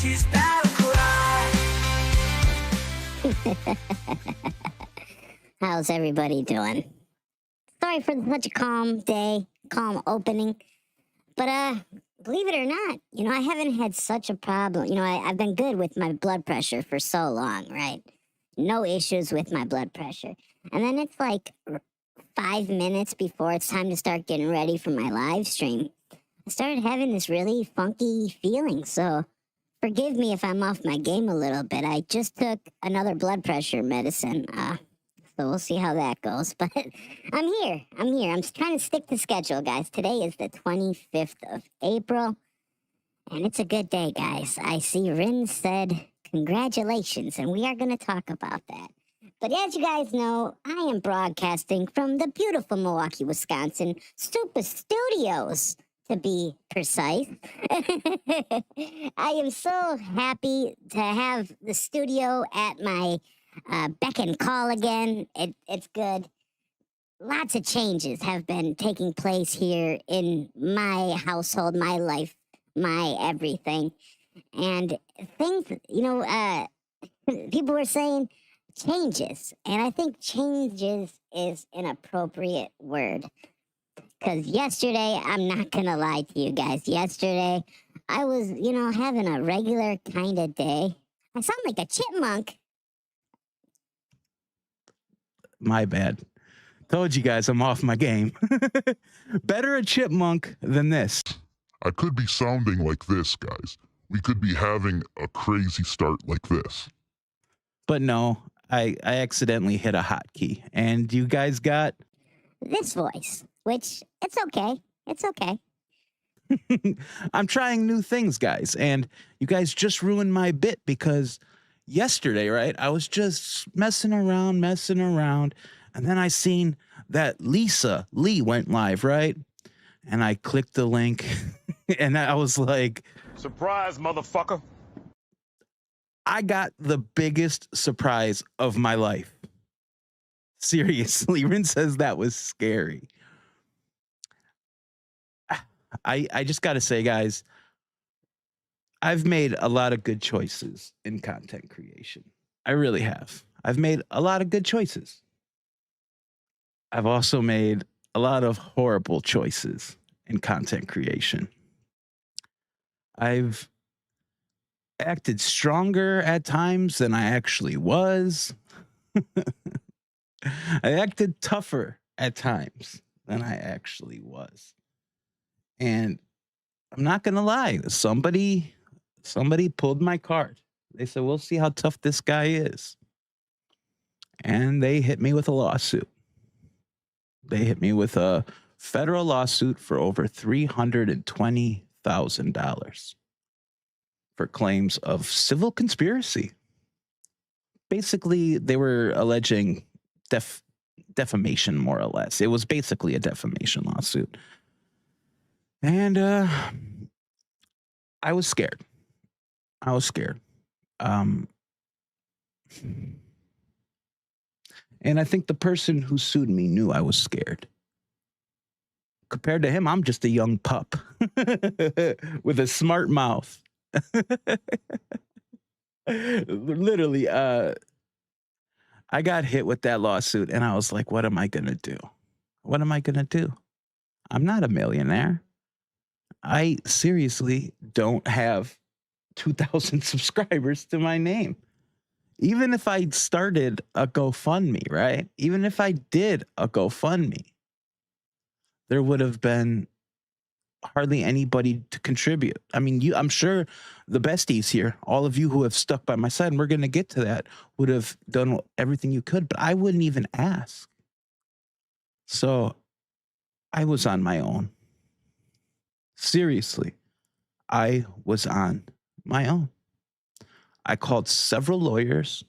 she's battle cry. How's everybody doing? Sorry for such a calm day, calm opening. But believe it or not, I haven't had such a problem. I've been good with my blood pressure for so long, right? No issues with my blood pressure. And then it's like 5 minutes before it's time to start getting ready for my live stream, I started having this really funky feeling. So forgive me if I'm off my game a little bit. I just took another blood pressure medicine. So we'll see how that goes. But I'm here. I'm trying to stick to schedule, guys. Today is the 25th of April. And it's a good day, guys. I see Rin said congratulations, and we are going to talk about that. But as you guys know, I am broadcasting from the beautiful Milwaukee, Wisconsin Super Studios, to be precise. I am so happy to have the studio at my beck and call again. It's good. Lots of changes have been taking place here in my household, my life, my everything. And things, people were saying changes. And I think changes is an appropriate word. Because yesterday, I'm not going to lie to you guys. Yesterday, I was, having a regular kind of day. I sound like a chipmunk. My bad. Told you guys I'm off my game. Better a chipmunk than this. I could be sounding like this, guys. We could be having a crazy start like this. But no, I accidentally hit a hotkey. And you guys got this voice, which it's okay. It's okay. I'm trying new things, guys. And you guys just ruined my bit because yesterday, right, I was just messing around. And then I seen that Lisa Lee went live, right? And I clicked the link and I was like, surprise, motherfucker. I got the biggest surprise of my life. Seriously, Rin says that was scary. I just got to say, guys, I've made a lot of good choices in content creation. I really have. I've made a lot of good choices. I've also made a lot of horrible choices in content creation. I've acted stronger at times than I actually was. I acted tougher at times than I actually was. And I'm not going to lie. Somebody pulled my card. They said, we'll see how tough this guy is. And they hit me with a lawsuit. They hit me with a federal lawsuit for over $320,000 for claims of civil conspiracy. Basically, they were alleging defamation, more or less. It was basically a defamation lawsuit. And I was scared. And I think the person who sued me knew I was scared. Compared to him, I'm just a young pup with a smart mouth. Literally, I got hit with that lawsuit and I was like, what am I going to do? What am I going to do? I'm not a millionaire. I seriously don't have 2,000 subscribers to my name. Even if I started a GoFundMe, right? Even if I did a GoFundMe, there would have been hardly anybody to contribute. I mean, I'm sure the besties here, all of you who have stuck by my side, and we're going to get to that, would have done everything you could, but I wouldn't even ask. So I was on my own. Seriously, I was on my own. I called several lawyers.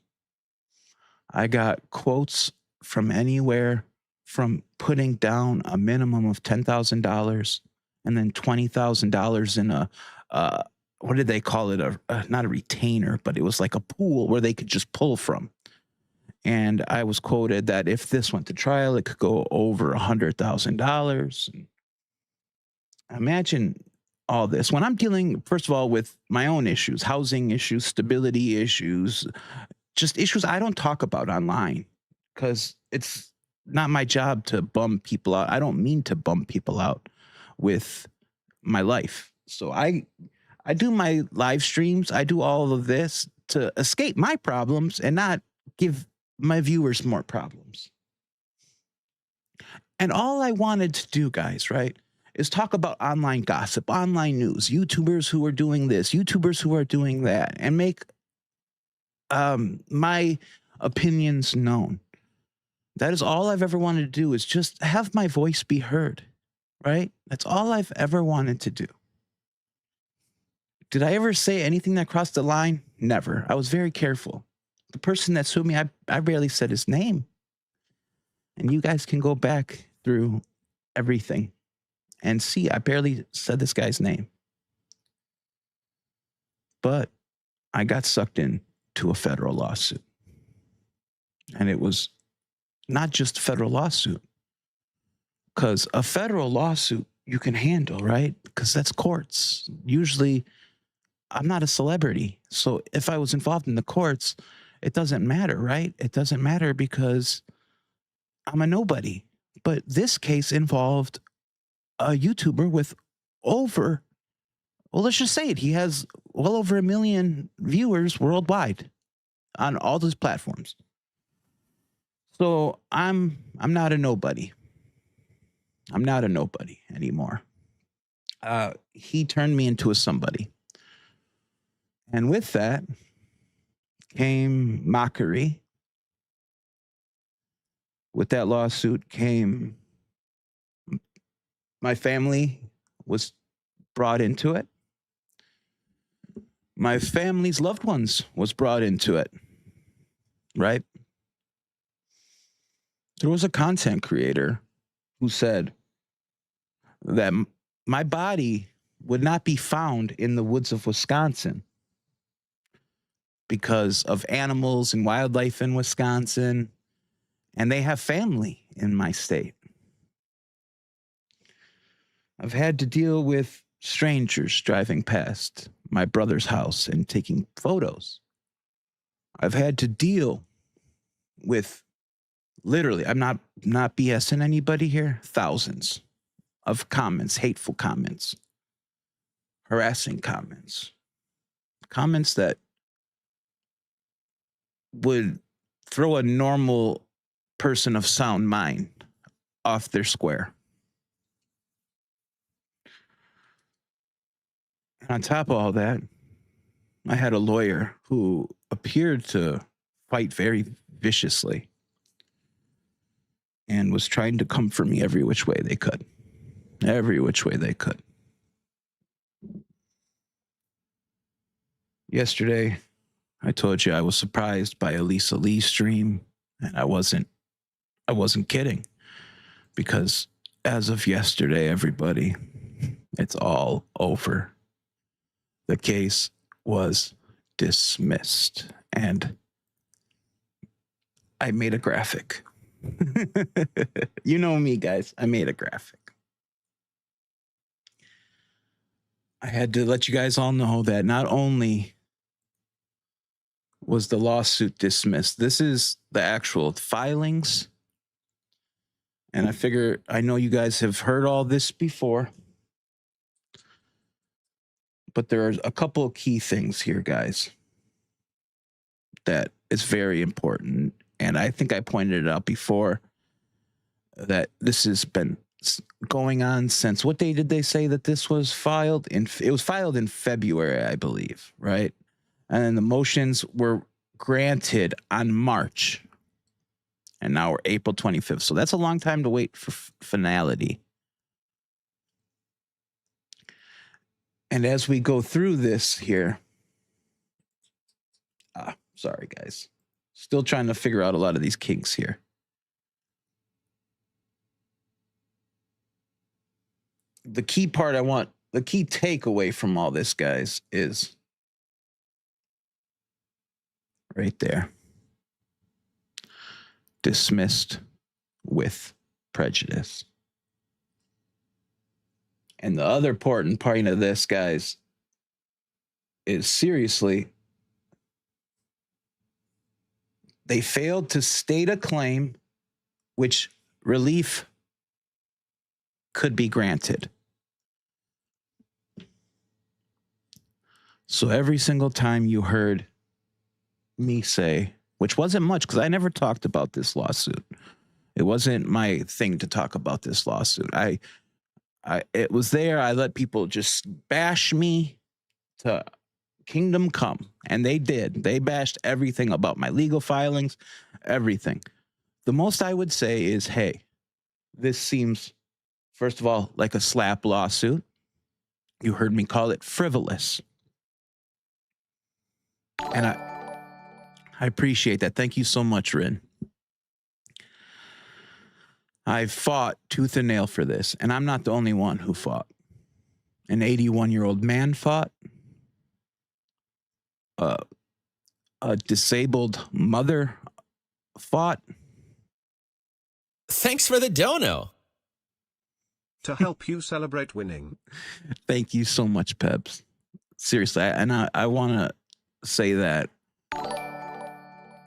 I got quotes from anywhere from putting down a minimum of $10,000 and then $20,000 in a, what did they call it? Not a retainer, but it was like a pool where they could just pull from. And I was quoted that if this went to trial, it could go over $100,000. Imagine all this, when I'm dealing, first of all, with my own issues, housing issues, stability issues, just issues I don't talk about online because it's not my job to bum people out. I don't mean to bum people out with my life. So I do my live streams. I do all of this to escape my problems and not give my viewers more problems. And all I wanted to do, guys, right, is talk about online gossip, online news, YouTubers who are doing this, YouTubers who are doing that, and make my opinions known. That is all I've ever wanted to do, is just have my voice be heard, right? That's all I've ever wanted to do. Did I ever say anything that crossed the line? Never. I was very careful. The person that sued me, I barely said his name. And you guys can go back through everything and see I barely said this guy's name. But I got sucked into a federal lawsuit. And it was not just a federal lawsuit, because a federal lawsuit you can handle, right? Because that's courts. Usually, I'm not a celebrity. So if I was involved in the courts, it doesn't matter, right? It doesn't matter because I'm a nobody. But this case involved a YouTuber with over, well, let's just say it. He has well over 1 million viewers worldwide on all those platforms. So I'm not a nobody. I'm not a nobody anymore. He turned me into a somebody. And with that came mockery. With that lawsuit came my family was brought into it. My family's loved ones was brought into it, right? There was a content creator who said that my body would not be found in the woods of Wisconsin because of animals and wildlife in Wisconsin, and they have family in my state. I've had to deal with strangers driving past my brother's house and taking photos. I've had to deal with, literally, I'm not BSing anybody here, thousands of comments, hateful comments, harassing comments, comments that would throw a normal person of sound mind off their square. And on top of all that, I had a lawyer who appeared to fight very viciously and was trying to come for me every which way they could. Every which way they could. Yesterday, I told you I was surprised by Elisa Lee's stream, and I wasn't kidding, because as of yesterday, everybody, it's all over. The case was dismissed, and I made a graphic. You know me, guys. I made a graphic. I had to let you guys all know that not only was the lawsuit dismissed, this is the actual filings. And I figure, I know you guys have heard all this before, but there are a couple of key things here, guys, that is very important. And I think I pointed it out before, that this has been going on since, what day did they say that this was filed? It was filed in February, I believe, right? And then the motions were granted on March. And now we're April 25th. So that's a long time to wait for finality. And as we go through this here, sorry, guys. Still trying to figure out a lot of these kinks here. The key part the key takeaway from all this, guys, is right there. Dismissed with prejudice. And the other important point of this, guys, is seriously, they failed to state a claim which relief could be granted. So every single time you heard me say, which wasn't much because I never talked about this lawsuit. It wasn't my thing to talk about this lawsuit. It was there. I let people just bash me to kingdom come. And they did. They bashed everything about my legal filings, everything. The most I would say is, hey, this seems, first of all, like a slap lawsuit. You heard me call it frivolous. And I appreciate that. Thank you so much, Rin. I've fought tooth and nail for this, and I'm not the only one who fought. An 81-year-old man fought. A disabled mother fought. Thanks for the dono. To help you celebrate winning. Thank you so much, Peps. Seriously, and I want to say that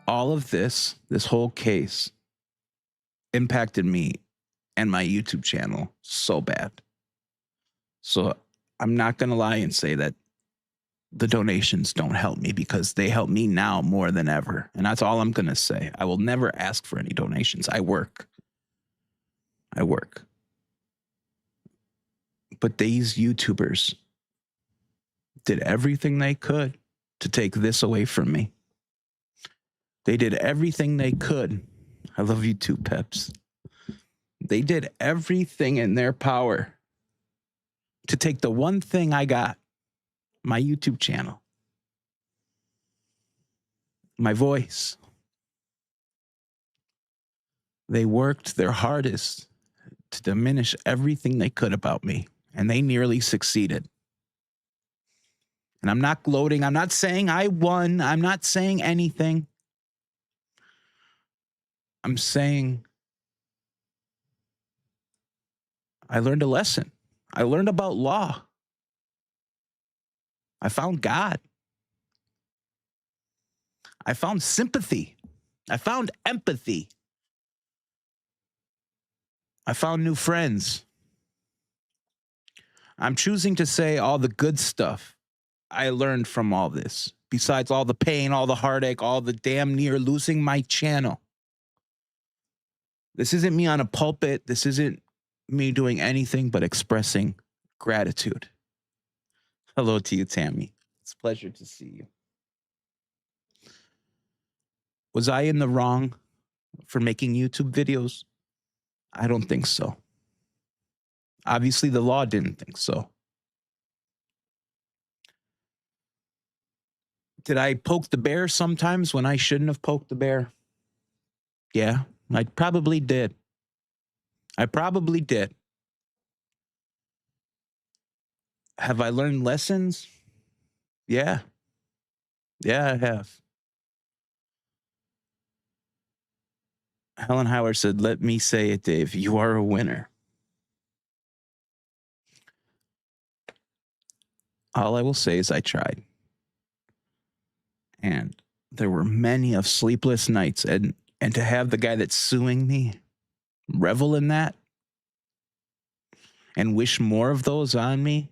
all of this whole case impacted me and my YouTube channel so bad. So I'm not going to lie and say that the donations don't help me, because they help me now more than ever. And that's all I'm going to say. I will never ask for any donations. I work. But these YouTubers did everything they could to take this away from me. They did everything they could. I love you too, Peps. They did everything in their power to take the one thing I got, my YouTube channel, my voice. They worked their hardest to diminish everything they could about me, and they nearly succeeded. And I'm not gloating. I'm not saying I won. I'm not saying anything. I'm saying I learned a lesson. I learned about law. I found God. I found sympathy. I found empathy. I found new friends. I'm choosing to say all the good stuff I learned from all this, besides all the pain, all the heartache, all the damn near losing my channel. This isn't me on a pulpit. This isn't me doing anything but expressing gratitude. Hello to you, Tammy. It's a pleasure to see you. Was I in the wrong for making YouTube videos? I don't think so. Obviously, the law didn't think so. Did I poke the bear sometimes when I shouldn't have poked the bear? Yeah, I probably did. Have I learned lessons? Yeah. Yeah, I have. Helen Howard said, "Let me say it, Dave. You are a winner." All I will say is I tried. And there were many of sleepless nights. And to have the guy that's suing me revel in that and wish more of those on me,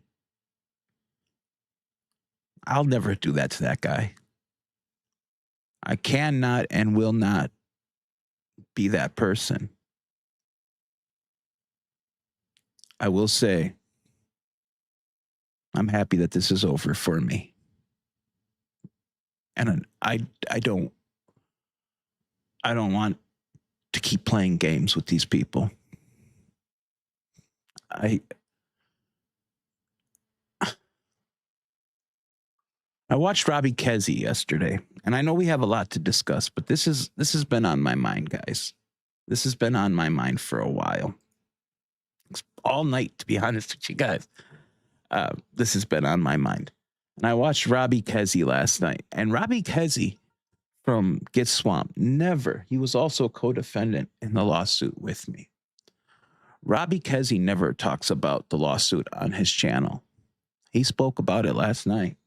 I'll never do that to that guy. I cannot and will not be that person. I will say, I'm happy that this is over for me. And I don't want to keep playing games with these people. I watched Robbie Kesey yesterday, and I know we have a lot to discuss, but this has been on my mind, guys. This has been on my mind for a while. It's all night, to be honest with you guys. This has been on my mind. And I watched Robbie Kesey last night. And Robbie Kesey from Get Swamped, he was also a co-defendant in the lawsuit with me. Robbie Kesey never talks about the lawsuit on his channel. He spoke about it last night.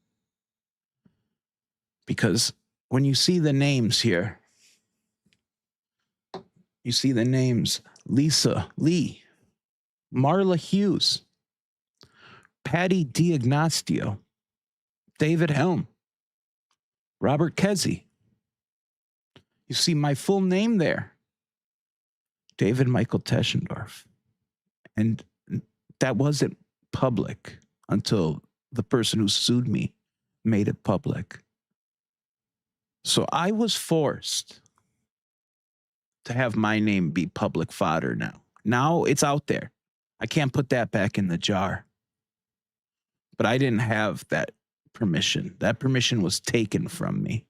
Because when you see the names here, you see the names Lisa Lee, Marla Hughes, Patty D'Agnostio, David Helm, Robert Kesey. You see my full name there, David Michael Teschendorf. And that wasn't public until the person who sued me made it public. So I was forced to have my name be public fodder now. Now it's out there. I can't put that back in the jar. But I didn't have that permission. That permission was taken from me.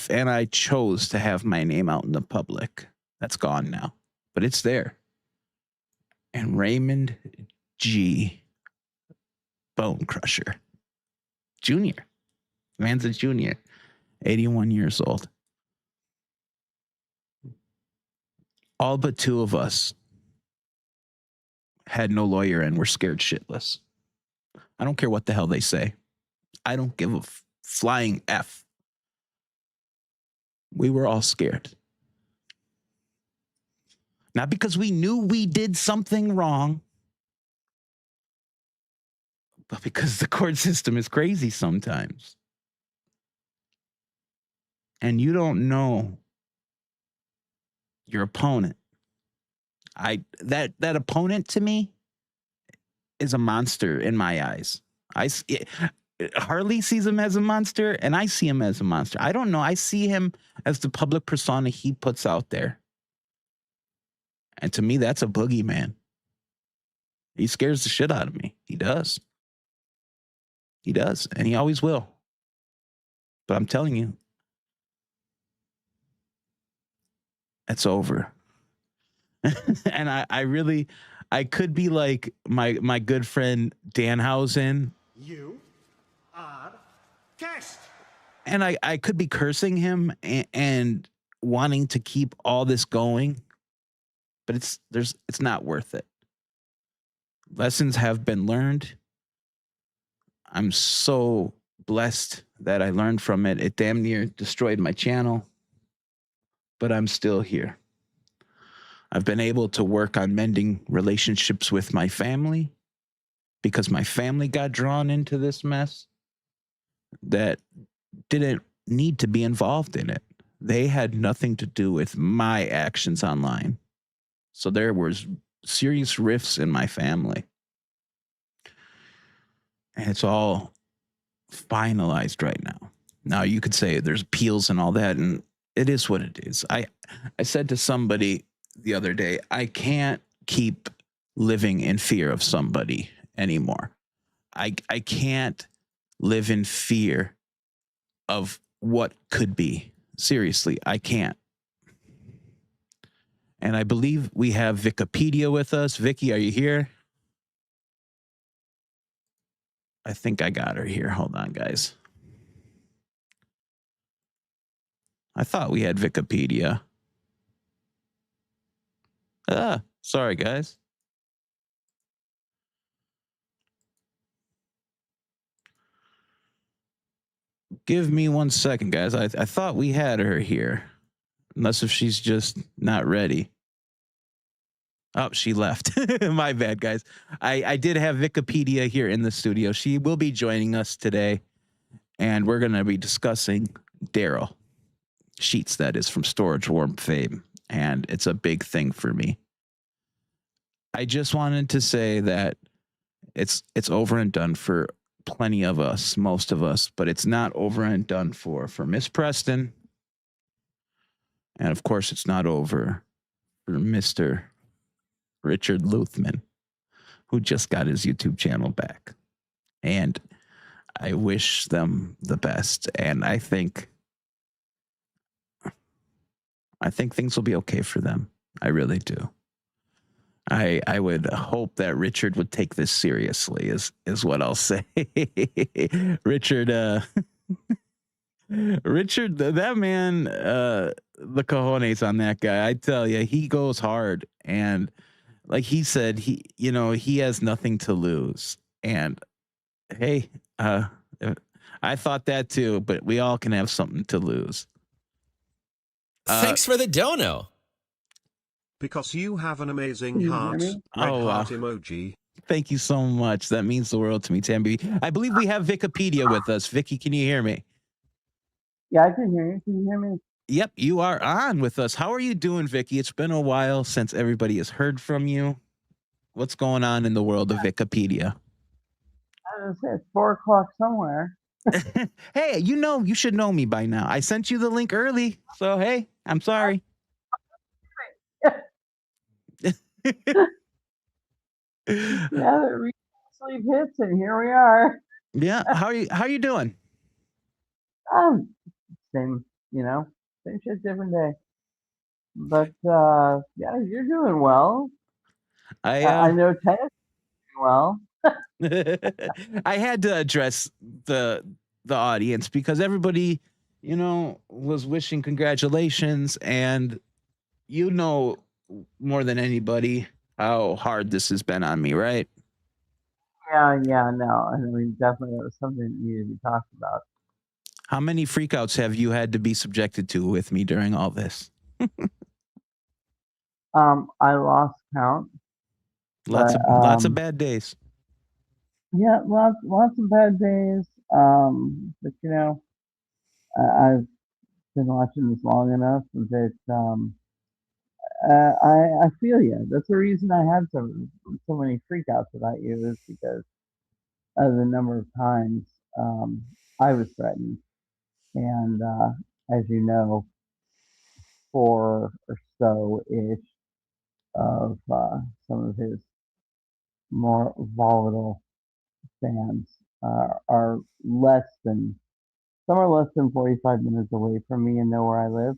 And I chose to have my name out in the public. That's gone now. But it's there. And Raymond G. Bone Crusher Jr. Man's a junior. 81 years old. All but two of us had no lawyer and were scared shitless. I don't care what the hell they say. I don't give a flying F. We were all scared. Not because we knew we did something wrong, but because the court system is crazy sometimes. And you don't know your opponent. That opponent to me is a monster in my eyes. Harley sees him as a monster, and I see him as a monster. I don't know. I see him as the public persona he puts out there. And to me, that's a boogeyman. He scares the shit out of me. He does. He does, and he always will. But I'm telling you, it's over. And I could be like my good friend Danhausen. You are guest. And I could be cursing him and wanting to keep all this going, but it's not worth it. Lessons have been learned. I'm so blessed that I learned from it. It damn near destroyed my channel, but I'm still here. I've been able to work on mending relationships with my family because my family got drawn into this mess that didn't need to be involved in it. They had nothing to do with my actions online. So there was serious rifts in my family. And it's all finalized right now. Now you could say there's appeals and all that, and it is what it is. I said to somebody the other day, I can't keep living in fear of somebody anymore. I can't live in fear of what could be. Seriously, I can't. And I believe we have VickiPedia with us. Vicky, are you here? I think I got her here. Hold on, guys. I thought we had VickiPedia. Sorry, guys. Give me 1 second, guys. I thought we had her here. Unless if she's just not ready. Oh, she left. My bad, guys. I did have VickiPedia here in the studio. She will be joining us today. And we're going to be discussing Darrell Sheets, that is, from Storage Warm fame. And it's a big thing for me. I just wanted to say that it's over and done for plenty of us, most of us, but it's not over and done for Miss Preston. And of course, it's not over for Mr. Richard Luthman, who just got his YouTube channel back. And I wish them the best. And I think things will be okay for them. I really do. I would hope that Richard would take this seriously is what I'll say. Richard, Richard, that man, the cojones on that guy. I tell you, he goes hard, and like he said, he has nothing to lose. And hey, I thought that too, but we all can have something to lose. Thanks for the dono. Because you have an amazing Can you hear heart. me? Red Oh, heart wow. emoji. Thank you so much. That means the world to me, Tambi. I believe we have VickiPedia with us. Vicky, can you hear me? Yeah, I can hear you. Can you hear me? Yep, you are on with us. How are you doing, Vicky? It's been a while since everybody has heard from you. What's going on in the world of VickiPedia? I was gonna say it's 4:00 somewhere. Hey, you should know me by now. I sent you the link early, so hey, I'm sorry. Yeah, the sleep hits, and here we are. Yeah, how are you doing? Same, same shit, different day. But yeah, you're doing well. I know Ted's doing well. I had to address the audience because everybody, was wishing congratulations, and more than anybody how hard this has been on me, right? Yeah, no. I mean, definitely that was something that needed to be talked about. How many freakouts have you had to be subjected to with me during all this? I lost count. Lots of bad days. Yeah, lots of bad days. But I've been watching this long enough that I feel you. That's the reason I had so many freakouts about you, is because of the number of times I was threatened, and as you know, 4 or so ish of some of his more volatile fans are some are less than 45 minutes away from me and know where I live,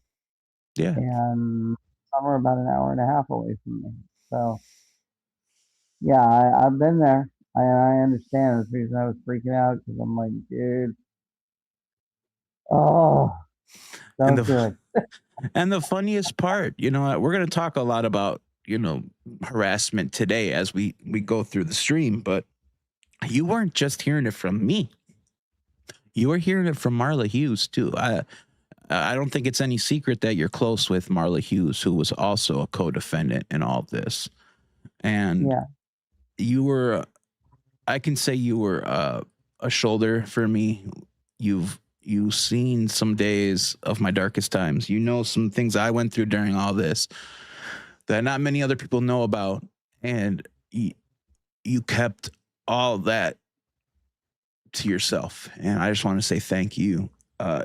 Yeah. and some are about an hour and a half away from me. So yeah, I've been there. I understand. That's the reason I was freaking out, because I'm like, dude, oh, And don't do it. And the funniest part, we're going to talk a lot about, harassment today as we go through the stream, but you weren't just hearing it from me. You were hearing it from Marla Hughes too. I don't think it's any secret that you're close with Marla Hughes, who was also a co-defendant in all this. And Yeah, I can say you were a shoulder for me. You've seen some days of my darkest times. You know some things I went through during all this that not many other people know about, and you kept all that to yourself. And I just want to say thank you.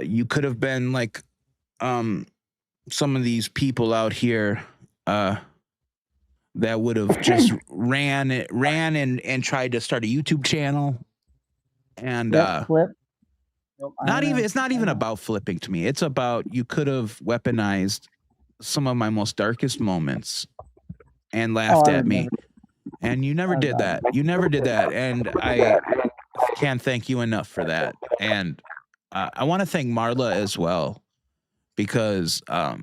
You could have been like some of these people out here that would have just ran and tried to start a YouTube channel. And flip. Nope, it's not even about flipping to me. It's about, you could have weaponized some of my most darkest moments and laughed at me. And you never did that. You never did that. And I can't thank you enough for that. And I want to thank Marla as well, because out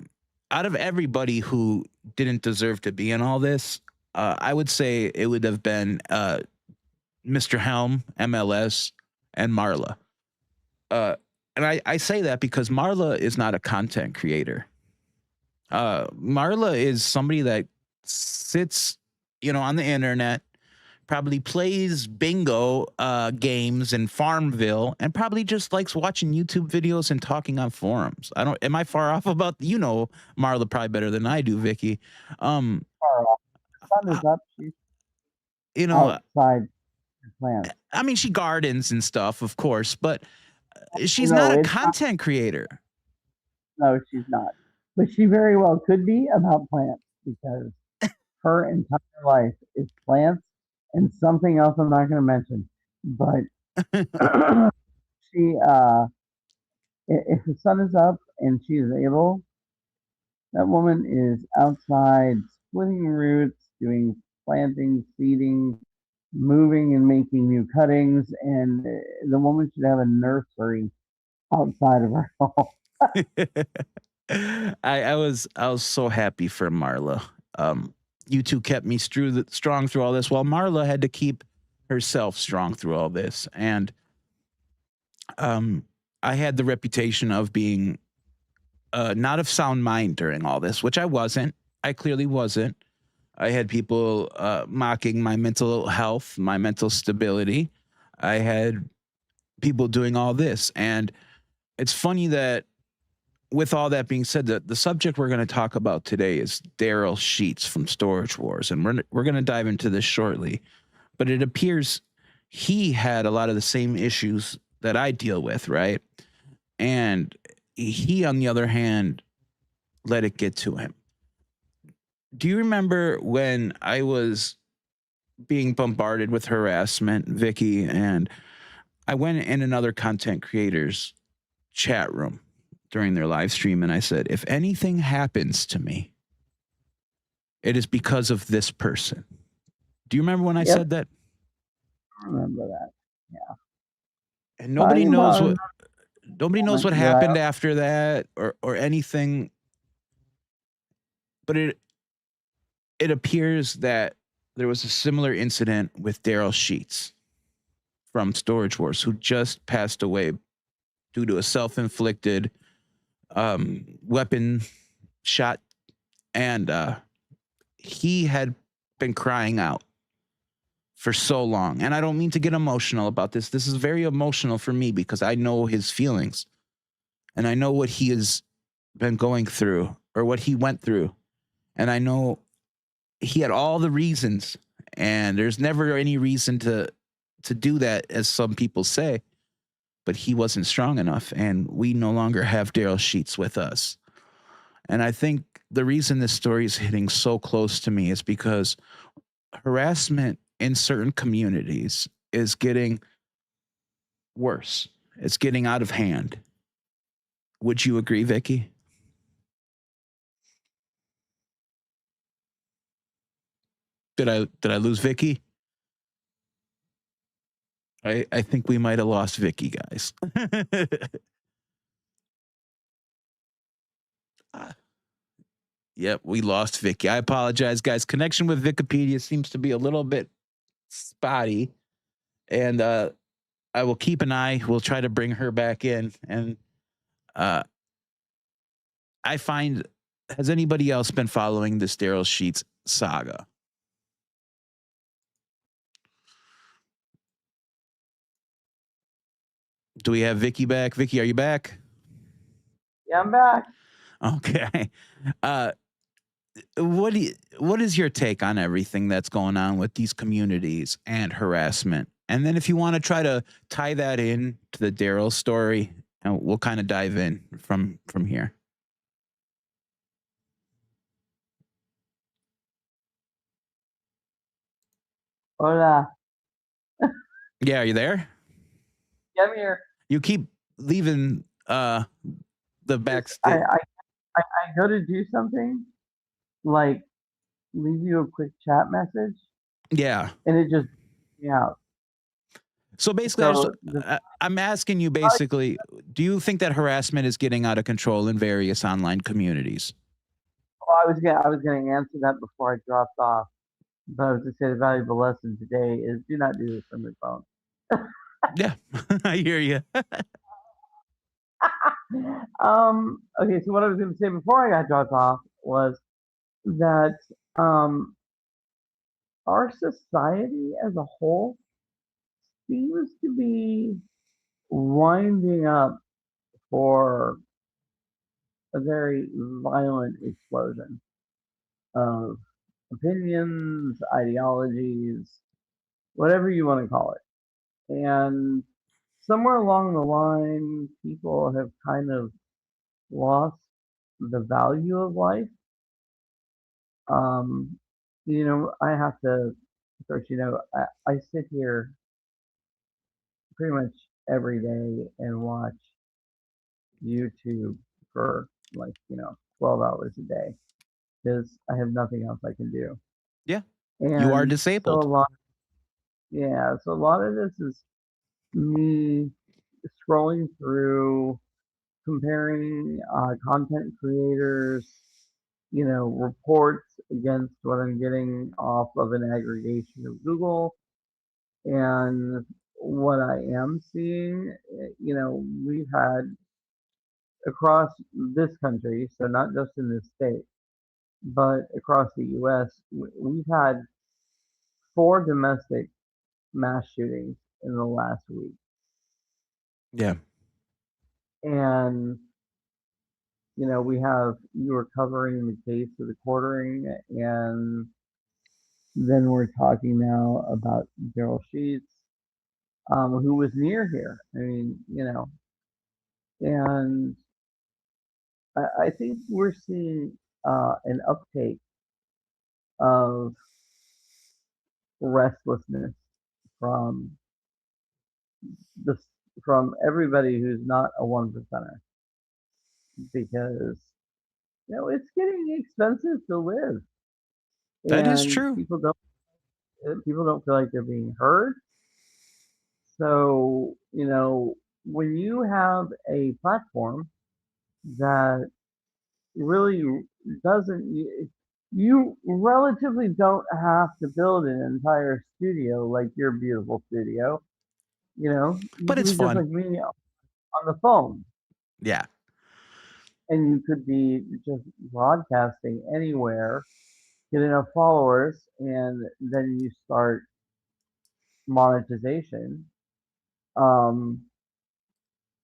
of everybody who didn't deserve to be in all this, I would say it would have been Mr. Helm, MLS, and Marla. And I say that because Marla is not a content creator. Marla is somebody that sits, on the internet, probably plays bingo games in Farmville, and probably just likes watching YouTube videos and talking on forums. Am I far off about, Marla probably better than I do, Vicky. Far off. The sun is up. She's outside the plant. I mean, she gardens and stuff, of course, but she's not a content creator. No, she's not. But she very well could be about plants, because her entire life is plants and something else I'm not going to mention. But she, if the sun is up and she is able, that woman is outside splitting roots, doing planting, seeding, moving and making new cuttings, and the woman should have a nursery outside of her home. I was so happy for Marla. You two kept me strong through all this, while Marla had to keep herself strong through all this. And I had the reputation of being not of sound mind during all this, which I wasn't. I clearly wasn't. I had people mocking my mental health, my mental stability. I had people doing all this. And it's funny that, with all that being said, the subject we're going to talk about today is Darrell Sheets from Storage Wars. And we're going to dive into this shortly. But it appears he had a lot of the same issues that I deal with, right? And he, on the other hand, let it get to him. Do you remember when I was being bombarded with harassment, Vicky, and I went in another content creator's chat room during their live stream, and I said, if anything happens to me, it is because of this person. Do you remember when I said that? I remember that. Yeah. And nobody knows what Yeah. happened after that or anything. But it appears that there was a similar incident with Darrell Sheets from Storage Wars, who just passed away due to a self-inflicted weapon shot. And he had been crying out for so long. And I don't mean to get emotional about this. This is very emotional for me because I know his feelings and I know what he has been going through or what he went through. And I know he had all the reasons, and there's never any reason to do that, as some people say, but he wasn't strong enough, and we no longer have Darrell Sheets with us. And I think the reason this story is hitting so close to me is because harassment in certain communities is getting worse. It's getting out of hand. Would you agree, Vicky? Did I lose Vicky? I think we might have lost Vicky, guys. Yep, we lost Vicky. I apologize, guys. Connection with VickiPedia seems to be a little bit spotty, and I will keep an eye. We'll try to bring her back in. And I find, has anybody else been following this Darrell Sheets saga? Do we have Vicky back? Vicky, are you back? Yeah, I'm back. Okay. What is your take on everything that's going on with these communities and harassment? And then if you want to try to tie that in to the Darrell story, and we'll kind of dive in from here. Hola. Yeah, are you there? Yeah, I'm here. You keep leaving the backstage. I go to do something, like leave you a quick chat message, Yeah. and it just out. So basically, I'm asking you basically, do you think that harassment is getting out of control in various online communities? Well, I was gonna answer that before I dropped off, but I was to say the valuable lesson today is do not do this from your phone. Yeah, I hear you. Okay, so what I was going to say before I got dropped off was that our society as a whole seems to be winding up for a very violent explosion of opinions, ideologies, whatever you want to call it. And somewhere along the line, people have kind of lost the value of life. I have to, of course, I sit here pretty much every day and watch YouTube for 12 hours a day because I have nothing else I can do. Yeah. And you are disabled. So a lot of this is me scrolling through comparing content creators, reports against what I'm getting off of an aggregation of Google. And what I am seeing, we've had across this country, so not just in this state, but across the US, we've had 4 domestic mass shootings in the last week. Yeah. And, you were covering the case of the quartering, and then we're talking now about Darrell Sheets, who was near here. I mean, and I think we're seeing an uptake of restlessness from this from everybody who's not a 1%er, because it's getting expensive to live, That is and true. people don't feel like they're being heard. So when you have a platform that really doesn't, you relatively don't have to build an entire studio like your beautiful studio. You But could it's be just fun. like me on the phone, Yeah. and you could be just broadcasting anywhere, get enough followers, and then you start monetization. Um,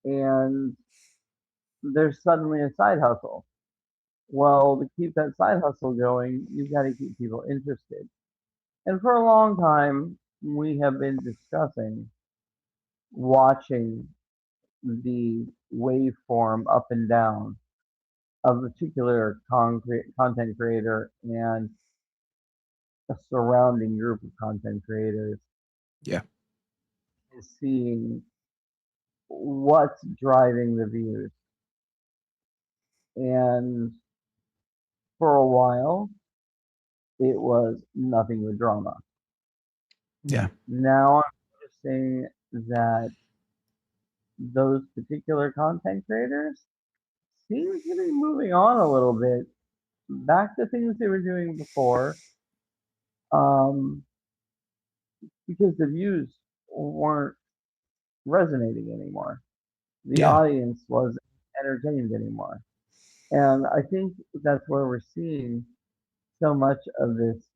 and there's suddenly a side hustle. Well, to keep that side hustle going, you've got to keep people interested. And for a long time, we have been discussing watching the waveform up and down of a particular content creator and a surrounding group of content creators, Yeah. and seeing what's driving the views. And for a while, it was nothing but drama. Yeah. Now I'm noticing that those particular content creators seem to be moving on a little bit back to things they were doing before, um, because the views weren't resonating anymore. The Yeah. audience wasn't entertained anymore. And I think that's where we're seeing so much of this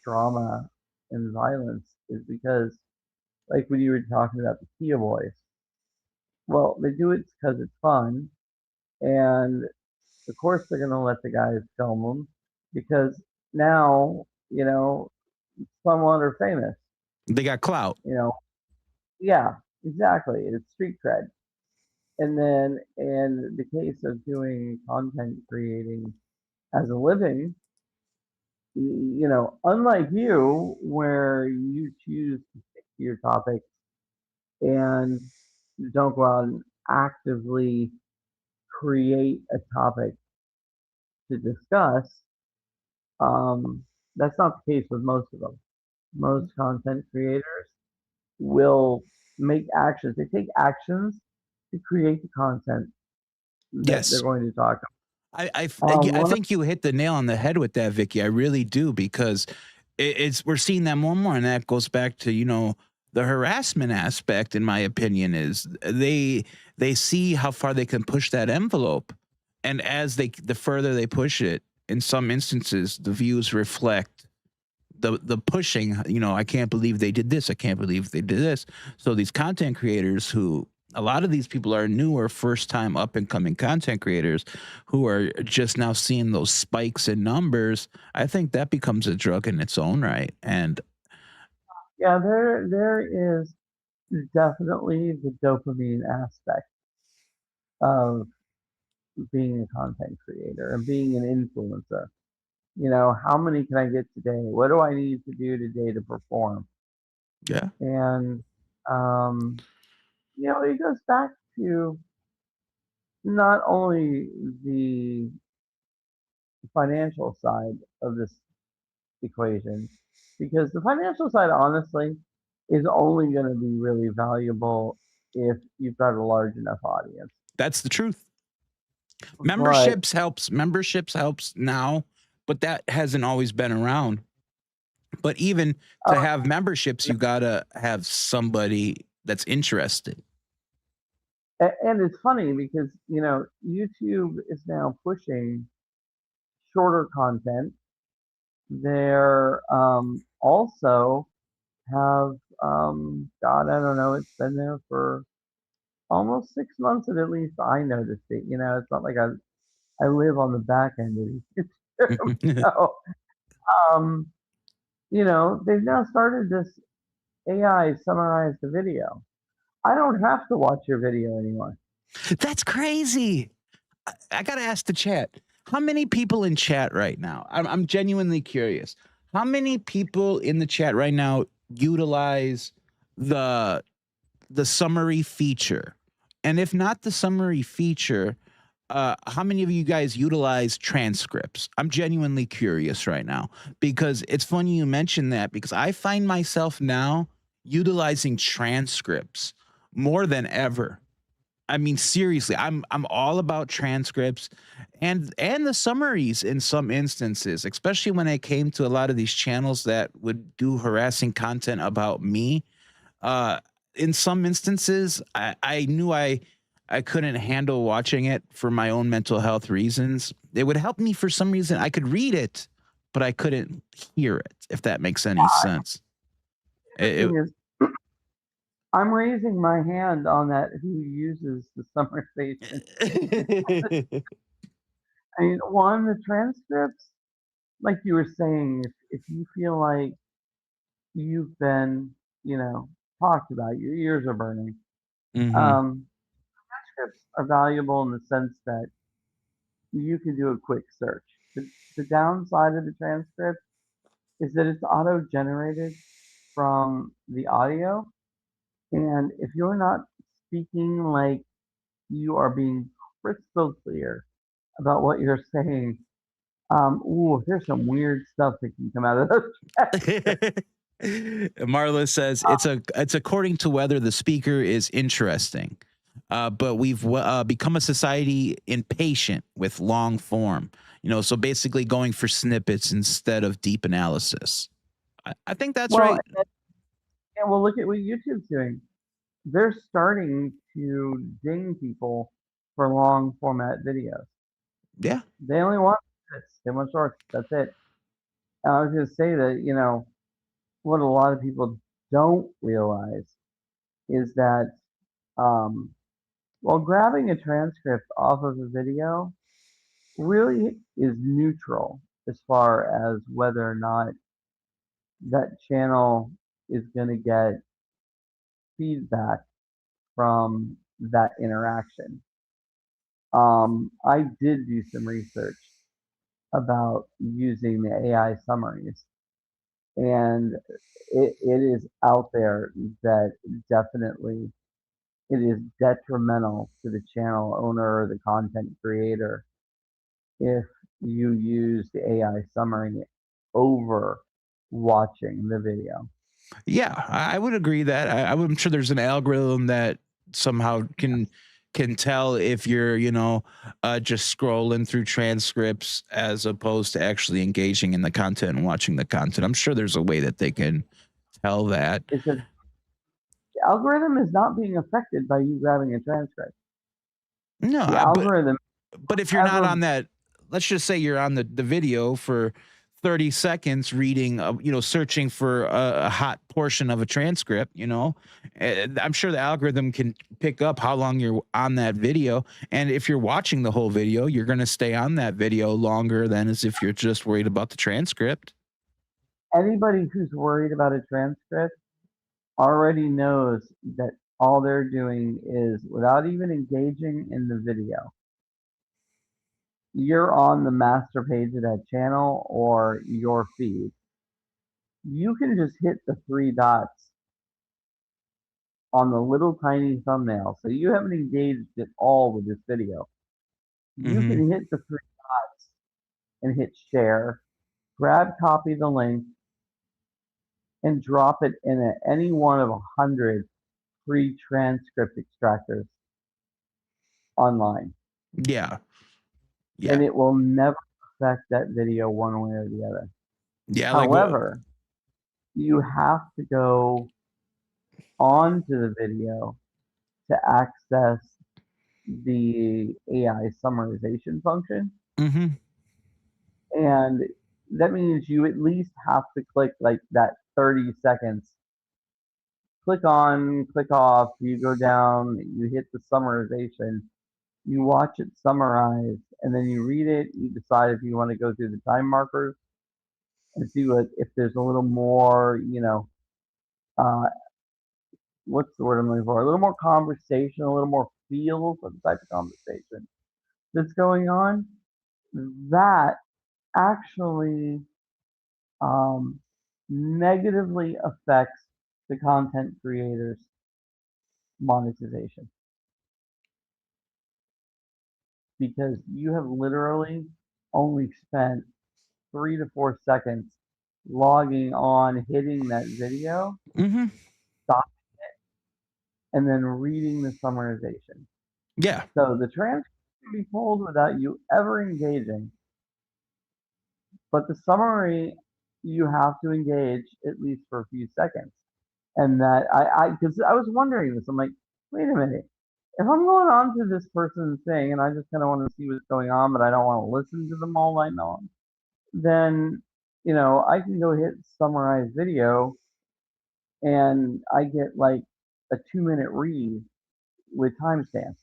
drama and violence, is because, like when you were talking about the Kia boys, well, they do it because it's fun, and of course they're gonna let the guys film them because now someone are famous. They got clout. Yeah, exactly. It's street cred. And then in the case of doing content creating as a living, unlike you, where you choose to stick to your topic and don't go out and actively create a topic to discuss, that's not the case with most of them. Most content creators will make actions. They take actions to create the content that they're Yes. going to talk I about. think you hit the nail on the head with that, Vicky. I really do, because we're seeing that more and more, and that goes back to the harassment aspect. In my opinion, is they see how far they can push that envelope, and as the further they push it, in some instances, the views reflect the pushing. I can't believe they did this. I can't believe they did this. So these content creators, who a lot of these people are newer, first time up and coming content creators, who are just now seeing those spikes in numbers, I think that becomes a drug in its own right. And Yeah, there is definitely the dopamine aspect of being a content creator and being an influencer. How many can I get today? What do I need to do today to perform? yeah, And it goes back to not only the financial side of this equation, because the financial side, honestly, is only going to be really valuable if you've got a large enough audience. that's the truth. Memberships helps now, but that hasn't always been around. But even to have memberships, you gotta have somebody that's interested. And it's funny because, you know, YouTube is now pushing shorter content. They're also have, God, I don't know, it's been there for almost 6 months, and at least I noticed it. You know, it's not like I live on the back end of these. So, you know, they've now started this AI summarize the video. I don't have to watch your video anymore. That's crazy. I gotta ask the chat. How many people in chat right now? I'm genuinely curious. How many people in the chat right now utilize the summary feature? And if not the summary feature, how many of you guys utilize transcripts? I'm genuinely curious right now because it's funny you mentioned that because I find myself now utilizing transcripts more than ever. I mean, seriously, I'm all about transcripts and the summaries in some instances, especially when it came to a lot of these channels that would do harassing content about me. In some instances, I knew I couldn't handle watching it for my own mental health reasons. It would help me for some reason. I could read it, but I couldn't hear it, if that makes any sense. I'm raising my hand on that who uses the summarization. I mean, one, the transcripts, like you were saying, if you feel like you've been, you know, talked about, your ears are burning. Transcripts are valuable in the sense that you can do a quick search. The downside of the transcript is that it's auto-generated from the audio, and if you're not speaking like you are being crystal clear about what you're saying, there's some weird stuff that can come out of those. Marla says it's according to whether the speaker is interesting, but we've become a society impatient with long form. You know, so basically going for snippets instead of deep analysis. I think that's right. Yeah, well, look at what YouTube's doing. They're starting to ding people for long format videos. Yeah. They only want this. They want shorts. That's it. And I was going to say that, you know, what a lot of people don't realize is that while grabbing a transcript off of a video really is neutral as far as whether or not that channel is going to get feedback from that interaction. I did do some research about using the AI summaries, and it is out there that definitely it is detrimental to the channel owner or the content creator if you use the AI summary over watching the video. Yeah, I would agree that I'm sure there's an algorithm that somehow can tell if you're, you know, just scrolling through transcripts as opposed to actually engaging in the content and watching the content. I'm sure there's a way that they can tell that. The algorithm is not being affected by you grabbing a transcript. No, the algorithm. But if you're not on that, let's just say you're on the video for 30 seconds reading, you know, searching for a hot portion of a transcript, you know, I'm sure the algorithm can pick up how long you're on that video. And if you're watching the whole video, you're going to stay on that video longer than as if you're just worried about the transcript. Anybody who's worried about a transcript already knows that all they're doing is, without even engaging in the video, you're on the master page of that channel or your feed. You can just hit the 3 dots on the little tiny thumbnail. So you haven't engaged at all with this video. You can hit the 3 dots and hit share, copy the link, and drop it in any one of 100 free transcript extractors online. Yeah. Yeah. and it will never affect that video one way or the other. Yeah. However, you have to go onto the video to access the AI summarization function. Mm-hmm. And that means you at least have to click like that 30 seconds. Click on, click off, you go down, you hit the summarization, you watch it summarize, and then you read it, you decide if you want to go through the time markers and see what if there's a little more, uh, what's the word I'm looking for? A little more conversation, a little more feel for the type of conversation that's going on. That actually negatively affects the content creators' monetization because you have literally only spent 3 to 4 seconds logging on, hitting that video, Mm-hmm. stopping it, and then reading the summarization. Yeah. So the transcript can be pulled without you ever engaging, but the summary you have to engage at least for a few seconds. And that because I was wondering this, I'm like, wait a minute, if I'm going on to this person's thing and I just kind of want to see what's going on, but I don't want to listen to them all night long, then I can go hit summarize video and I get like a 2-minute read with timestamps.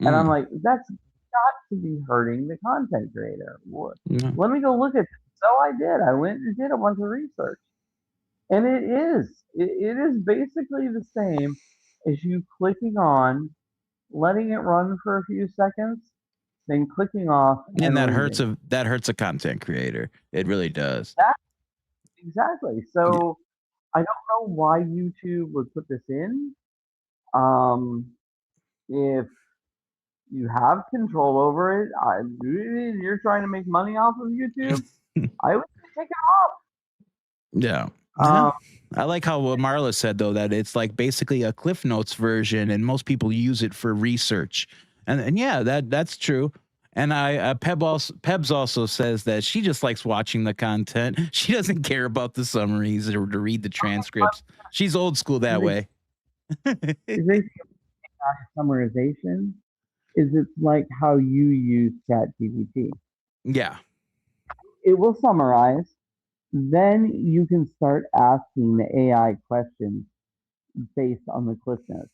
And I'm like, that's got to be hurting the content creator. Let me go look at it. So I did. I went and did a bunch of research. And it is. It is basically the same as you clicking on, letting it run for a few seconds, then clicking off. And that reading. hurts a content creator. It really does. Exactly. So I don't know why YouTube would put this in. If you have control over it, you're trying to make money off of YouTube, I would take it off. Yeah. I like how what Marla said, though, that it's like basically a Cliff Notes version and most people use it for research. And yeah, that's true. And Pebs also says that she just likes watching the content. She doesn't care about the summaries or to read the transcripts. She's old school that way. Summarization is it's like how you use ChatGPT. Yeah. It will summarize. Then you can start asking the AI questions based on the cliff notes.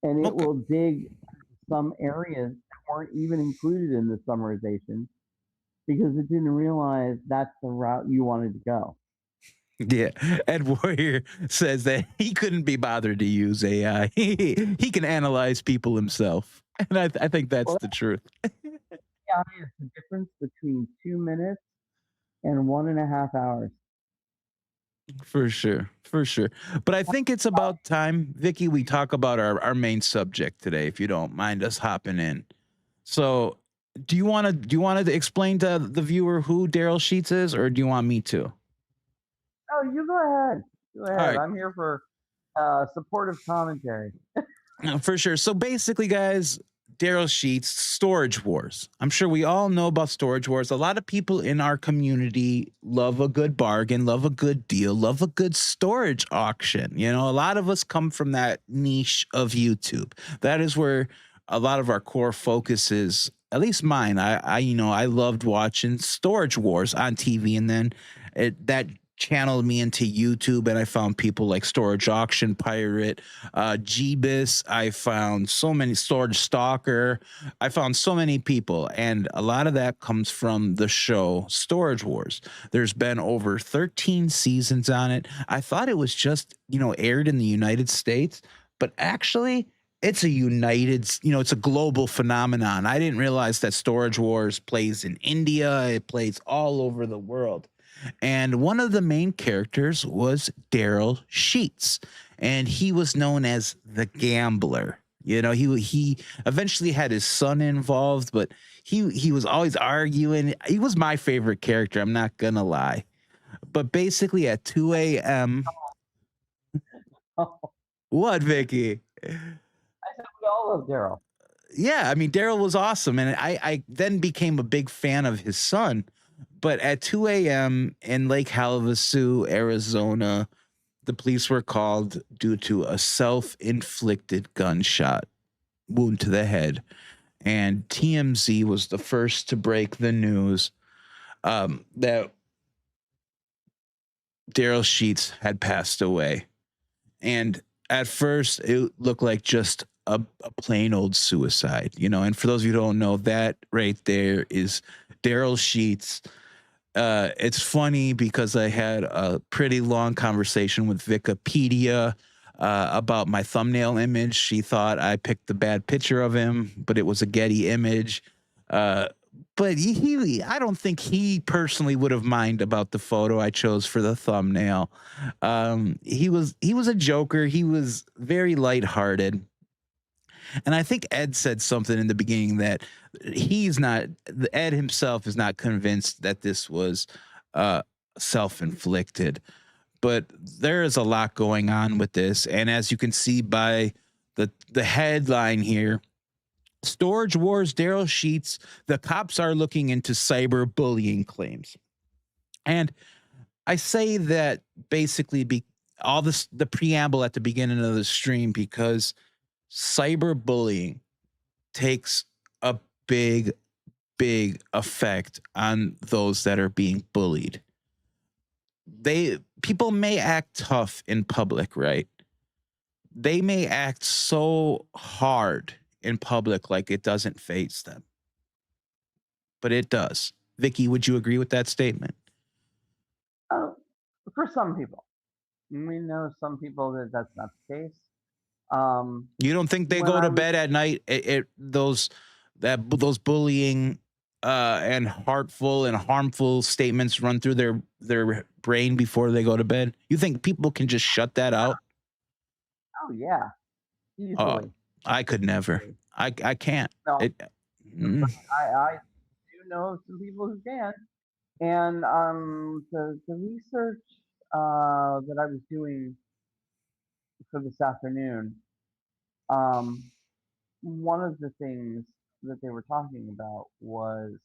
And it will dig some areas that weren't even included in the summarization because it didn't realize that's the route you wanted to go. Yeah. Ed Warrior says that he couldn't be bothered to use AI. He can analyze people himself. And I think that's the truth. AI is the difference between 2 minutes and 1.5 hours. For sure. But I think it's about time, Vicky, we talk about our main subject today, if you don't mind us hopping in. So do you want to explain to the viewer who Darrell Sheets is, or do you want me to? Oh, you go ahead. Right. I'm here for supportive commentary. For sure. So basically, guys, Darrell Sheets, storage wars. I'm sure we all know about storage wars. A lot of people in our community love a good bargain, love a good deal, love a good storage auction. A lot of us come from that niche of YouTube. That is where a lot of our core focus is, at least mine. I loved watching storage wars on TV, and then that channeled me into YouTube, and I found people like Storage Auction Pirate, Jeebus. I found so many, Storage Stalker. I found so many people, and a lot of that comes from the show Storage Wars. There's been over 13 seasons on it. I thought it was just, aired in the United States, but actually it's it's a global phenomenon. I didn't realize that Storage Wars plays in India. It plays all over the world. And one of the main characters was Darrell Sheets, and he was known as the Gambler. He eventually had his son involved, but he was always arguing. He was my favorite character, I'm not gonna lie. But basically at 2 a.m. What, Vicky? I said we all love Darrell. yeah, I mean, Darrell was awesome. And I then became a big fan of his son. But at 2 a.m. in Lake Havasu, Arizona, the police were called due to a self-inflicted gunshot wound to the head. And TMZ was the first to break the news that Darrell Sheets had passed away. And at first, it looked like just a plain old suicide, you know. And for those of you who don't know, that right there is Darrell Sheets. It's funny because I had a pretty long conversation with VickiPedia about my thumbnail image. She thought I picked the bad picture of him, but it was a Getty image. But I don't think he personally would have minded about the photo I chose for the thumbnail. He was a joker. He was very lighthearted. And I think Ed said something in the beginning that Ed himself is not convinced that this was self-inflicted. But there is a lot going on with this. And as you can see by the headline here, Storage Wars, Darrell Sheets, the cops are looking into cyberbullying claims. And I say that basically the preamble at the beginning of the stream because cyberbullying takes a big effect on those that are being bullied. People may act tough in public, right? They may act so hard in public like it doesn't faze them, but it does. Vicky, would you agree with that statement? For some people, we know some people that's not the case. You don't think they go to bed at night? Those bullying and hurtful and harmful statements run through their brain before they go to bed. You think people can just shut that out? Oh yeah, easily. I could never. I can't. No, I do know some people who can. And the research that I was doing for this afternoon, one of the things that they were talking about was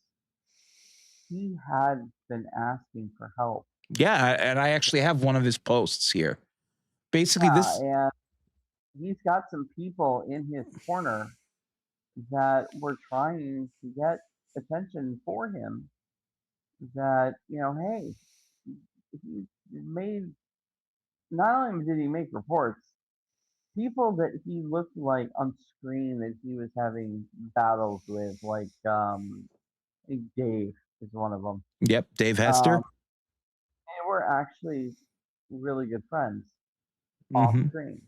he had been asking for help. Yeah, and I actually have one of his posts here. Basically, and he's got some people in his corner that were trying to get attention for him. That, you know, hey, he made, not only did he make reports, people that he looked like on screen that he was having battles with, like I think Dave is one of them. Yep, Dave Hester. They were actually really good friends off screen.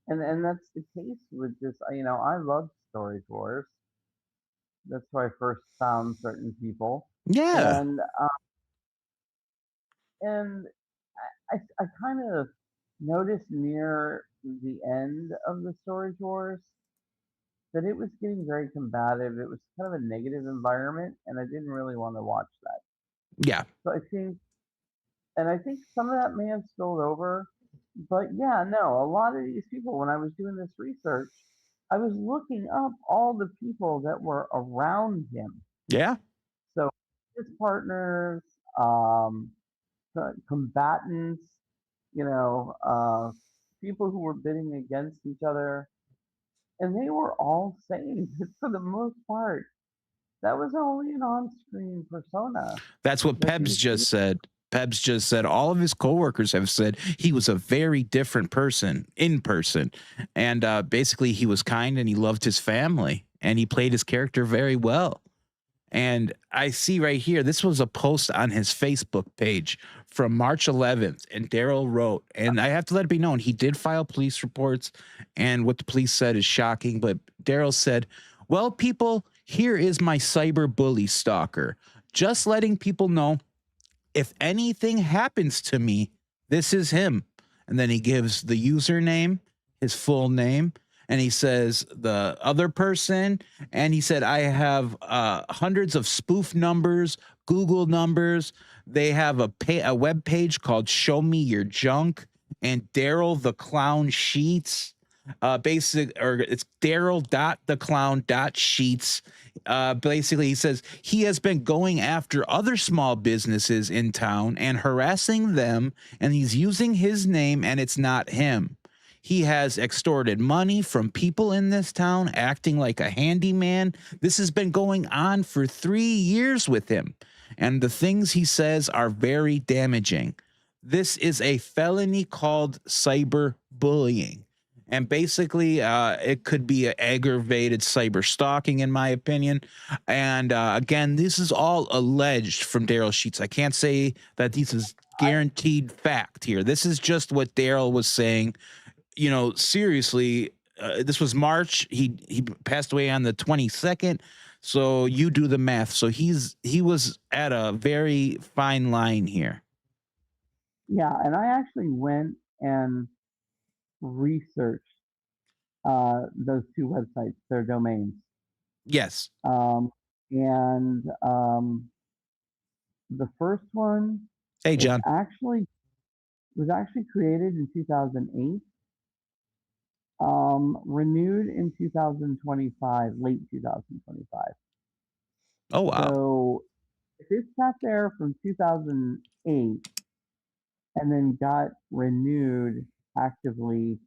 And that's the case with this. You know, I love Storage Wars. That's where I first found certain people. Yeah. And I kind of noticed near the end of the Storage Wars that it was getting very combative. It was kind of a negative environment, and I didn't really want to watch that. Yeah. So I think some of that may have spilled over. But yeah, no, a lot of these people, when I was doing this research, I was looking up all the people that were around him. Yeah. So his partners, combatants, you know, people who were bidding against each other. And they were all saying that for the most part, that was only an on-screen persona. That's what Pebs just said. Pebs just said all of his coworkers have said he was a very different person in person. And basically he was kind and he loved his family and he played his character very well. And I see right here, this was a post on his Facebook page from March 11th. And Darrell wrote, and I have to let it be known, he did file police reports. And what the police said is shocking. But Darrell said, well, people, here is my cyber bully stalker. Just letting people know if anything happens to me, this is him. And then he gives the username, his full name, and he says the other person. And he said, I have hundreds of spoof numbers, Google numbers. They have a web page called Show Me Your Junk and Darrell the Clown Sheets. It's Darrell.theclown.sheets. Basically, he says he has been going after other small businesses in town and harassing them, and he's using his name, and it's not him. He has extorted money from people in this town, acting like a handyman. This has been going on for 3 years with him, and the things he says are very damaging. This is a felony called cyberbullying. And basically, it could be an aggravated cyberstalking, in my opinion. And again, this is all alleged from Darrell Sheets. I can't say that this is guaranteed fact here. This is just what Darrell was saying. You know, seriously, this was March. He passed away on the 22nd. So you do the math. So he was at a very fine line here. Yeah, and I actually went and researched those two websites, their domains. Yes. And the first one, hey John, was actually created in 2008. Renewed in 2025, late 2025. Oh wow. So if it sat there from 2008 and then got renewed actively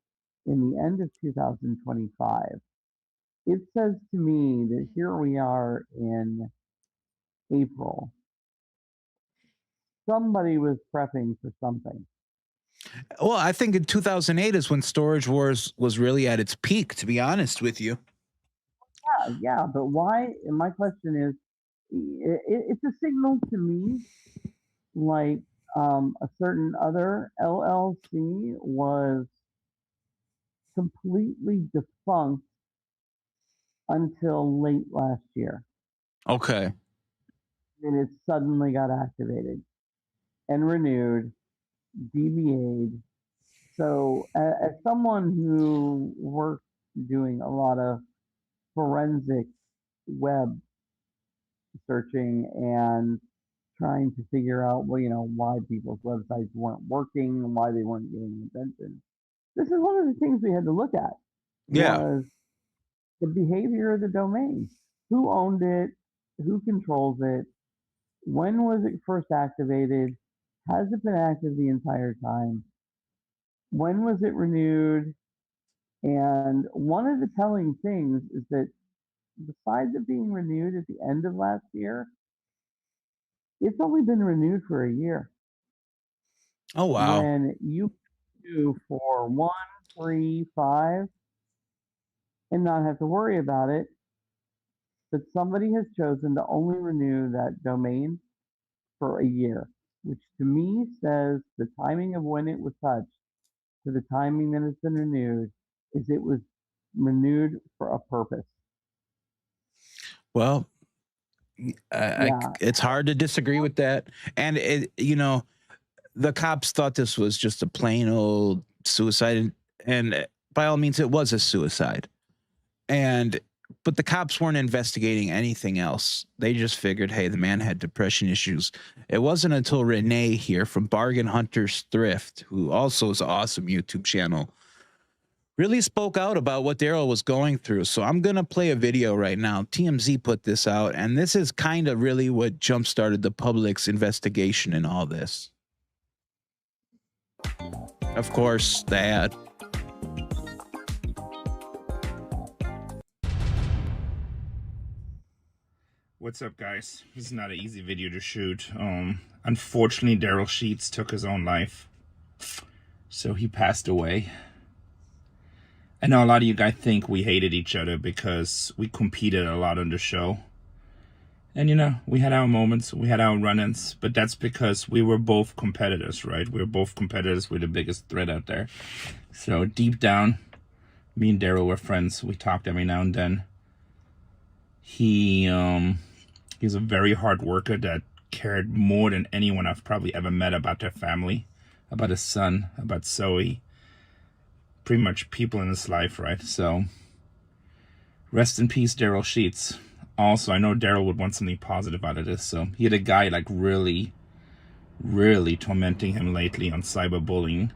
in the end of 2025, it says to me that here we are in April. Somebody was prepping for something. Well, I think in 2008 is when Storage Wars was really at its peak, to be honest with you. Yeah, but why? And my question is, it's a signal to me like a certain other LLC was completely defunct until late last year. Okay. And it suddenly got activated and renewed, DBA'd. So as someone who works doing a lot of forensic web searching and trying to figure out, well, you know, why people's websites weren't working and why they weren't getting attention. This is one of the things we had to look at. Yeah. Was the behavior of the domain. Who owned it? Who controls it? When was it first activated? Has it been active the entire time? When was it renewed? And one of the telling things is that besides it being renewed at the end of last year, it's only been renewed for a year. Oh, wow. When you do for 1, 3, 5 and not have to worry about it, but somebody has chosen to only renew that domain for a year, which to me says the timing of when it was touched to the timing that it's been renewed is it was renewed for a purpose. Well, it's hard to disagree with that. And, you know, the cops thought this was just a plain old suicide. And by all means, it was a suicide. But the cops weren't investigating anything else. They just figured, hey, the man had depression issues. It wasn't until Renee here from Bargain Hunters Thrift, who also is an awesome YouTube channel, really spoke out about what Darrell was going through. So I'm going to play a video right now. TMZ put this out, and this is kind of really what jump-started the public's investigation in all this. Of course, the ad. What's up, guys? This is not an easy video to shoot. Unfortunately, Darrell Sheets took his own life. So he passed away. I know a lot of you guys think we hated each other because we competed a lot on the show. And, you know, we had our moments, we had our run-ins, but that's because we were both competitors, right? We were both competitors. We're the biggest threat out there. So deep down, me and Darrell were friends. We talked every now and then. He's a very hard worker that cared more than anyone I've probably ever met about their family, about his son, about Zoe, pretty much people in his life, right? So rest in peace, Darrell Sheets. Also, I know Darrell would want something positive out of this. So he had a guy like really tormenting him lately on cyberbullying,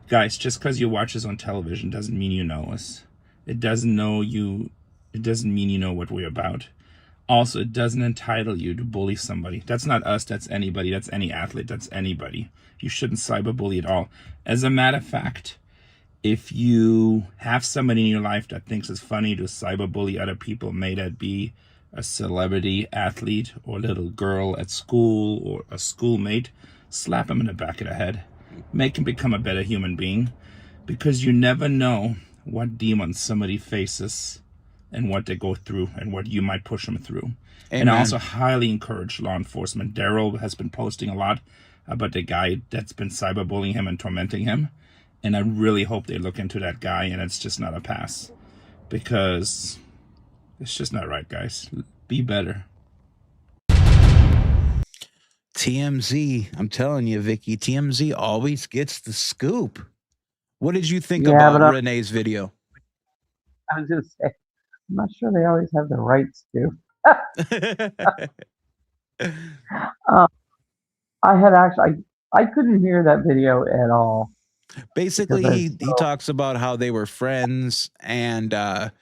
Guys, just because you watch us on television doesn't mean you know us. It doesn't mean you know what we're about. Also, it doesn't entitle you to bully somebody. That's not us, that's anybody, that's any athlete, that's anybody. You shouldn't cyberbully at all. As a matter of fact, if you have somebody in your life that thinks it's funny to cyberbully other people, may that be a celebrity athlete or a little girl at school or a schoolmate, slap him in the back of the head. Make him become a better human being, because you never know what demons somebody faces and what they go through and what you might push them through. Amen. And I also highly encourage law enforcement. Darrell has been posting a lot about the guy that's been cyberbullying him and tormenting him. And I really hope they look into that guy and it's just not a pass, because it's just not right, guys. Be better. TMZ, I'm telling you, Vicky, TMZ always gets the scoop. What did you think Yeah, about but Renee's video? I was going to say, I'm not sure they always have the rights to. I couldn't hear that video at all. Basically, he talks about how they were friends, and when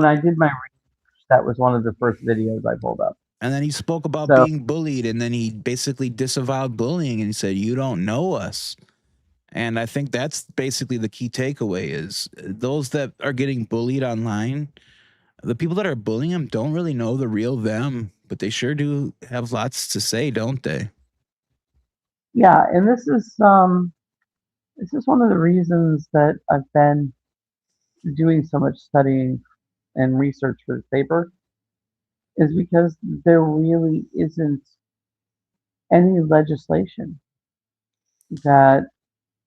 I did my research, that was one of the first videos I pulled up. And then he spoke about being bullied, and then he basically disavowed bullying, and he said, "You don't know us." And I think that's basically the key takeaway: is those that are getting bullied online, the people that are bullying them don't really know the real them, but they sure do have lots to say, don't they? Yeah, and this is one of the reasons that I've been doing so much studying and research for this paper, is because there really isn't any legislation that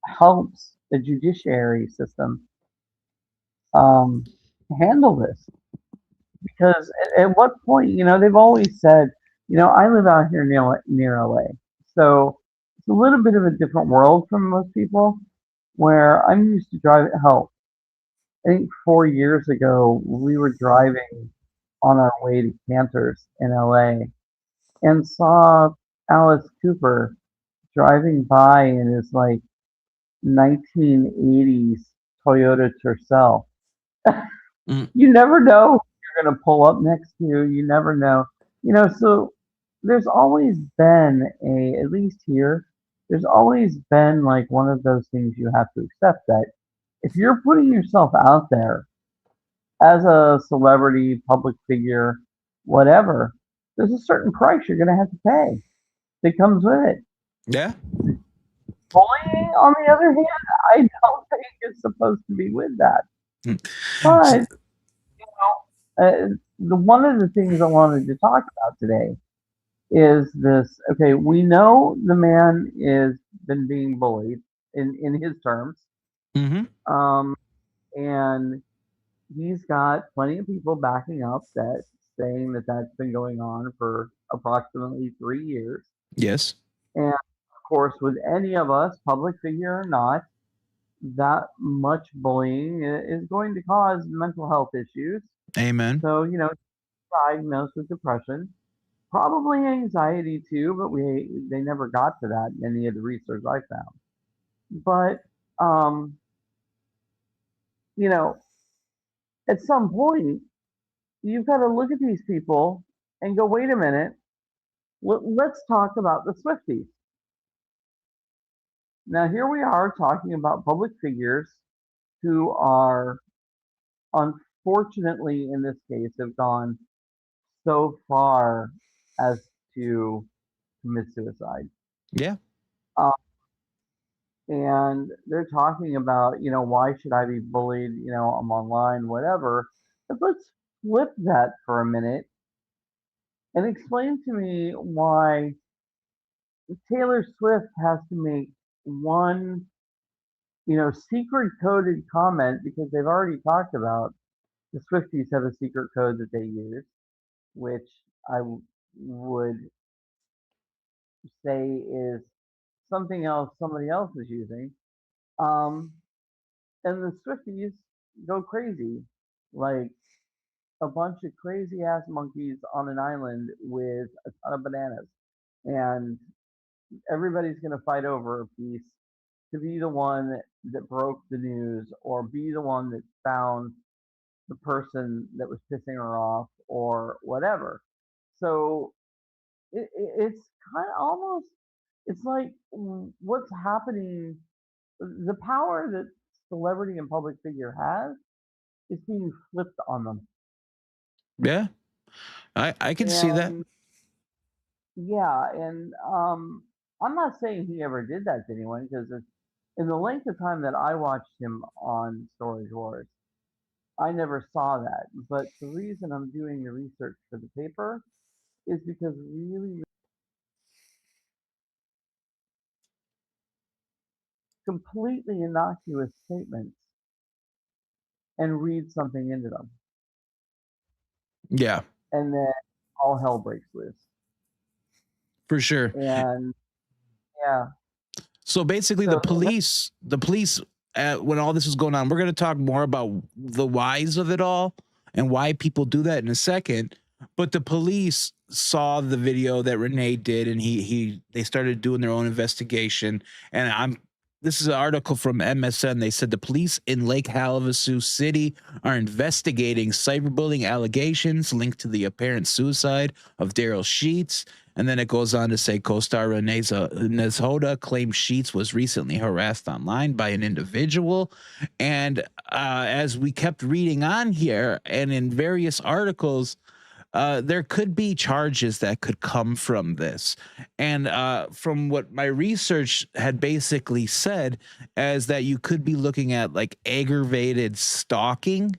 helps the judiciary system handle this. Because at what point, they've always said, I live out here near LA, so it's a little bit of a different world from most people, where I'm used to driving. Hell, I think 4 years ago, we were driving on our way to Cantor's in LA and saw Alice Cooper driving by in his 1980s Toyota Tercel. You never know who you're going to pull up next to. You never know. So there's always been at least here, there's always been one of those things you have to accept, that if you're putting yourself out there as a celebrity, public figure, whatever, there's a certain price you're going to have to pay that comes with it. Yeah. Bullying, on the other hand, I don't think is supposed to be with that. But one of the things I wanted to talk about today is this. Okay, we know the man is been being bullied in his terms, and he's got plenty of people backing up that, saying that that's been going on for approximately 3 years. Yes. And of course, with any of us, public figure or not, that much bullying is going to cause mental health issues. Amen. So, diagnosed with depression, probably anxiety too, but they never got to that in any of the research I found. But, at some point, you've got to look at these people and go, wait a minute, let's talk about the Swifties. Now, here we are talking about public figures who are, unfortunately, in this case, have gone so far as to commit suicide. Yeah. And they're talking about, why should I be bullied? I'm online, whatever. But let's flip that for a minute and explain to me why Taylor Swift has to make one, secret coded comment, because they've already talked about the Swifties have a secret code that they use, which I would say is something else somebody else is using. And the Swifties go crazy, like a bunch of crazy ass monkeys on an island with a ton of bananas. And everybody's going to fight over a piece to be the one that broke the news or be the one that found the person that was pissing her off or whatever. So it's kind of almost, it's like what's happening, the power that celebrity and public figure has is being flipped on them. Yeah, I can see that. Yeah, and I'm not saying he ever did that to anyone because in the length of time that I watched him on Storage Wars, I never saw that. But the reason I'm doing the research for the paper is because really completely innocuous statements and read something into them. Yeah, And then all hell breaks loose. for sure. And yeah. So basically, the police, when all this was going on, we're going to talk more about the whys of it all and why people do that in a second. But the police saw the video that Renee did, and they started doing their own investigation. And this is an article from MSN. They said the police in Lake Havasu City are investigating cyberbullying allegations linked to the apparent suicide of Darrell Sheets. And then it goes on to say co-star Renee Nezhoda claims Sheets was recently harassed online by an individual. And as we kept reading on here and in various articles, there could be charges that could come from this. And from what my research had basically said is that you could be looking at like aggravated stalking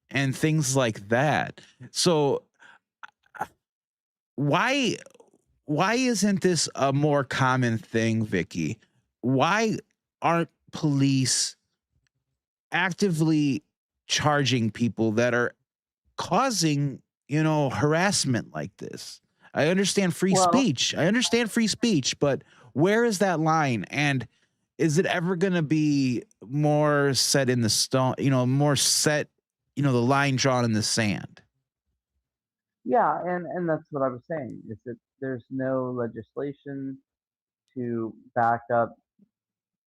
and things like that. So why isn't this a more common thing, Vicky? Why aren't police actively charging people that are causing, harassment like this? I understand free speech. But where is that line? And is it ever going to be more set in the stone, more set, the line drawn in the sand? Yeah, and that's what I was saying, is that there's no legislation to back up,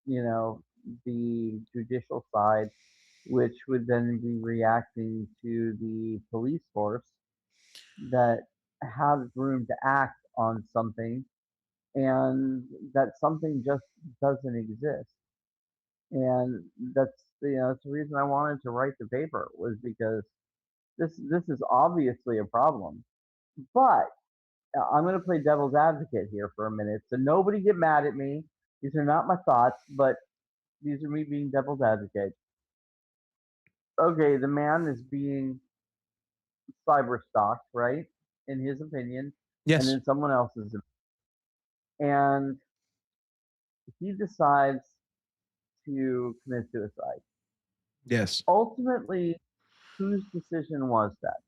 the judicial side, which would then be reacting to the police force that has room to act on something, and that something just doesn't exist. And that's the reason I wanted to write the paper, was because this is obviously a problem. But I'm going to play devil's advocate here for a minute. So nobody get mad at me. These are not my thoughts, but these are me being devil's advocate. Okay, the man is being cyber stalked, right? In his opinion. Yes. And in someone else's. And he decides to commit suicide. Yes. Ultimately, whose decision was that?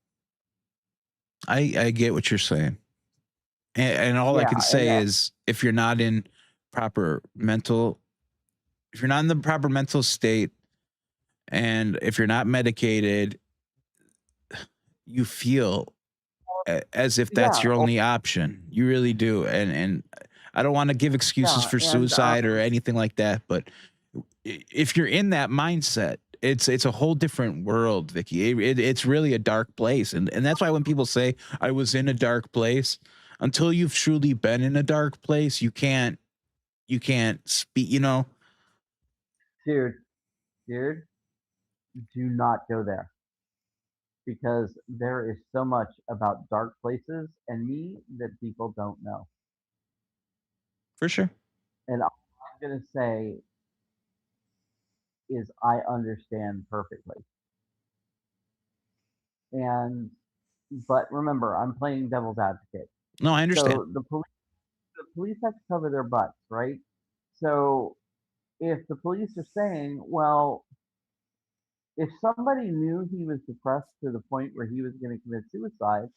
I get what you're saying. And all I can say is if you're not in the proper mental state, and if you're not medicated, you feel as if that's your only option. You really do. And I don't want to give excuses for suicide or anything like that, but if you're in that mindset, it's a whole different world, Vicky. It's really a dark place. And that's why when people say I was in a dark place, until you've truly been in a dark place, you can't speak, Dude, do not go there, because there is so much about dark places and me that people don't know. For sure. And all I'm going to say is I understand perfectly. But remember, I'm playing devil's advocate. No, I understand. So the police have to cover their butts, right? So if the police are saying, well, if somebody knew he was depressed to the point where he was going to commit suicide,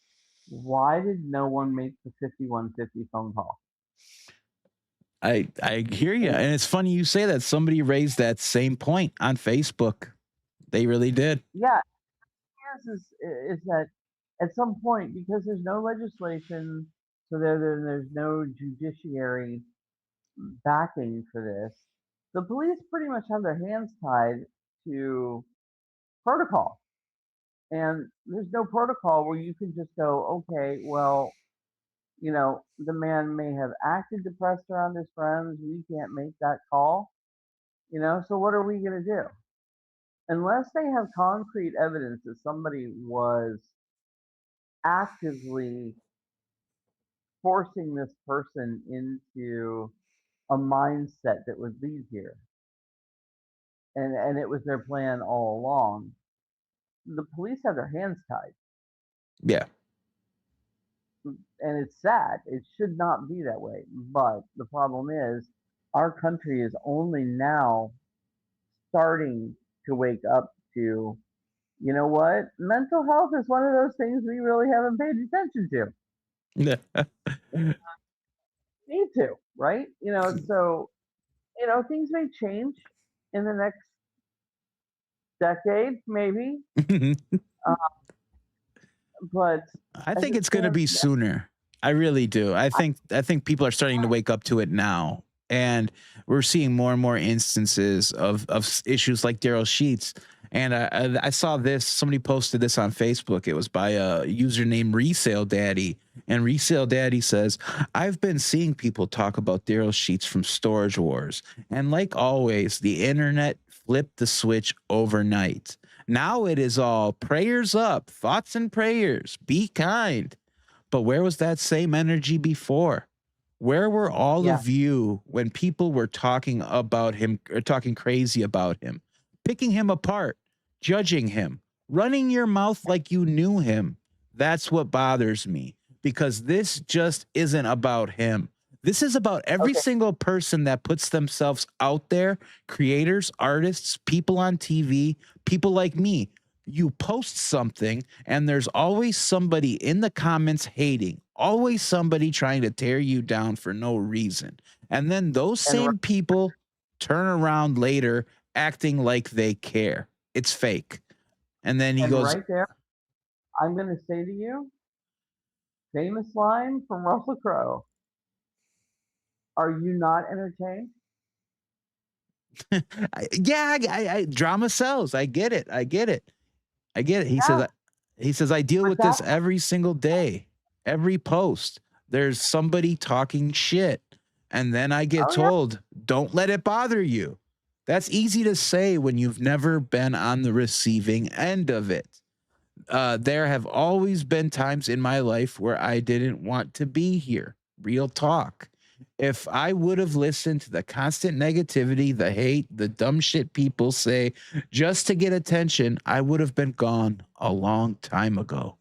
why did no one make the 5150 phone call? I hear you. And it's funny you say that. Somebody raised that same point on Facebook. They really did. Yeah. Is that at some point, because there's no legislation, so there's no judiciary backing for this, the police pretty much have their hands tied to protocol. And there's no protocol where you can just go, okay, well, the man may have acted depressed around his friends. We can't make that call, so what are we going to do? Unless they have concrete evidence that somebody was actively forcing this person into a mindset that would lead here, and it was their plan all along, the police have their hands tied. Yeah. And it's sad. It should not be that way. But the problem is, our country is only now starting to wake up to, you know what? Mental health is one of those things we really haven't paid attention to. Need to, right? So, things may change in the next decade, maybe. But I think it's going to be sooner. I really do. I think people are starting to wake up to it now, and we're seeing more and more instances of issues like Darrell Sheets. And I saw this. Somebody posted this on Facebook. It was by a user named Resale Daddy, and Resale Daddy says, "I've been seeing people talk about Darrell Sheets from Storage Wars, and like always, the internet flipped the switch overnight. Now it is all prayers up, thoughts and prayers, be kind." But where was that same energy before? Where were all of you when people were talking about him or talking crazy about him, picking him apart, judging him, running your mouth like you knew him? That's what bothers me, because this just isn't about him. This is about every single person that puts themselves out there, creators, artists, people on TV, people like me. You post something and there's always somebody in the comments hating, always somebody trying to tear you down for no reason. And then those same people turn around later acting like they care. It's fake. And then he goes, right there, I'm going to say to you, famous line from Russell Crowe: "Are you not entertained?" drama sells. I get it. He says, I deal with this every single day, every post. There's somebody talking shit. And then I get told, don't let it bother you. That's easy to say when you've never been on the receiving end of it. There have always been times in my life where I didn't want to be here. Real talk. If I would have listened to the constant negativity, the hate, the dumb shit people say just to get attention, I would have been gone a long time ago.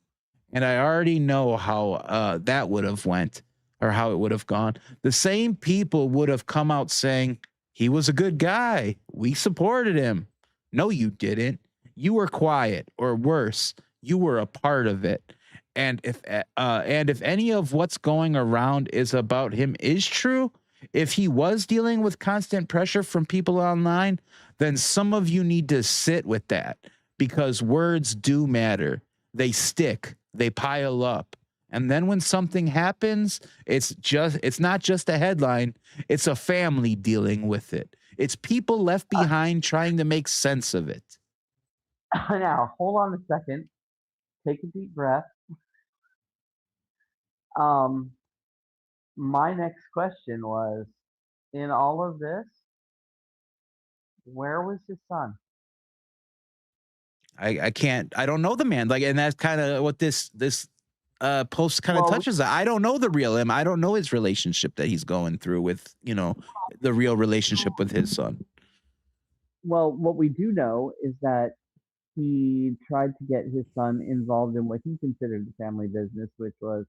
And I already know how that would have went, or how it would have gone. The same people would have come out saying, he was a good guy, we supported him. No, you didn't. You were quiet, or worse, you were a part of it. And if any of what's going around is about him is true, if he was dealing with constant pressure from people online, then some of you need to sit with that, because words do matter. They stick, they pile up. And then when something happens, it's not just a headline, it's a family dealing with it. It's people left behind trying to make sense of it. Now, hold on a second. Take a deep breath. My next question was, in all of this, where was his son? I don't know the man. And that's kind of what this post kind of touches on. I don't know the real him. I don't know his relationship that he's going through with, the real relationship with his son. Well, what we do know is that he tried to get his son involved in what he considered the family business, which was,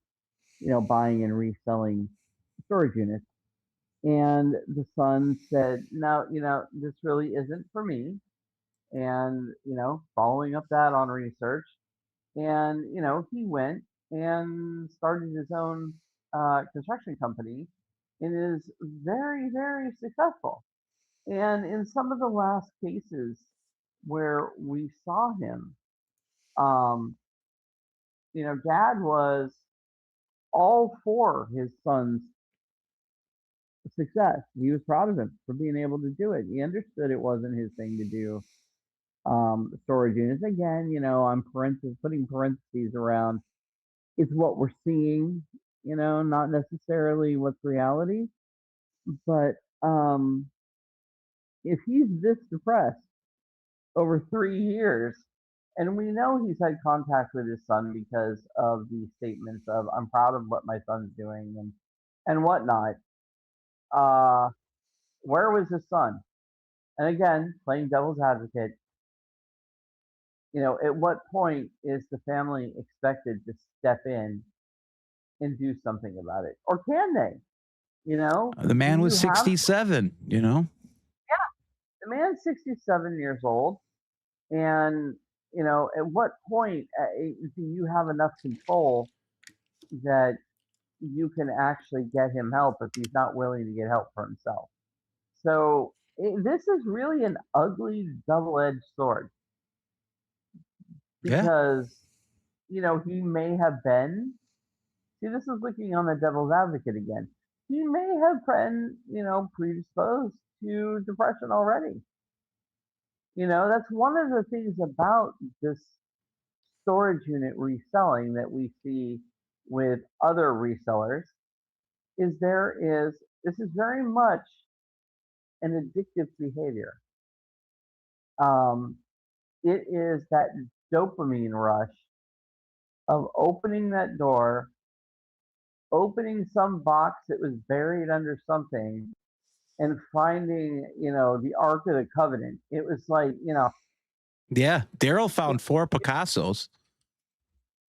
buying and reselling storage units. And the son said, no, this really isn't for me. And, following up that on research, and, he went and started his own construction company and is very, very successful. And in some of the last cases where we saw him, Dad was all for his son's success. He was proud of him for being able to do it. He understood it wasn't his thing to do storage units. Again, I'm putting parentheses around. It's what we're seeing, not necessarily what's reality. But if he's this depressed over 3 years, and we know he's had contact with his son because of the statements of "I'm proud of what my son's doing" and whatnot. Where was his son? And again, playing devil's advocate, at what point is the family expected to step in and do something about it, or can they? The man was 67. Yeah, the man's 67 years old, and at what point do you have enough control that you can actually get him help if he's not willing to get help for himself? So this is really an ugly double-edged sword, because he may have been. See, this is looking on the devil's advocate again. He may have been, predisposed to depression already. That's one of the things about this storage unit reselling that we see with other resellers is this is very much an addictive behavior. It is that dopamine rush of opening that door, opening some box that was buried under something, and finding, the Ark of the Covenant. It was like, Yeah, Darrell found 4 Picassos.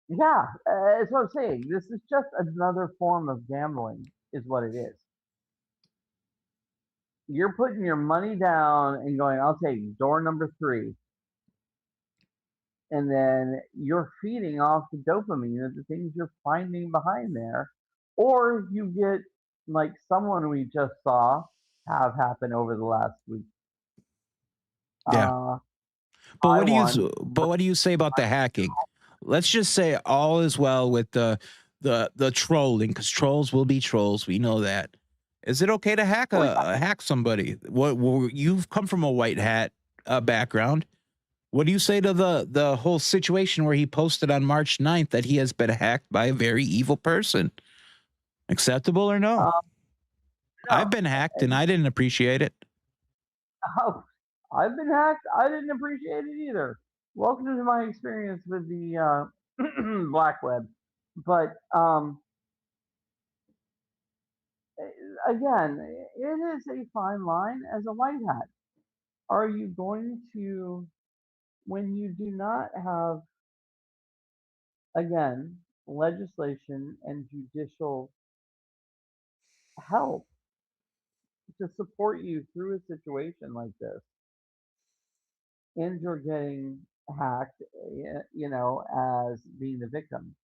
yeah, that's what I'm saying. This is just another form of gambling, is what it is. You're putting your money down and going, "I'll take door number 3." And then you're feeding off the dopamine of the things you're finding behind there. Or you get like someone we just saw have happen over the last week. Yeah. But what do you say about the hacking? Let's just say all is well with the trolling, because trolls will be trolls. We know that. Is it okay to hack somebody? You've come from a white hat background. What do you say to the whole situation where he posted on March 9th that he has been hacked by a very evil person? Acceptable or no? No, I've been hacked and I didn't appreciate it. Oh, I've been hacked. I didn't appreciate it either. Welcome to my experience with the black web. But again, it is a fine line as a white hat. Are you going to, when you do not have, again, legislation and judicial help to support you through a situation like this, and you're getting hacked, as being the victim,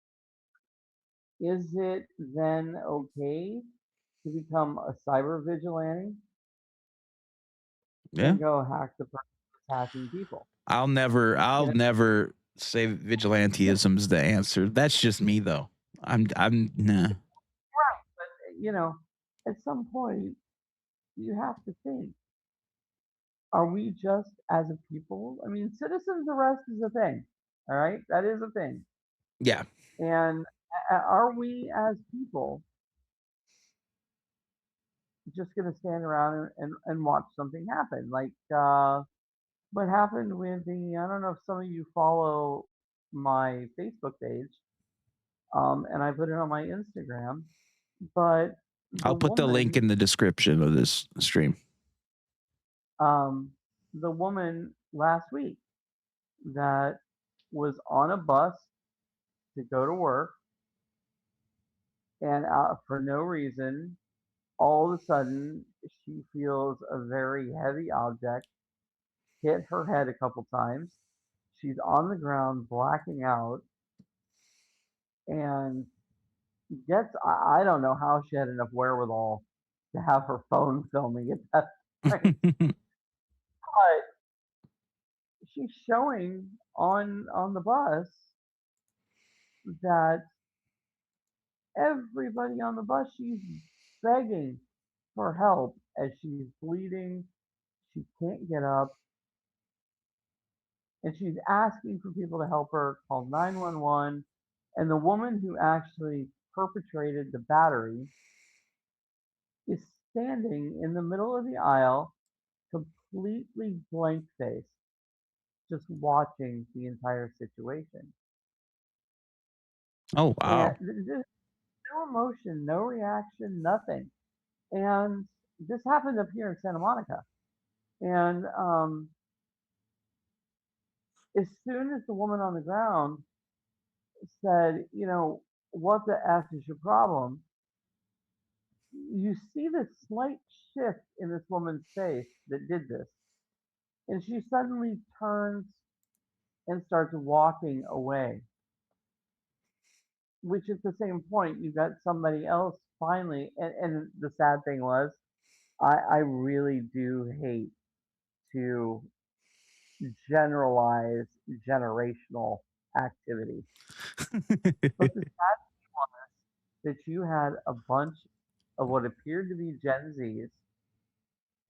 is it then okay to become a cyber vigilante Yeah. and go hack the person that's hacking people? I'll never say vigilanteism's the answer. That's just me though. I'm nah. Right, but at some point you have to think: are we just as a people? I mean, citizens arrest is a thing. All right, that is a thing. Yeah. And are we as people just going to stand around and watch something happen? Like what happened with I don't know if some of you follow my Facebook page, and I put it on my Instagram, but I'll put the link in the description of this stream. The woman last week that was on a bus to go to work, and for no reason, all of a sudden, she feels a very heavy object hit her head a couple times. She's on the ground, blacking out, and I don't know how she had enough wherewithal to have her phone filming at that point. But she's showing on the bus that everybody on the bus, she's begging, for help as she's bleeding. She can't get up, and she's asking for people to help her, call 911. And the woman who actually perpetrated the battery is standing in the middle of the aisle, completely blank faced, just watching the entire situation. Oh, And wow. there's no emotion, no reaction, nothing. And this happened up here in Santa Monica. And as soon as the woman on the ground said, what the F is your problem? You see this slight shift in this woman's face that did this. And she suddenly turns and starts walking away. Which at the same point, you got somebody else finally. And the sad thing was, I really do hate to generalize generational activity. But the sad thing was that you had a bunch of what appeared to be Gen Zs,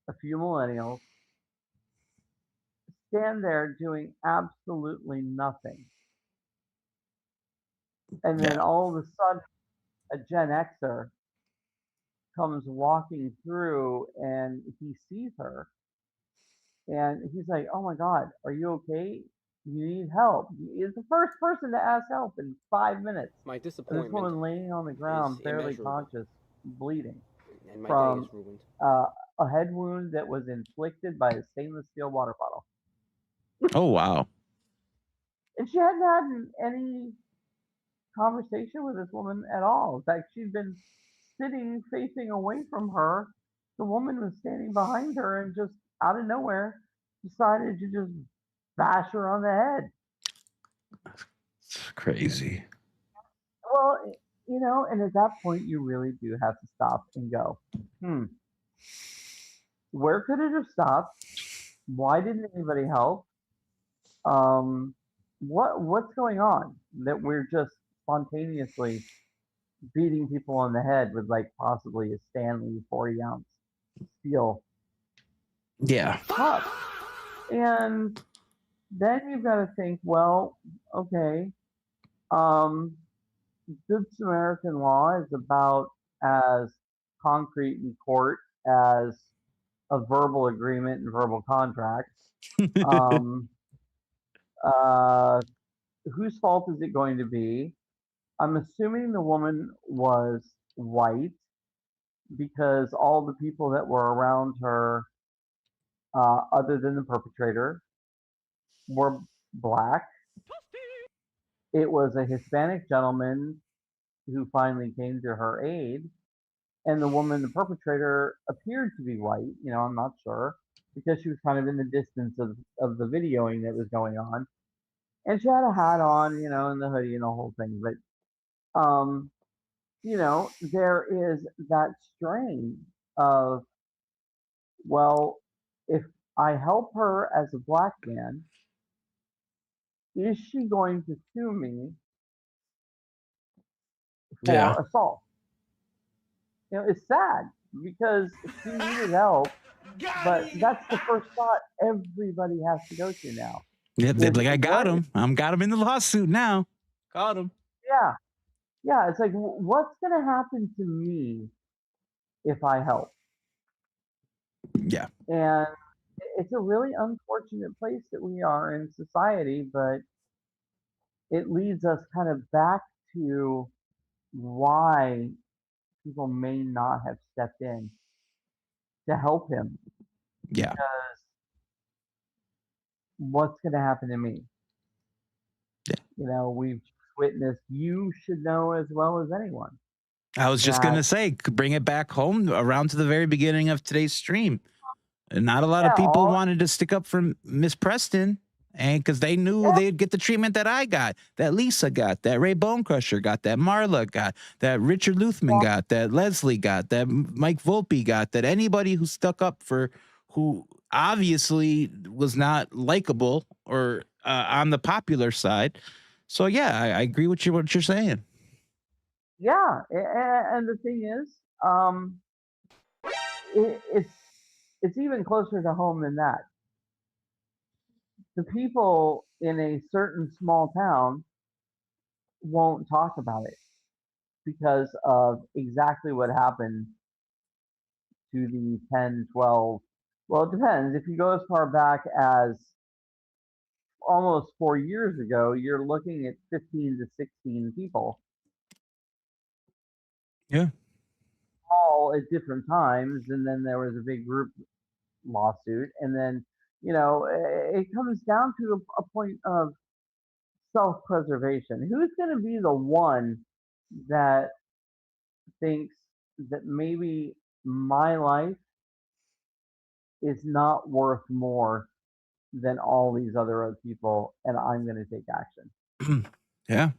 a few millennials, stand there doing absolutely nothing. And then Yeah. all of a sudden, a Gen Xer comes walking through and he sees her and he's like, "Oh my God, are you okay? You need help." He's the first person to ask help in 5 minutes. My And this disappointment woman laying on the ground, is barely immeasurable, conscious, bleeding and my day from is ruined. a head wound that was inflicted by a stainless steel water bottle. Oh, wow. And she hadn't had any conversation with this woman at all. In fact, she'd been sitting facing away from her. The woman was standing behind her and just out of nowhere decided to just bash her on the head. It's crazy. Well, and at that point, you really do have to stop and go, where could it have stopped? Why didn't anybody help? What's going on that we're just spontaneously beating people on the head with like possibly a Stanley 40-ounce steel Yeah. cup? And then you've got to think, well, okay, Good Samaritan law is about as concrete in court as a verbal agreement and verbal contract. Whose fault is it going to be? I'm assuming the woman was white because all the people that were around her, other than the perpetrator, were black. It was a Hispanic gentleman who finally came to her aid. And the woman, the perpetrator, appeared to be white. I'm not sure because she was kind of in the distance of the videoing that was going on. And she had a hat on, and the hoodie and the whole thing. But, there is that strain of, well, if I help her as a black man, is she going to sue me for Yeah. assault? It's sad because she needed help, but that's the first thought everybody has to go to now. Yep. They're Is like, I got what- him. I'm got him in the lawsuit now. Caught him. Yeah. It's like, what's going to happen to me if I help? Yeah. And it's a really unfortunate place that we are in society, but it leads us kind of back to why people may not have stepped in to help him. Yeah. Because what's going to happen to me? Yeah. We've witnessed, you should know as well as anyone. I was just going to say, bring it back home around to the very beginning of today's stream. And not a lot of people wanted to stick up for Miss Preston, and because they knew they'd get the treatment that I got, that Lisa got, that Ray Bonecrusher got, that Marla got, that Richard Luthman got, that Leslie got, that Mike Volpe got, that anybody who stuck up for who obviously was not likable or on the popular side. So yeah, I agree with what you're saying. Yeah, and the thing is, it's even closer to home than that. The people in a certain small town won't talk about it because of exactly what happened to the 10, 12. Well, it depends. If you go as far back as almost 4 years ago, you're looking at 15 to 16 people. Yeah. All at different times. And then there was a big group lawsuit. And then, it comes down to a point of self-preservation. Who's going to be the one that thinks that maybe my life is not worth more than all these other people, and I'm going to take action? Yeah.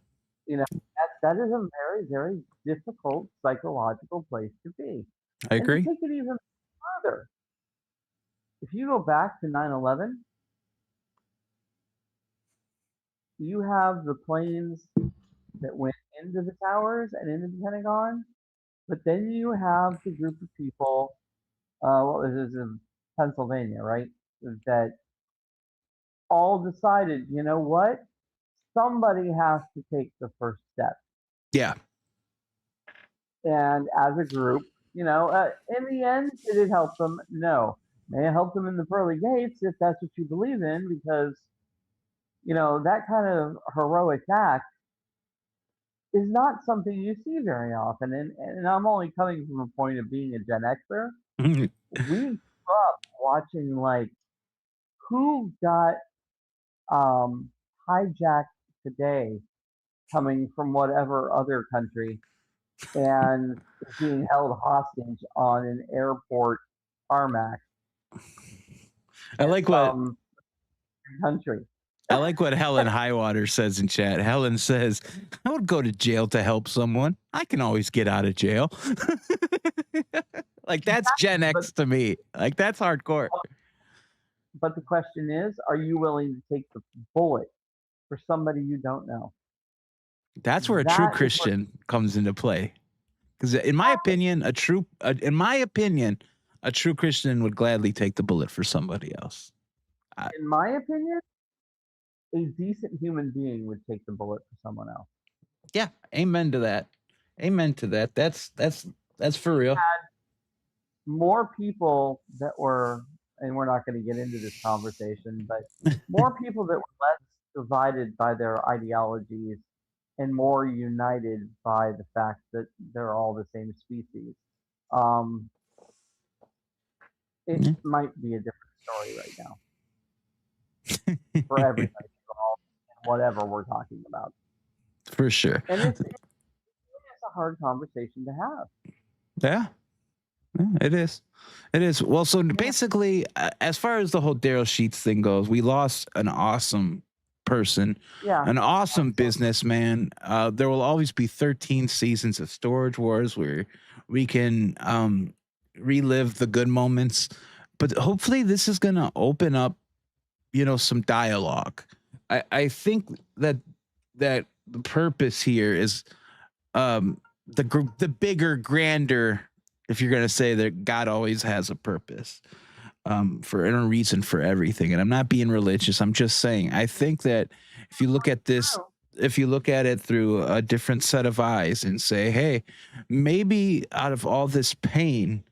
That is a very, very difficult psychological place to be. I And to agree. take it even further, if you go back to 9/11, you have the planes that went into the towers and into the Pentagon, but then you have the group of people, what was this, in Pennsylvania, right? That all decided, you know what? Somebody has to take the first step. Yeah. And as a group, in the end, did it help them? No. May it help them in the pearly gates if that's what you believe in, because, that kind of heroic act is not something you see very often. And I'm only coming from a point of being a Gen Xer. We grew up watching, like, who got hijacked today coming from whatever other country and being held hostage on an airport tarmac I like what country. I like what Helen Highwater says in chat. Helen says, I would go to jail to help someone. I can always get out of jail. Like, that's Gen X to me. Like, that's hardcore. But the question is, are you willing to take the bullet for somebody you don't know? That's where a true Christian comes into play. Because in my opinion, a true Christian would gladly take the bullet for somebody else. In my opinion, a decent human being would take the bullet for someone else. Yeah, amen to that. Amen to that. That's for real. More people that were, and we're not going to get into this conversation, but more people that were less divided by their ideologies and more united by the fact that they're all the same species. It might be a different story right now for everybody involved in whatever we're talking about. For sure. And it's a hard conversation to have. Yeah. It is. It is. Well, so basically, as far as the whole Darrell Sheets thing goes, we lost an awesome person, an awesome businessman. There will always be 13 seasons of Storage Wars where we can relive the good moments. But hopefully this is going to open up, some dialogue. I think that the purpose here is the bigger, grander, if you're going to say that God always has a purpose for a reason for everything. And I'm not being religious. I'm just saying, I think that if you look at this, if you look at it through a different set of eyes and say, hey, maybe out of all this pain,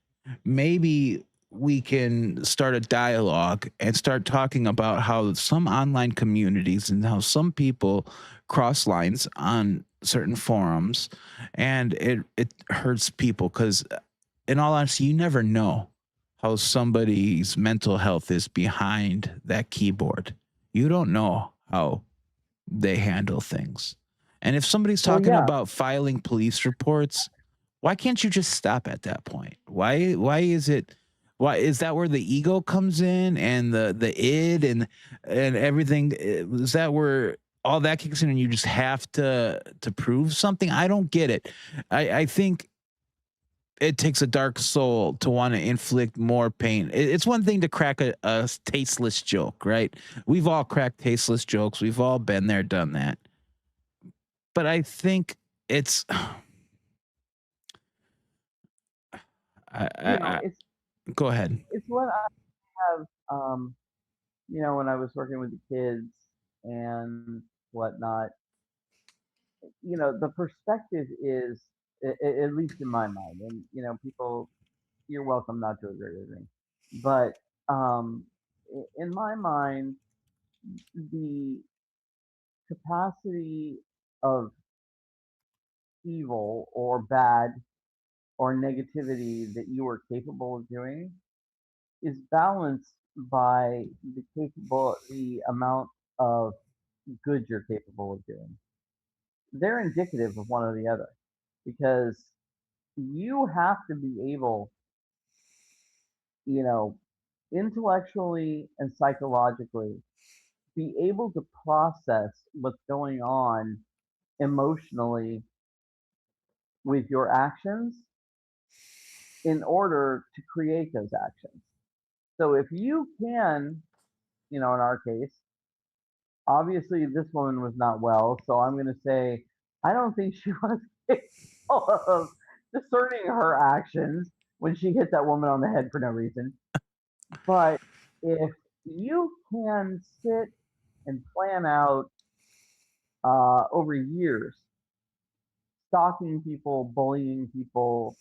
maybe we can start a dialogue and start talking about how some online communities and how some people cross lines on certain forums, and it hurts people, because in all honesty, you never know how somebody's mental health is behind that keyboard. You don't know how they handle things. And if somebody's talking about filing police reports, why can't you just stop at that point? Why is that where the ego comes in, and the id and everything? Is that where all that kicks in and you just have to prove something? I don't get it. I think it takes a dark soul to want to inflict more pain. It's one thing to crack a tasteless joke, right? We've all cracked tasteless jokes. We've all been there, done that. But I think it's Go ahead. It's what I have, you know, when I was working with the kids and whatnot. You know, the perspective is, at least in my mind, and you know, people, you're welcome not to agree with me, but in my mind, the capacity of evil or bad or negativity that you are capable of doing is balanced by the amount of good you're capable of doing. They're indicative of one or the other, because you have to be able, you know, intellectually and psychologically, be able to process what's going on emotionally with your actions in order to create those actions. So if you can, you know, in our case, obviously this woman was not well, so I'm going to say I don't think she was capable of discerning her actions when she hit that woman on the head for no reason. But if you can sit and plan out over years, stalking people, bullying people,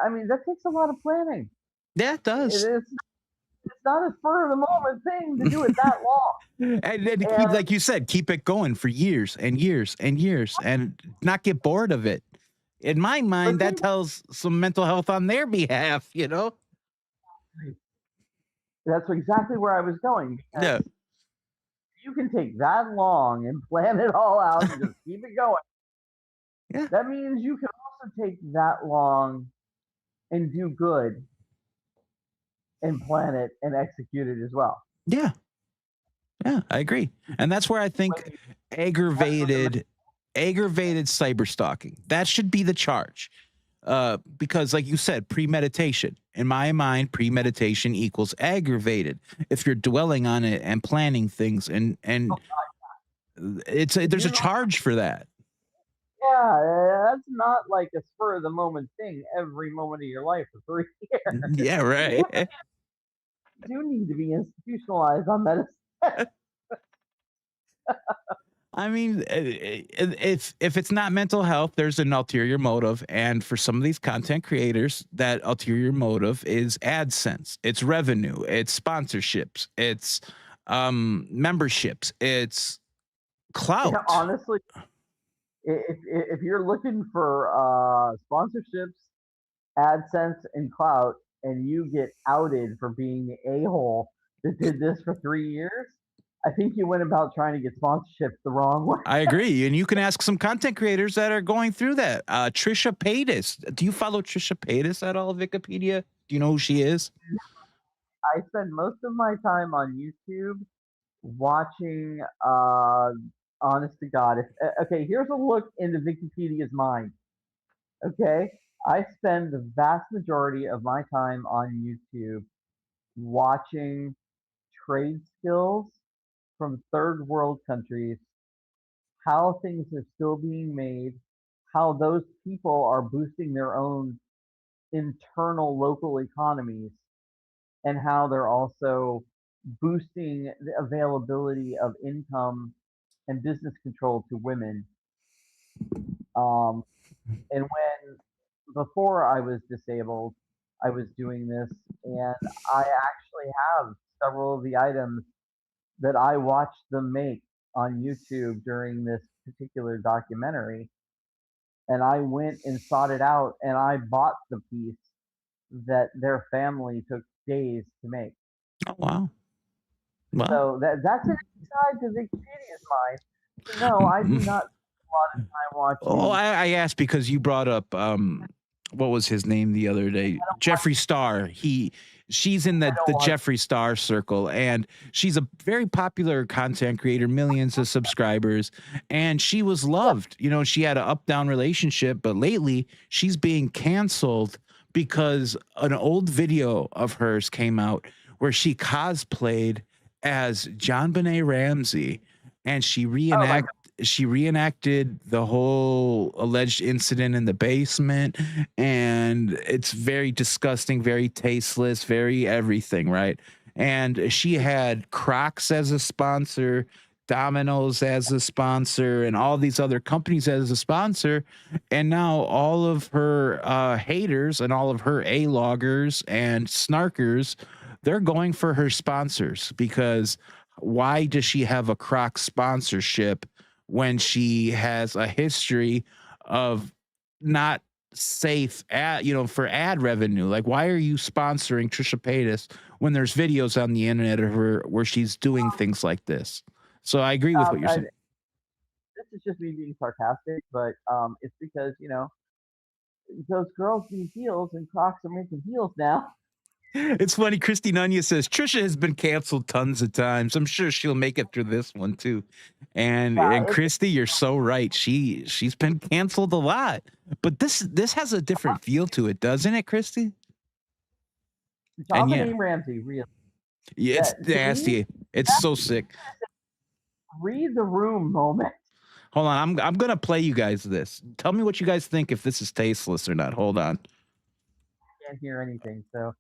I mean, that takes a lot of planning. Yeah, it does. It's not a spur of the moment thing to do it that long. And then to keep, like you said, keep it going for years and years and years and not get bored of it. In my mind, that tells some mental health on their behalf, you know? That's exactly where I was going. Yeah. You can take that long and plan it all out and just keep it going. Yeah. That means you can also take that long and do good and plan it and execute it as well. Yeah. Yeah, I agree. And that's where I think aggravated cyberstalking, that should be the charge. Because like you said, premeditation. In my mind, premeditation equals aggravated. If you're dwelling on it and planning things and there's a charge for that. Yeah, that's not like a spur of the moment thing every moment of your life for 3 years. Yeah, right. You need to be institutionalized on medicine. I mean, if it's not mental health, there's an ulterior motive. And for some of these content creators, that ulterior motive is AdSense, it's revenue, it's sponsorships, it's memberships, it's clout. Yeah, honestly, if you're looking for sponsorships, AdSense, and clout, and you get outed for being the a-hole that did this for 3 years, I think you went about trying to get sponsorships the wrong way. I agree. And you can ask some content creators that are going through that. Trisha Paytas. Do you follow Trisha Paytas at all, VickiPedia? Do you know who she is? I spend most of my time on YouTube watching, honest to God. Okay, here's a look into VickiPedia's mind. Okay, I spend the vast majority of my time on YouTube watching trade skills from third world countries, how things are still being made, how those people are boosting their own internal local economies, and how they're also boosting the availability of income and business control to women. And before I was disabled, I was doing this, and I actually have several of the items that I watched them make on YouTube during this particular documentary. And I went and sought it out, and I bought the piece that their family took days to make. Oh, wow. Wow. So that's an inside to Wikipedia's mind. No, I do not spend a lot of time watching. Oh, I asked because you brought up what was his name the other day? Jeffree Star. She's in the Jeffree Star circle, and she's a very popular content creator, millions of subscribers, and she was loved. You know, she had an up-down relationship, but lately she's being canceled because an old video of hers came out where she cosplayed as John Benet Ramsey, and she she reenacted the whole alleged incident in the basement, and it's very disgusting, very tasteless, very everything, right? And she had Crocs as a sponsor, Domino's as a sponsor, and all these other companies as a sponsor. And now all of her haters and all of her A-loggers and snarkers, they're going for her sponsors, because why does she have a Croc sponsorship when she has a history of not safe ad, for ad revenue? Like, why are you sponsoring Trisha Paytas when there's videos on the internet of her where she's doing things like this? So I agree with what you're saying. This is just me being sarcastic, but it's because, those girls need heels and Crocs are making heels now. It's funny. Christy Nunya says Trisha has been canceled tons of times. I'm sure she'll make it through this one too. And Christy, you're so right. She's been canceled a lot. But this has a different feel to it, doesn't it, Christy? Dopamine Ramsey, really. Yeah, it's nasty. It's so sick. Read the room moment. Hold on. I'm gonna play you guys this. Tell me what you guys think, if this is tasteless or not. Hold on. I can't hear anything, so.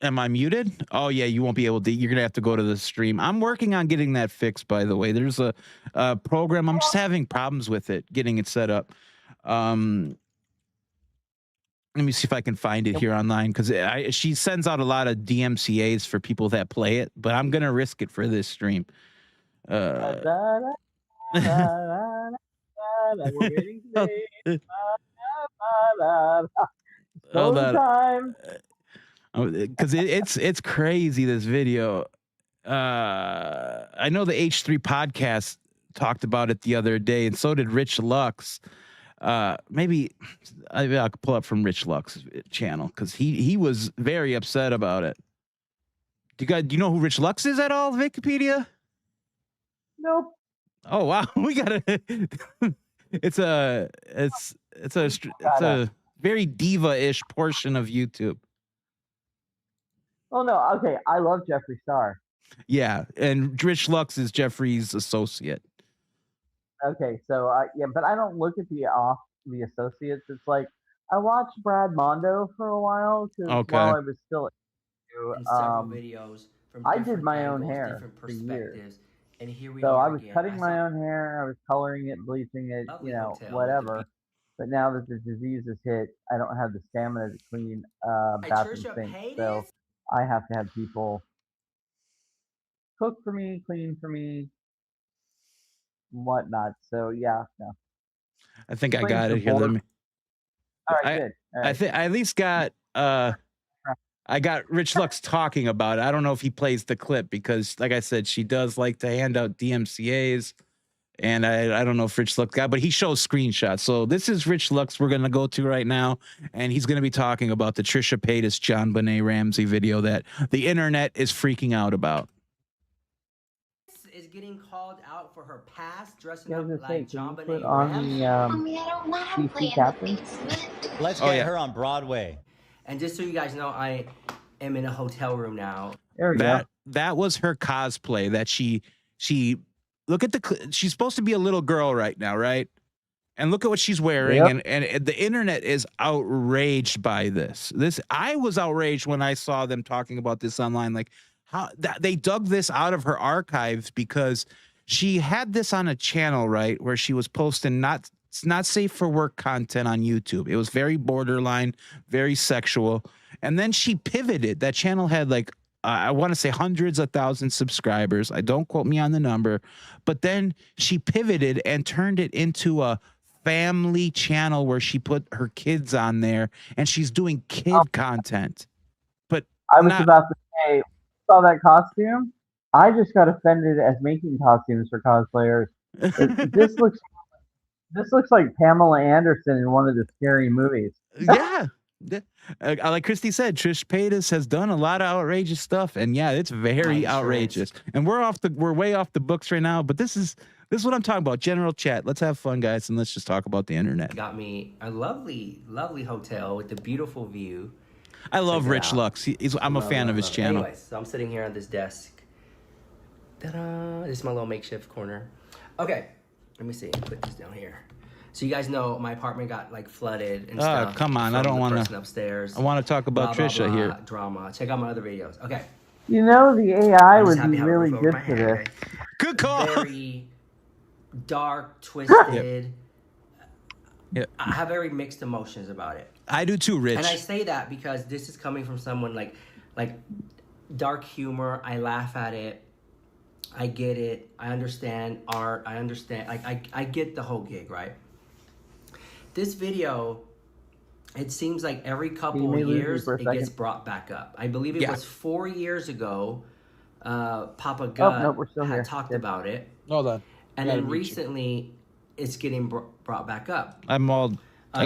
Am I muted? Oh yeah, you won't be able to. You're gonna have to go to the stream. I'm working on getting that fixed, by the way. There's a program. I'm just having problems with it, getting it set up. Let me see if I can find it here online, because she sends out a lot of DMCA's for people that play it, but I'm gonna risk it for this stream. Because it's crazy, this video. I know the H3 podcast talked about it the other day, and so did Rich Lux. Maybe I'll pull up from Rich Lux's channel, because he was very upset about it. Do you know who Rich Lux is at all, VickiPedia? Nope. Oh wow, we gotta. It's a very diva-ish portion of YouTube. Oh no, okay. I love Jeffree Star. Yeah, and Rich Lux is Jeffrey's associate. Okay, so but I don't look at the associates. It's like I watched Brad Mondo for a while, because while I was still videos from I did my own hair for years. And here we so are I was again. cutting my own hair, I was coloring it, bleaching it, whatever. But now that the disease has hit, I don't have the stamina to clean bathroom sink. So I have to have people cook for me, clean for me, whatnot. So yeah, no. I think I got it here. Let me. All right, good. All right. I think I at least got I got Rich Lux talking about it. I don't know if he plays the clip, because, like I said, she does like to hand out DMCA's, and I don't know if Rich Lux got, but he shows screenshots. So this is Rich Lux we're gonna go to right now, and he's gonna be talking about the Trisha Paytas John Benet Ramsey video that the internet is freaking out about. Is getting called out for her past dressing up like John Benet Ramsey. I don't want to play in the basement. Let's get her on Broadway. And just so you guys know, I am in a hotel room now. There we go. That was her cosplay. That she look at she's supposed to be a little girl right now, right? And look at what she's wearing, and the internet is outraged by this. I was outraged when I saw them talking about this online, like how they dug this out of her archives, because she had this on a channel, right, where she was posting it's not safe for work content on YouTube. It was very borderline, very sexual. And then she pivoted. That channel had like, I want to say hundreds of thousands of subscribers. Don't quote me on the number. But then she pivoted and turned it into a family channel where she put her kids on there, and she's doing kid content. But I was about to say, saw that costume. I just got offended as making costumes for cosplayers. This looks like Pamela Anderson in one of the scary movies. Yeah. Like Christy said, Trish Paytas has done a lot of outrageous stuff, and yeah, it's very outrageous. And we're way off the books right now, but this is what I'm talking about. General chat. Let's have fun, guys, and let's just talk about the internet. Got me a lovely, lovely hotel with a beautiful view. I love Rich Lux. I'm a fan of his channel. Anyways, so I'm sitting here on this desk. Ta-da! This is my little makeshift corner. Okay. Let me see. Put this down here. So you guys know my apartment got like flooded and stuff. Come on, I don't want to. Upstairs. I want to talk about blah, Trisha blah, blah, here. Drama. Check out my other videos. Okay. You know, the AI would be really good for this. Okay? Good call. Very dark, twisted. Yep. I have very mixed emotions about it. I do too, Rich. And I say that because this is coming from someone like dark humor. I laugh at it. I get it. I understand art. I understand. I get the whole gig, right? This video, it seems like every couple of years it gets brought back up. I believe it was 4 years ago. Papa Gut had talked about it. Hold on. And then recently, it's getting brought back up. I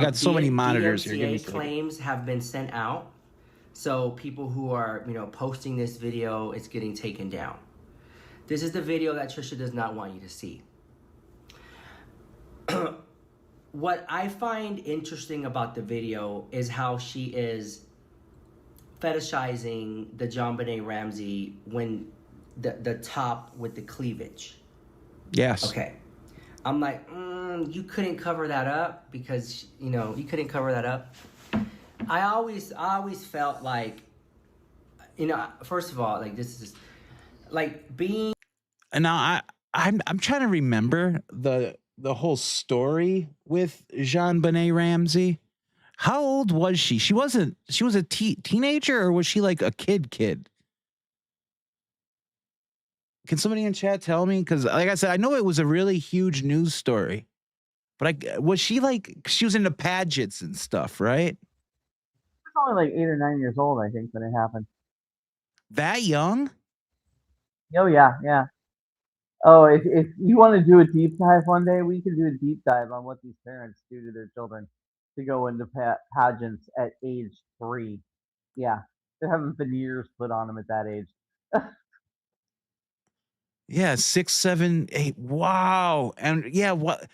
got so many monitors here. DMCA claims have been sent out. So people who are, posting this video, it's getting taken down. This is the video that Trisha does not want you to see. What I find interesting about the video is how she is fetishizing the JonBenet Ramsey when the top with the cleavage. Yes. Okay. I'm like, you couldn't cover that up because, you couldn't cover that up. I always felt like, first of all, like this is like being. And now I'm trying to remember the whole story with JonBenet Ramsey. How old was she? She was a teenager, or was she like a kid? Can somebody in chat tell me? Because like I said, I know it was a really huge news story, but was she was into pageants and stuff, right? She was only like 8 or 9 years old, I think, when it happened. That young? Oh yeah. Oh, if you want to do a deep dive one day, we can do a deep dive on what these parents do to their children to go into pageants at age 3. Yeah, they're having veneers put on them at that age. Yeah, 6, 7, 8. Wow. And yeah, what?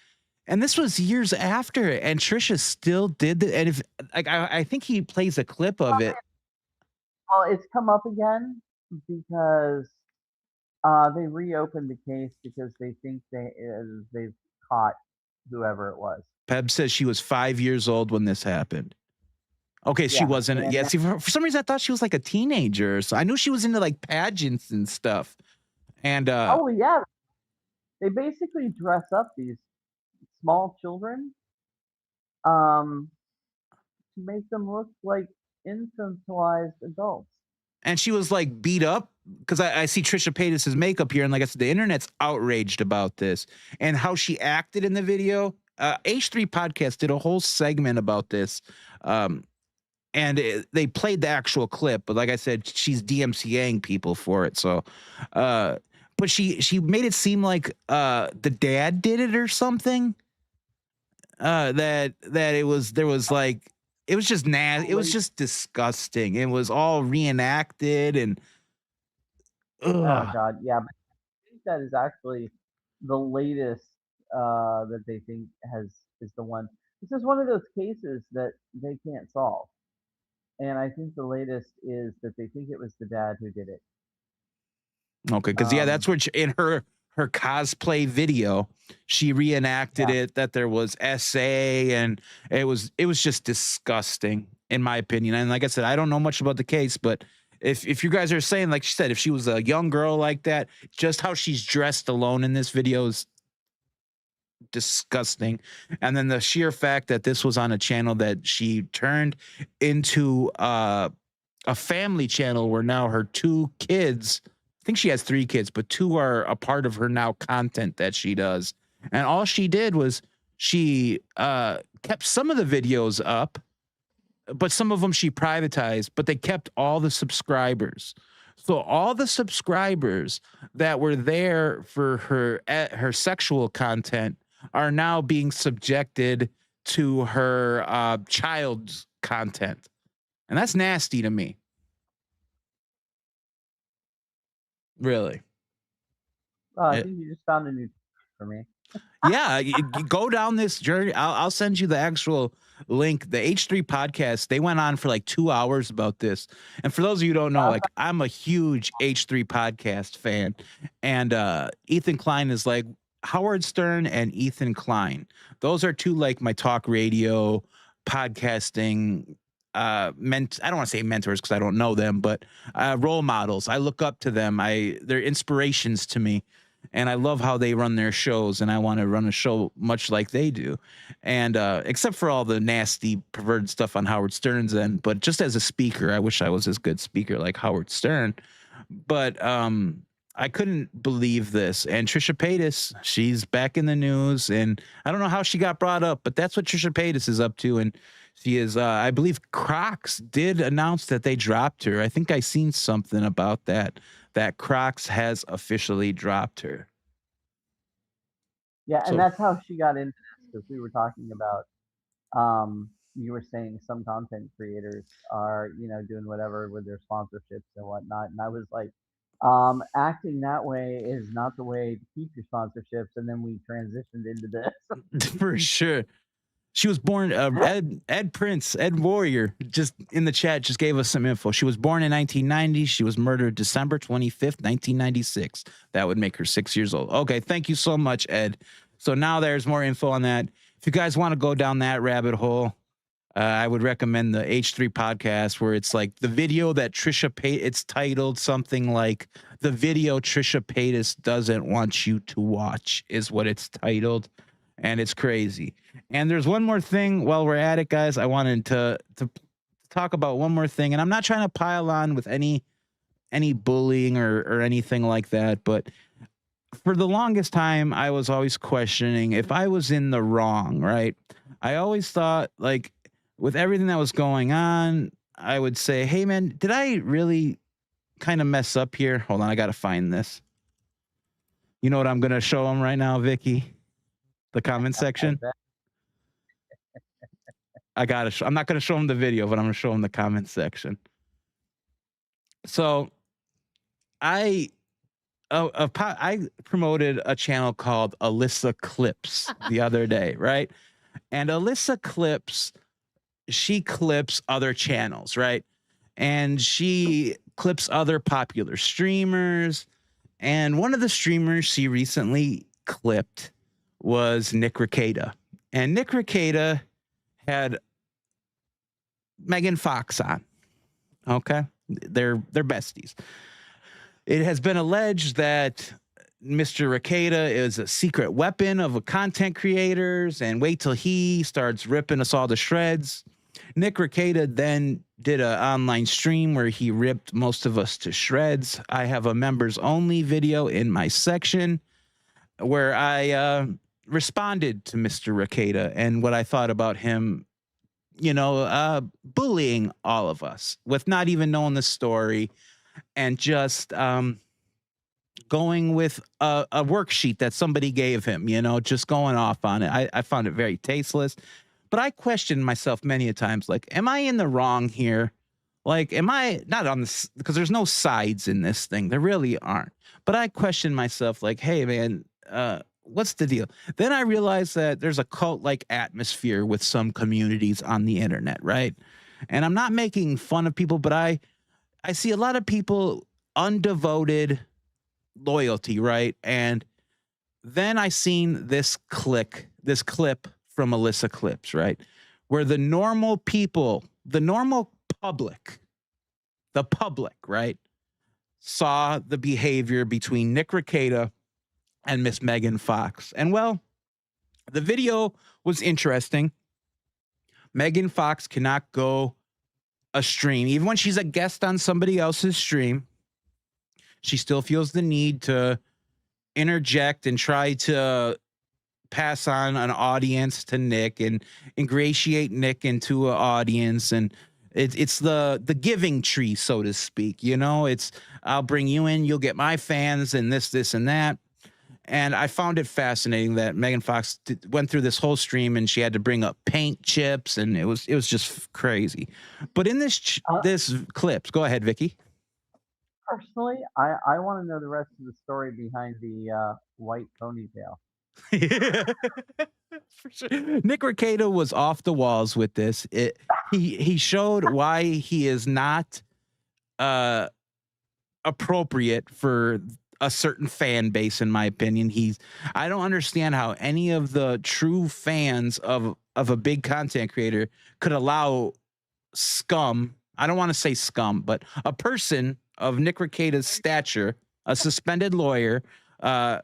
And this was years after, and Trisha still did it. And if I think he plays a clip of it. Well, it's come up again because they reopened the case because they think they've caught whoever it was. Peb says she was 5 years old when this happened. Okay, she wasn't. Yeah, see, for some reason I thought she was like a teenager. So I knew she was into like pageants and stuff. And oh yeah, they basically dress up these small children, to make them look like infantilized adults. And she was like beat up because I see Trisha Paytas' makeup here, and like I said, the internet's outraged about this and how she acted in the video. H3 Podcast did a whole segment about this, and they played the actual clip. But like I said, she's DMCAing people for it. So, but she made it seem like the dad did it or something. That it was like. It was just nasty. It was just disgusting. It was all reenacted and. Ugh. Oh God, yeah. But I think that is actually the latest that they think is the one. This is one of those cases that they can't solve, and I think the latest is that they think it was the dad who did it. Okay, because yeah, that's what in her cosplay video, she reenacted it, that there was SA, and it was just disgusting in my opinion. And like I said, I don't know much about the case, but if you guys are saying, like she said, if she was a young girl like that, just how she's dressed alone in this video is disgusting. And then the sheer fact that this was on a channel that she turned into a family channel where now her 2 kids, I think she has 3 kids, but 2 are a part of her now content that she does. And all she did was she kept some of the videos up, but some of them she privatized, but they kept all the subscribers. So all the subscribers that were there for her sexual content are now being subjected to her child's content. And that's nasty to me. Really? Oh, I think you just found a new for me. Yeah, you go down this journey. I'll send you the actual link. The H3 Podcast, they went on for like 2 hours about this. And for those of you who don't know, like I'm a huge H3 Podcast fan. And Ethan Klein is like, Howard Stern and Ethan Klein. Those are two, like, my talk radio, podcasting, I don't want to say mentors because I don't know them, but role models. I look up to them. They're inspirations to me, and I love how they run their shows, and I want to run a show much like they do. And except for all the nasty, perverted stuff on Howard Stern's end, but just as a speaker, I wish I was as good speaker like Howard Stern. But I couldn't believe this. And Trisha Paytas, she's back in the news, and I don't know how she got brought up, but that's what Trisha Paytas is up to. And she is, I believe Crocs did announce that they dropped her. I think I seen something about that Crocs has officially dropped her. Yeah, and that's how she got into this, because we were talking about, you were saying some content creators are, doing whatever with their sponsorships and whatnot. And I was like, acting that way is not the way to keep your sponsorships. And then we transitioned into this. For sure. She was born, Ed Warrior, just in the chat, just gave us some info. She was born in 1990. She was murdered December 25th, 1996. That would make her 6 years old. Okay, thank you so much, Ed. So now there's more info on that. If you guys want to go down that rabbit hole, I would recommend the H3 podcast, where it's like the video that Trisha Paytas, it's titled something like "The Video Trisha Paytas Doesn't Want You to Watch" is what it's titled. And it's crazy. And there's one more thing while we're at it, guys. I wanted to talk about one more thing. And I'm not trying to pile on with any bullying or anything like that. But for the longest time, I was always questioning if I was in the wrong, right? I always thought, like, with everything that was going on, I would say, hey, man, did I really kind of mess up here? Hold on, I got to find this. You know what I'm going to show them right now, Vicky? The comment section. I'm not going to show them the video, but I'm going to show them the comment section. So I promoted a channel called elissaclips the other day, right? And elissaclips, she clips other channels, right? And she clips other popular streamers. And one of the streamers she recently clipped was Nick Rekieta. And Nick Rekieta had Megan Fox on. Okay? They're besties. It has been alleged that Mr. Rekieta is a secret weapon of a content creators, and wait till he starts ripping us all to shreds. Nick Rekieta then did an online stream where he ripped most of us to shreds. I have a members only video in my section where I responded to Mr. Rekieta and what I thought about him, bullying all of us with not even knowing the story, and just going with a worksheet that somebody gave him, just going off on it. I found it very tasteless. But I questioned myself many a times, like, am I in the wrong here? Like, am I not on this? Because there's no sides in this thing. There really aren't. But I questioned myself, like, hey, man, what's the deal? Then I realized that there's a cult-like atmosphere with some communities on the internet, right? And I'm not making fun of people, but I see a lot of people undevoted loyalty, right? And then I seen this clip from elissaclips, right? Where the normal people, the normal public, right, saw the behavior between Nick Rekieta and Miss Megan Fox. And well, the video was interesting. Megan Fox cannot go a stream. Even when she's a guest on somebody else's stream, she still feels the need to interject and try to pass on an audience to Nick and ingratiate Nick into an audience. And it's the giving tree, so to speak. It's, I'll bring you in, you'll get my fans, and this and that. And I found it fascinating that Megan Fox went through this whole stream and she had to bring up paint chips, and it was just crazy. But in this clip, go ahead, Vicky. Personally, I want to know the rest of the story behind the white ponytail. For sure. Nick Rekieta was off the walls with this. He showed why he is not appropriate for a certain fan base, in my opinion. I don't understand how any of the true fans of a big content creator could allow scum. I don't want to say scum, but a person of Nick Rekieta's stature, a suspended lawyer, and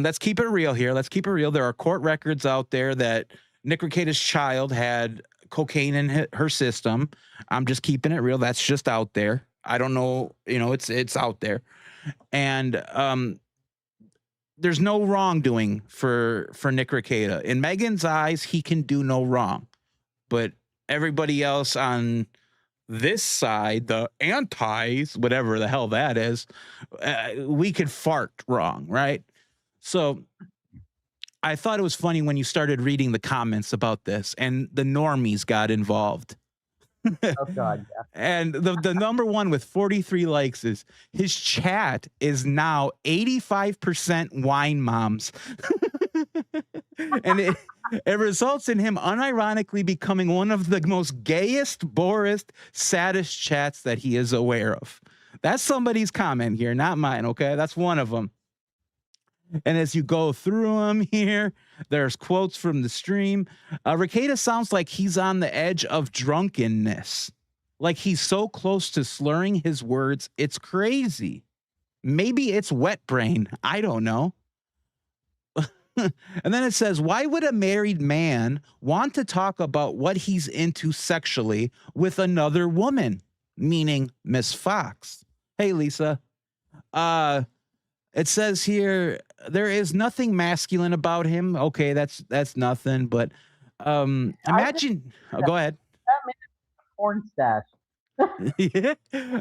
let's keep it real here. Let's keep it real. There are court records out there that Nick Rekieta's child had cocaine in her system. I'm just keeping it real. That's just out there. I don't know. It's out there. And there's no wrongdoing for Nick Rekieta. In Megan's eyes, he can do no wrong. But everybody else on this side, the antis, whatever the hell that is, we could fart wrong, right? So I thought it was funny when you started reading the comments about this and the normies got involved. Oh, God, yeah. And the number one with 43 likes is his chat is now 85% wine moms. And it results in him unironically becoming one of the most gayest, borest, saddest chats that he is aware of. That's somebody's comment here, not mine, okay? That's one of them. And as you go through them here, there's quotes from the stream. Rekieta sounds like he's on the edge of drunkenness. Like he's so close to slurring his words, it's crazy. Maybe it's wet brain. I don't know. And then it says, why would a married man want to talk about what he's into sexually with another woman? Meaning Miss Fox. Hey, Lisa. It says here, there is nothing masculine about him. Okay, that's nothing. But imagine. Go ahead. That man is a porn stash. Yeah.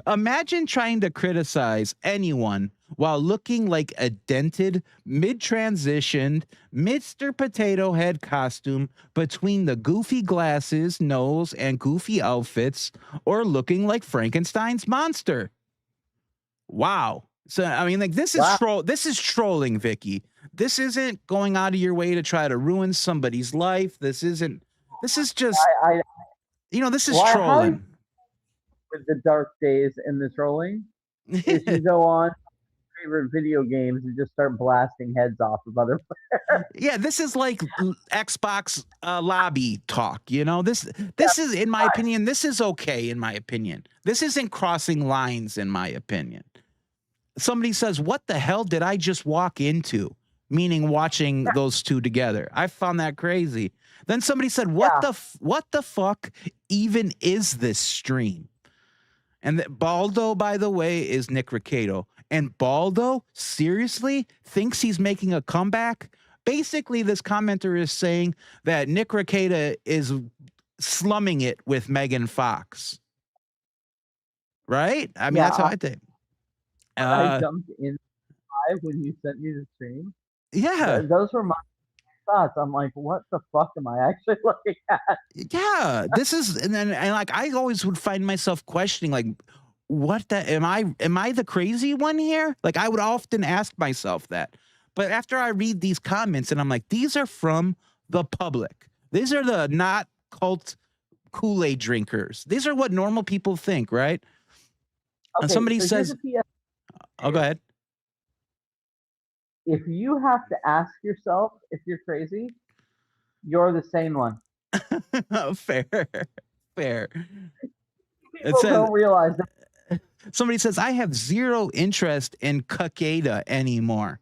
Imagine trying to criticize anyone while looking like a dented, mid-transitioned Mr. Potato Head costume between the goofy glasses, nose, and goofy outfits, or looking like Frankenstein's monster. Wow. So I mean, like this is trolling, Vicky. This isn't going out of your way to try to ruin somebody's life. This is just this is trolling. With the dark days and the trolling, is you go on favorite video games and just start blasting heads off of other players. Yeah, this is like Xbox lobby talk. This is, in my opinion, this is okay. In my opinion, this isn't crossing lines. In my opinion. Somebody says, what the hell did I just walk into? Meaning watching those two together. I found that crazy. Then somebody said, what the fuck even is this stream? And Baldo, by the way, is Nick Rekieta. And Baldo seriously thinks he's making a comeback? Basically, this commenter is saying that Nick Rekieta is slumming it with Megan Fox. Right? I mean, that's how I think. I jumped in live when you sent me the stream. Yeah. Those were my thoughts. I'm like, what the fuck am I actually looking at? Yeah. This is, and like, I always would find myself questioning, like, am I the crazy one here? Like, I would often ask myself that. But after I read these comments and I'm like, these are from the public. These are the not cult Kool-Aid drinkers. These are what normal people think, right? Okay, and somebody so says, oh, go ahead. If you have to ask yourself if you're crazy, you're the sane one. Fair. People don't realize that. Somebody says, I have zero interest in Rekieta anymore,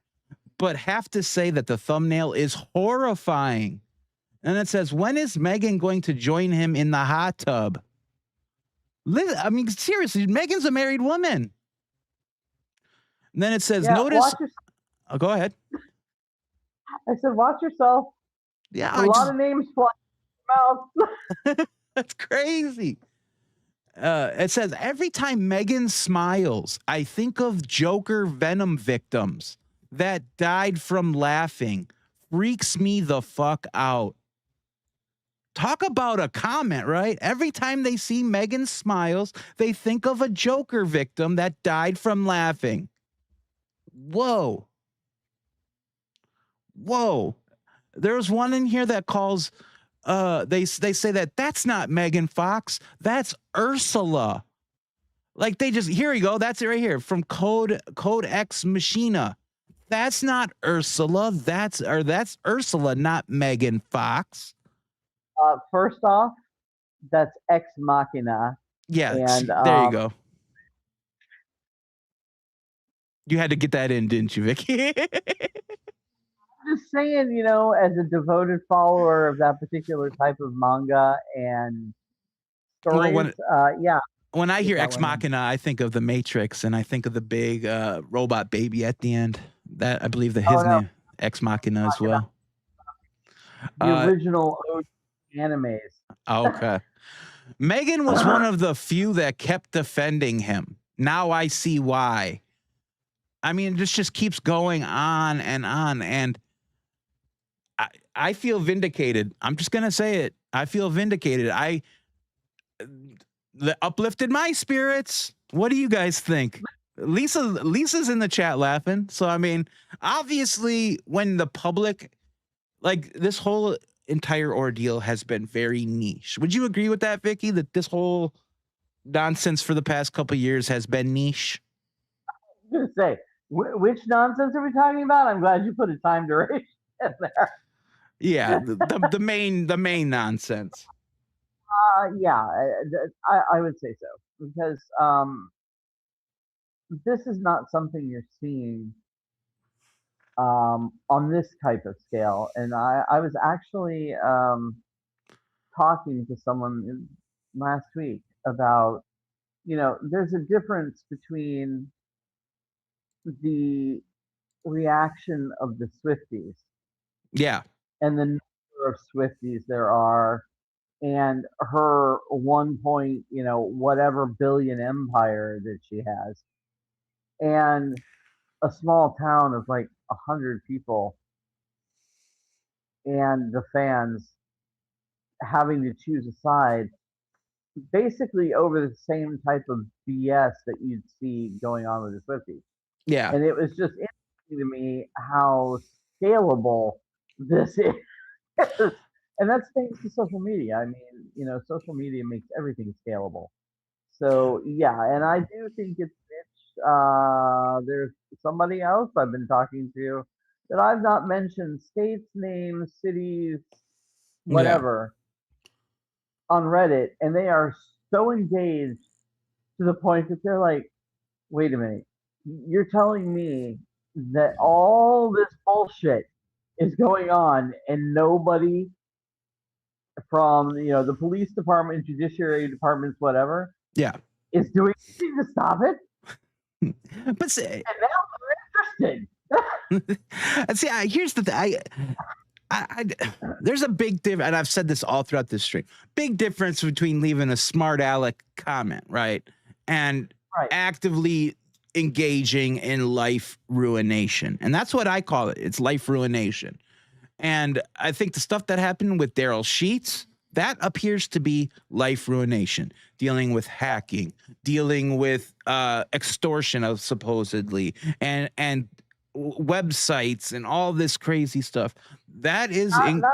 but have to say that the thumbnail is horrifying. And it says, when is Megan going to join him in the hot tub? I mean, seriously, Megan's a married woman. And then it says, notice. Oh, go ahead. I said, watch yourself. Yeah. A lot of names flying out of your mouth. That's crazy. It says, every time Megan smiles, I think of Joker Venom victims that died from laughing. Freaks me the fuck out. Talk about a comment, right? Every time they see Megan smiles, they think of a Joker victim that died from laughing. Whoa. There's one in here that calls, they say that's not Megan Fox, that's Ursula. Like they just, here we go. That's it right here from Code Ex Machina. That's not Ursula. That's Ursula, not Megan Fox. First off, that's Ex Machina. Yeah, and there you go. You had to get that in, didn't you, Vicky? I'm just saying, you know, as a devoted follower of that particular type of manga and stories, yeah. When I hear Ex Machina, I think of the Matrix, and I think of the big robot baby at the end. That I believe that his name Ex Machina as well. The original animes. Okay. Megan was one of the few that kept defending him. Now I see why. I mean, this just keeps going on, and I feel vindicated. I'm just gonna say it. I feel vindicated. Uplifted my spirits. What do you guys think? Lisa's in the chat laughing. So I mean, obviously, when the public, like, this whole entire ordeal has been very niche. Would you agree with that, Vicky? That this whole nonsense for the past couple of years has been niche? I was gonna say, which nonsense are we talking about? I'm glad you put a time duration in there. Yeah, the main nonsense. Yeah, I would say so, because this is not something you're seeing on this type of scale. And I was actually talking to someone last week about, you know, there's a difference between the reaction of the Swifties. Yeah. And the number of Swifties there are, and her 1 point, you know, whatever billion empire that she has, and a small town of like 100 people, and the fans having to choose a side, basically over the same type of BS that you'd see going on with the Swifties. Yeah. And it was just interesting to me how scalable this is. And that's thanks to social media. I mean, you know, social media makes everything scalable. So yeah, and I do think it's niche. There's somebody else I've been talking to that I've not mentioned states, names, cities, whatever, on Reddit, and they are so engaged to the point that they're like, wait a minute, you're telling me that all this bullshit is going on and nobody from, you know, the police department, judiciary departments, whatever, is doing anything to stop it? But see, and now they're interested. See, here's the thing. There's a big difference, and I've said this all throughout this stream. Big difference between leaving a smart aleck comment, right, and actively engaging in life ruination. And that's what I call it. It's life ruination. And I think the stuff that happened with Darrell Sheets, that appears to be life ruination, dealing with hacking, dealing with extortion of not supposedly, and websites and all this crazy stuff. That is not only that,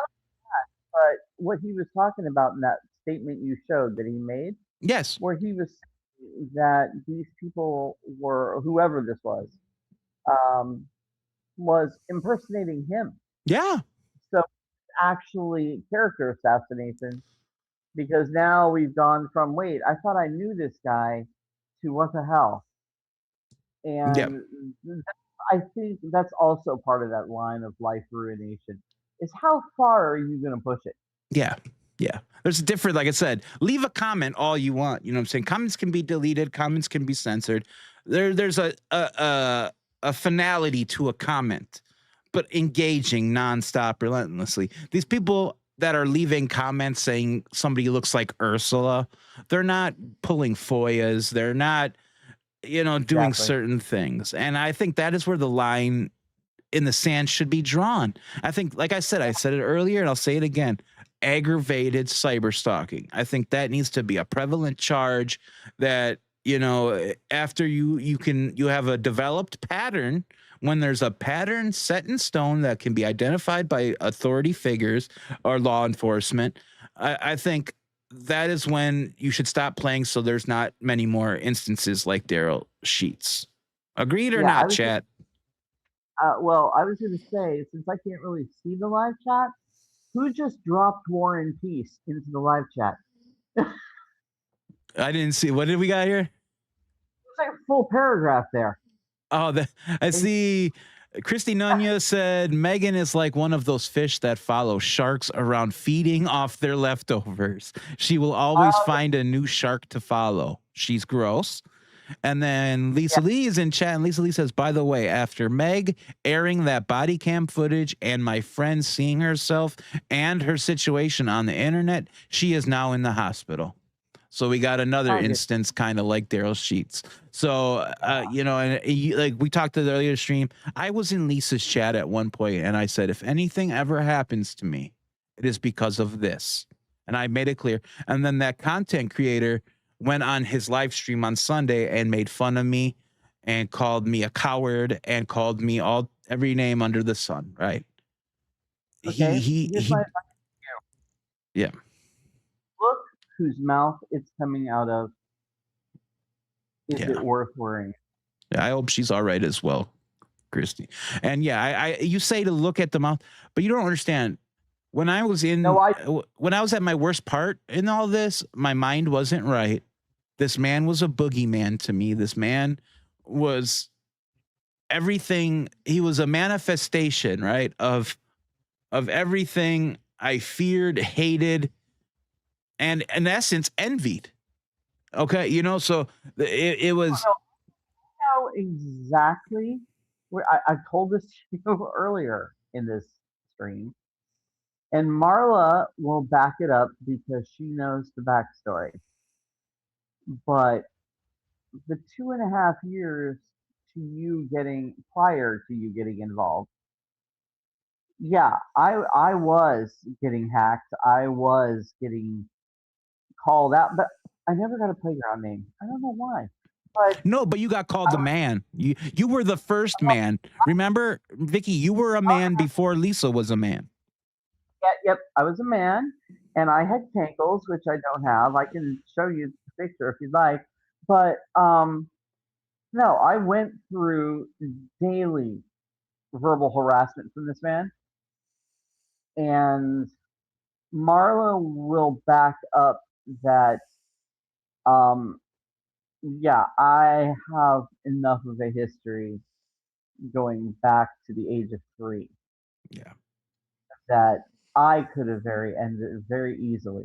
but what he was talking about in that statement you showed that he made. Yes. Where he was saying that these people were, whoever this was impersonating him. Yeah. So actually character assassination, because now we've gone from, wait, I thought I knew this guy, to what the hell? And I think that's also part of that line of life ruination, is how far are you going to push it? Yeah. Yeah. There's a different, like I said, leave a comment all you want. You know what I'm saying? Comments can be deleted. Comments can be censored. There's a finality to a comment, but engaging nonstop, relentlessly. These people that are leaving comments saying somebody looks like Ursula, they're not pulling FOIAs. They're not, you know, doing certain things. And I think that is where the line in the sand should be drawn. I think, like I said it earlier, and I'll say it again, aggravated cyberstalking. I think that needs to be a prevalent charge that, you know, after you have a developed pattern, when there's a pattern set in stone that can be identified by authority figures or law enforcement, I think that is when you should stop playing so there's not many more instances like Darrell Sheets. Agreed or not, chat? Well, I was going to say, since I can't really see the live chat, who just dropped War and Peace into the live chat? I didn't see. What did we got here? It's like a full paragraph there. Oh, I see. Christy Nunez said, Megan is like one of those fish that follow sharks around feeding off their leftovers. She will always find a new shark to follow. She's gross. And then Lisa Lee is in chat, and Lisa Lee says, by the way, after Meg airing that body cam footage and my friend seeing herself and her situation on the internet, she is now in the hospital. So we got another instance kind of like Darrell Sheets. So, you know, and like we talked to the earlier stream, I was in Lisa's chat at one point and I said, if anything ever happens to me, it is because of this. And I made it clear. And then that content creator went on his live stream on Sunday and made fun of me and called me a coward and called me every name under the sun. Right. Okay. Yeah. Look whose mouth it's coming out of. Is it worth worrying? Yeah, I hope she's all right as well, Christy. And yeah, you say to look at the mouth, but you don't understand. When I was when I was at my worst part in all this, my mind wasn't right. This man was a boogeyman to me. This man was everything. He was a manifestation, right, of everything I feared, hated, and in essence envied. Okay, you know, so it was. How exactly? I told this to you earlier in this stream, and Marla will back it up because she knows the backstory. But the 2.5 years prior to you getting involved, yeah, I was getting hacked. I was getting called out, but I never got a playground name. I don't know why. But you got called the man. You were the first man. Remember, Vicky, you were a man before Lisa was a man. Yep, I was a man, and I had cankles, which I don't have. I can show you the picture if you'd like. But no, I went through daily verbal harassment from this man, and Marla will back up that. Yeah, I have enough of a history going back to the age of 3. Yeah, that I could have very easily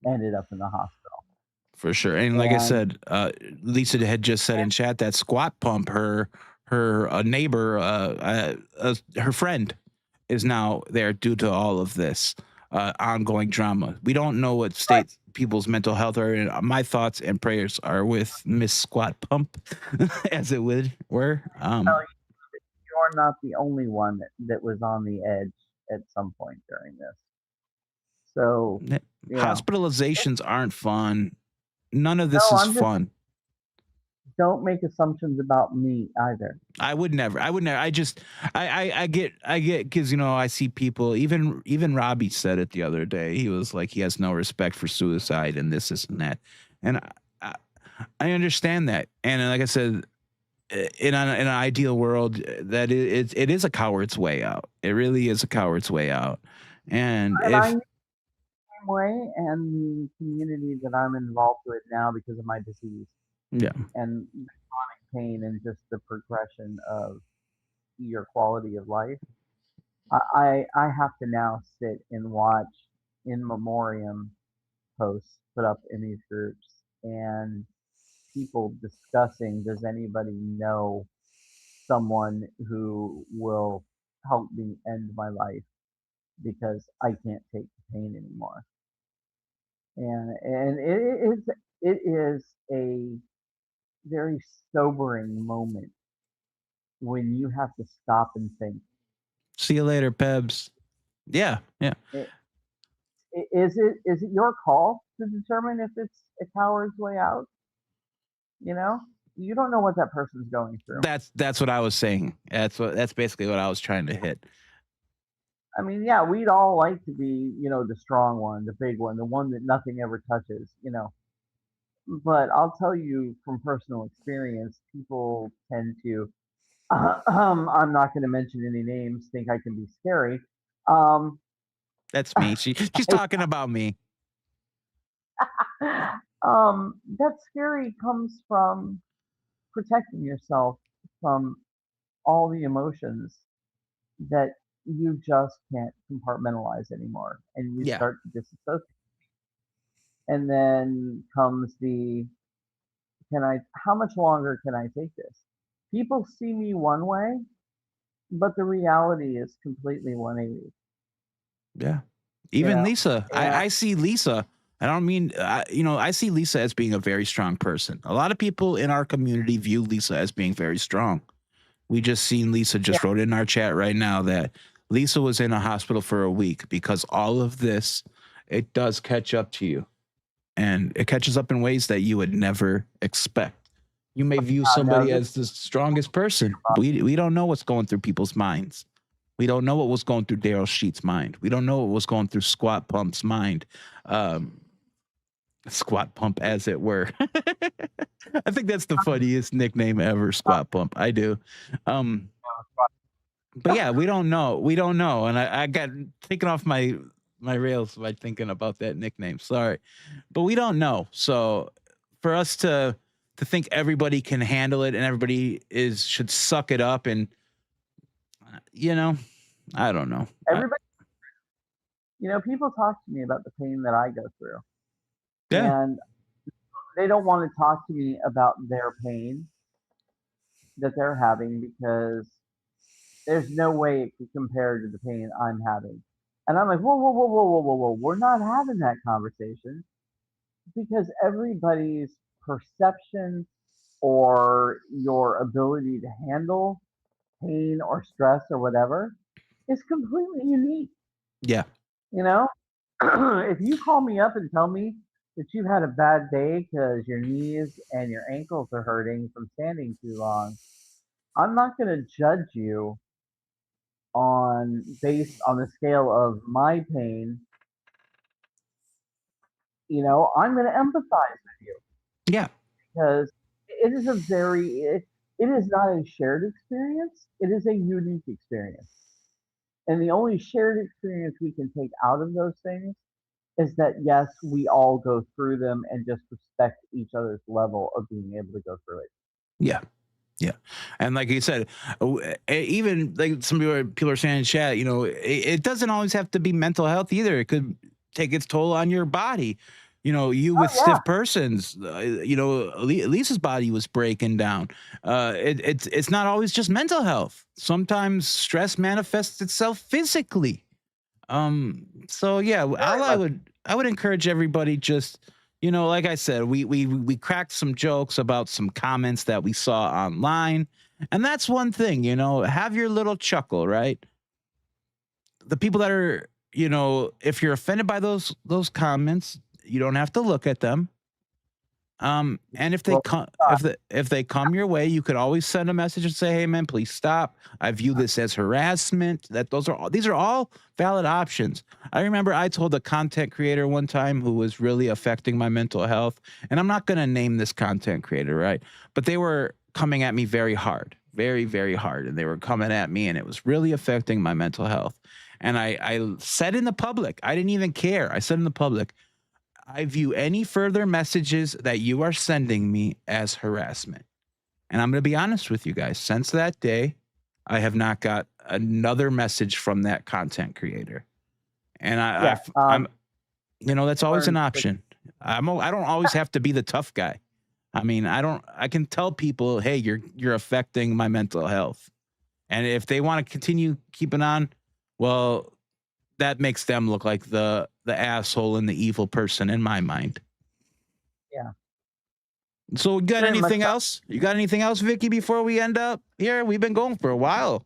ended up in the hospital. For sure. And like I said, Lisa had just said in chat that squat pump, her neighbor, her friend is now there due to all of this ongoing drama. We don't know what state people's mental health are in. My thoughts and prayers are with Miss Squat Pump, as it were. You're not the only one that was on the edge at some point during this. So hospitalizations aren't fun. None of this is fun. Don't make assumptions about me either. I would never. I get because, you know, I see people, even Robbie said it the other day. He was like, he has no respect for suicide and this and that. And I understand that. And like I said, in an ideal world, that it is a coward's way out. It really is a coward's way out. And I'm the same way, and the community that I'm involved with now because of my disease. Yeah. And the chronic pain and just the progression of your quality of life. I have to now sit and watch in memoriam posts put up in these groups and people discussing, does anybody know someone who will help me end my life because I can't take the pain anymore. And it is a very sobering moment when you have to stop and think. See you later, Pebs. Yeah. Is it your call to determine if it's a coward's way out? You know, you don't know what that person's going through. That's what I was saying. That's basically what I was trying to hit. I mean, yeah, we'd all like to be, the strong one, the big one, the one that nothing ever touches, But I'll tell you from personal experience, people tend to, I'm not going to mention any names, think I can be scary. That's me. She's talking about me. That scary comes from protecting yourself from all the emotions that you just can't compartmentalize anymore, and you Yeah. start to disassociate. And then comes the, how much longer can I take this? People see me one way, but the reality is completely 180. Yeah. Even know, Lisa, and I see Lisa. I don't mean, I see Lisa as being a very strong person. A lot of people in our community view Lisa as being very strong. We just seen Lisa just wrote in our chat right now that Lisa was in a hospital for a week because all of this, it does catch up to you. And it catches up in ways that you would never expect. You may view somebody as the strongest person. We don't know what's going through people's minds. We don't know what was going through Darrell Sheets' mind. We don't know what was going through Squat Pump's mind. Squat Pump, as it were. I think that's the funniest nickname ever, Squat Pump. I do. But yeah, we don't know. We don't know. And I got taken off my rails by thinking about that nickname. Sorry. But we don't know. So for us to think everybody can handle it and everybody should suck it up and I don't know. everybody, people talk to me about the pain that I go through. Yeah. And they don't want to talk to me about their pain that they're having because there's no way it can compare to the pain I'm having. And I'm like, whoa, whoa, whoa, whoa, whoa, whoa, whoa. We're not having that conversation because everybody's perception or your ability to handle pain or stress or whatever is completely unique. Yeah. If you call me up and tell me that you had a bad day because your knees and your ankles are hurting from standing too long, I'm not going to judge you based on the scale of my pain. I'm going to empathize with you. Yeah. Because it is it is not a shared experience. It is a unique experience. And the only shared experience we can take out of those things is that, yes, we all go through them and just respect each other's level of being able to go through it. Yeah. Yeah. And like you said, even like some people are saying in chat, it doesn't always have to be mental health either. It could take its toll on your body. With stiff persons, Lisa's body was breaking down. It's not always just mental health. Sometimes stress manifests itself physically. So yeah, I would encourage everybody just, like I said, we cracked some jokes about some comments that we saw online. And that's one thing, have your little chuckle, right? The people that are, if you're offended by those comments, you don't have to look at them. And if they if they come your way, you could always send a message and say, "Hey, man, please stop. I view this as harassment." These are all valid options. I remember I told a content creator one time who was really affecting my mental health, and I'm not going to name this content creator, right? But they were coming at me very hard, very, very hard, and they were coming at me, and it was really affecting my mental health. And I said in the public, I didn't even care. I said in the public, I view any further messages that you are sending me as harassment. And I'm going to be honest with you guys. Since that day, I have not got another message from that content creator. And I'm that's always an option. I don't always have to be the tough guy. I mean, I can tell people, hey, you're affecting my mental health. And if they want to continue keeping on, well, that makes them look like the asshole and the evil person in my mind. Yeah. So you got anything else? You got anything else, Vicky, before we end up here? We've been going for a while.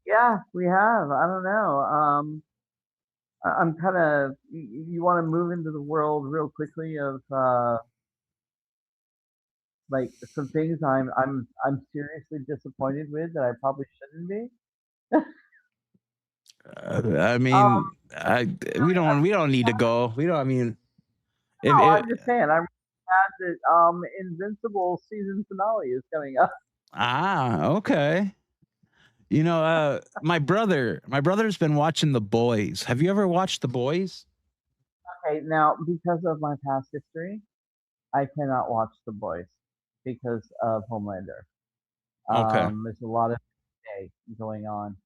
Yeah, we have. I don't know. I'm kind of, you want to move into the world real quickly of like some things I'm seriously disappointed with that I probably shouldn't be. I mean, we don't need to go. We don't. I mean, no, I'm just saying. I'm glad that Invincible season finale is coming up. Okay. You know, my brother's been watching The Boys. Have you ever watched The Boys? Okay, now because of my past history, I cannot watch The Boys because of Homelander. Okay. There's a lot of day going on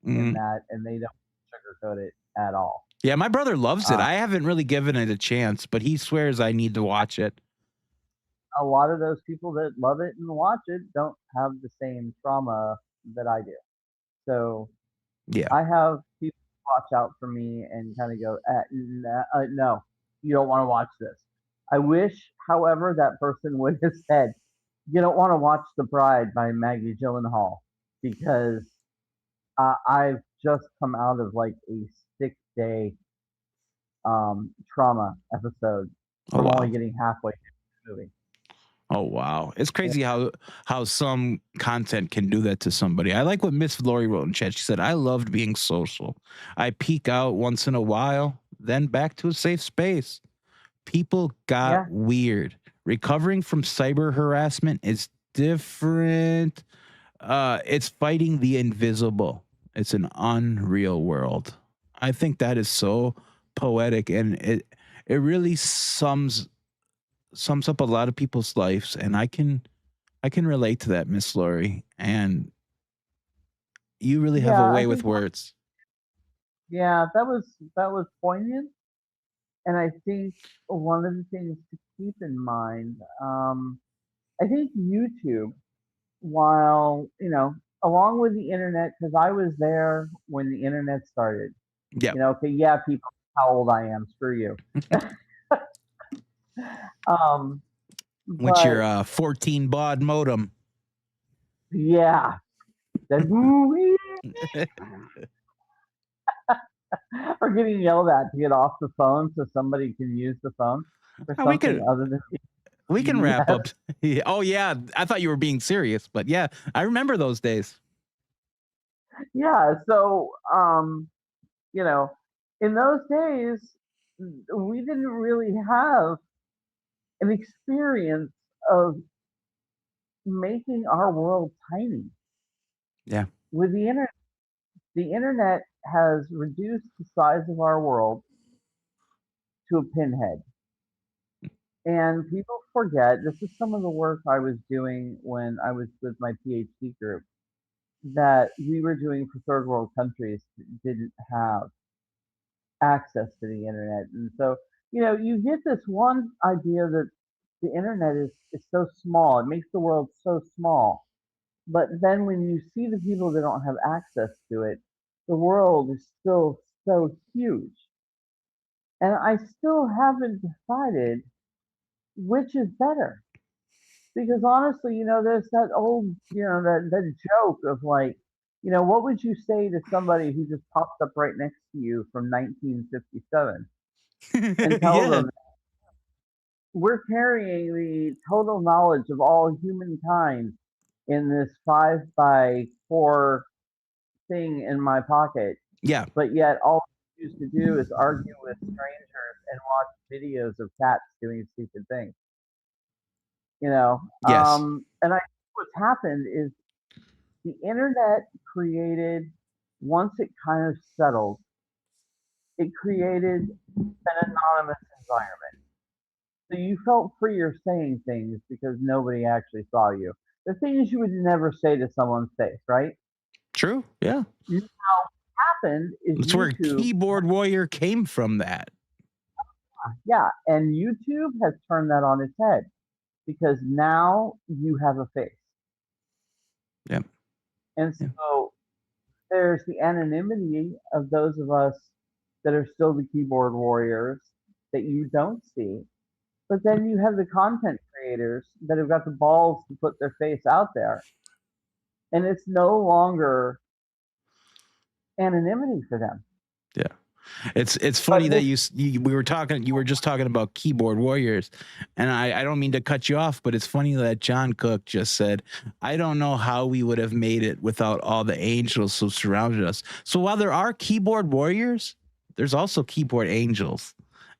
in that, and they don't sugarcoat it at all. Yeah, my brother loves it. I haven't really given it a chance, but he swears I need to watch it. A lot of those people that love it and watch it don't have the same trauma that I do. So yeah, I have people watch out for me and kind of go, no, you don't want to watch this. I wish, however, that person would have said, you don't want to watch The Bride by Maggie Gyllenhaal, because I've just come out of like a 6-day trauma episode from only getting halfway through the movie. Oh wow, it's crazy how some content can do that to somebody. I like what Miss Lori wrote in chat. She said, "I loved being social. I peek out once in a while, then back to a safe space. People got weird. Recovering from cyber harassment is different. It's fighting the invisible. It's an unreal world." I think that is so poetic, and it really sums up a lot of people's lives, and I can relate to that, Miss Lori. And you really have a way with words. Yeah, that was poignant, and I think one of the things to keep in mind, I think YouTube, while along with the internet, because I was there when the internet started. Yeah. People, how old I am? Screw you. What's your 14 baud modem? Yeah. Or getting yelled at to get off the phone so somebody can use the phone for something other than. We can wrap up. Oh yeah, I thought you were being serious, but yeah, I remember those days. Yeah, so in those days, we didn't really have an experience of making our world tiny. Yeah. With the internet has reduced the size of our world to a pinhead. And people forget, this is some of the work I was doing when I was with my PhD group, that we were doing for third world countries that didn't have access to the internet. And so, you get this one idea that the internet is so small, it makes the world so small. But then when you see the people that don't have access to it, the world is still so huge. And I still haven't decided which is better. Because honestly, there's that old, that joke of like, what would you say to somebody who just popped up right next to you from 1957 and tell them we're carrying the total knowledge of all humankind in this 5x4 thing in my pocket. Yeah. But yet all we used to do is argue with strangers and watch videos of cats doing stupid things. Yes. And I think what's happened is the internet created, once it kind of settled, it created an anonymous environment. So you felt freer saying things because nobody actually saw you. The things you would never say to someone's face, right? True. Yeah. Now, what happened is that's where keyboard warrior came from. That. Yeah, and YouTube has turned that on its head because now you have a face. Yep. And so there's the anonymity of those of us that are still the keyboard warriors that you don't see. But then you have the content creators that have got the balls to put their face out there. And it's no longer anonymity for them. Yeah. It's funny that you were just talking about keyboard warriors, and I don't mean to cut you off, but it's funny that John Cook just said, I don't know how we would have made it without all the angels who surrounded us. So while there are keyboard warriors, there's also keyboard angels,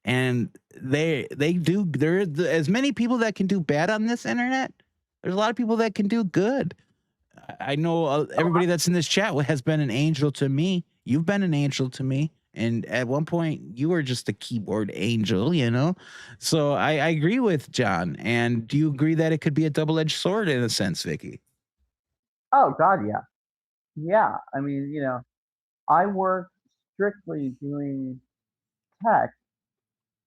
and there are as many people that can do bad on this internet. There's a lot of people that can do good. I know everybody that's in this chat has been an angel to me. You've been an angel to me. And at one point, you were just a keyboard angel, you know? So I agree with John. And do you agree that it could be a double-edged sword in a sense, Vicky? Oh, God, yeah. Yeah. I mean, you know, I worked strictly doing tech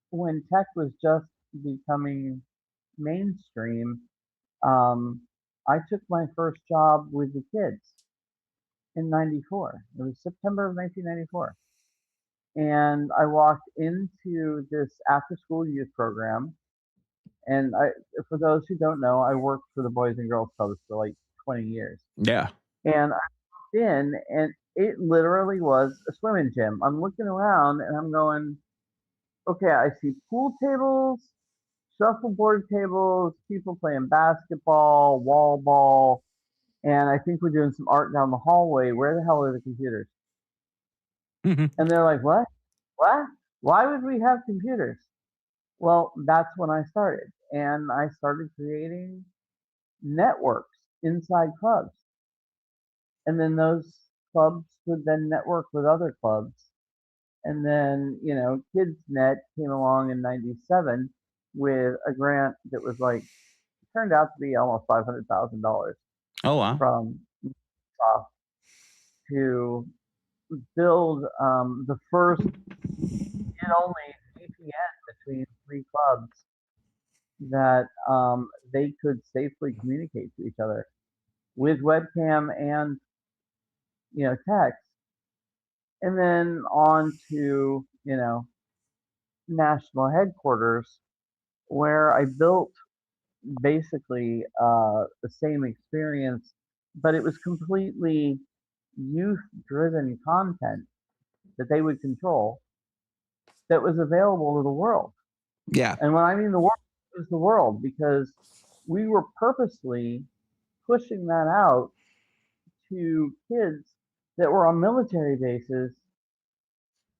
when tech was just becoming mainstream. I took my first job with the kids in 94. It was September of 1994. And I walked into this after school youth program. And for those who don't know, I worked for the Boys and Girls Clubs for like 20 years. Yeah. And I walked in, and it literally was a swimming gym. I'm looking around and I'm going, okay, I see pool tables, shuffleboard tables, people playing basketball, wall ball, and I think we're doing some art down the hallway. Where the hell are the computers? And they're like, what? What? Why would we have computers? Well, that's when I started. And I started creating networks inside clubs. And then those clubs would then network with other clubs. And then, you know, KidsNet came along in 97 with a grant that was like, turned out to be almost $500,000. Oh, wow. From Microsoft to build the first and only VPN between three clubs that they could safely communicate to each other with webcam and, you know, text. And then on to, you know, national headquarters, where I built basically the same experience, but it was completely youth-driven content that they would control that was available to the world. Yeah. And when I mean the world, it was the world, because we were purposely pushing that out to kids that were on military bases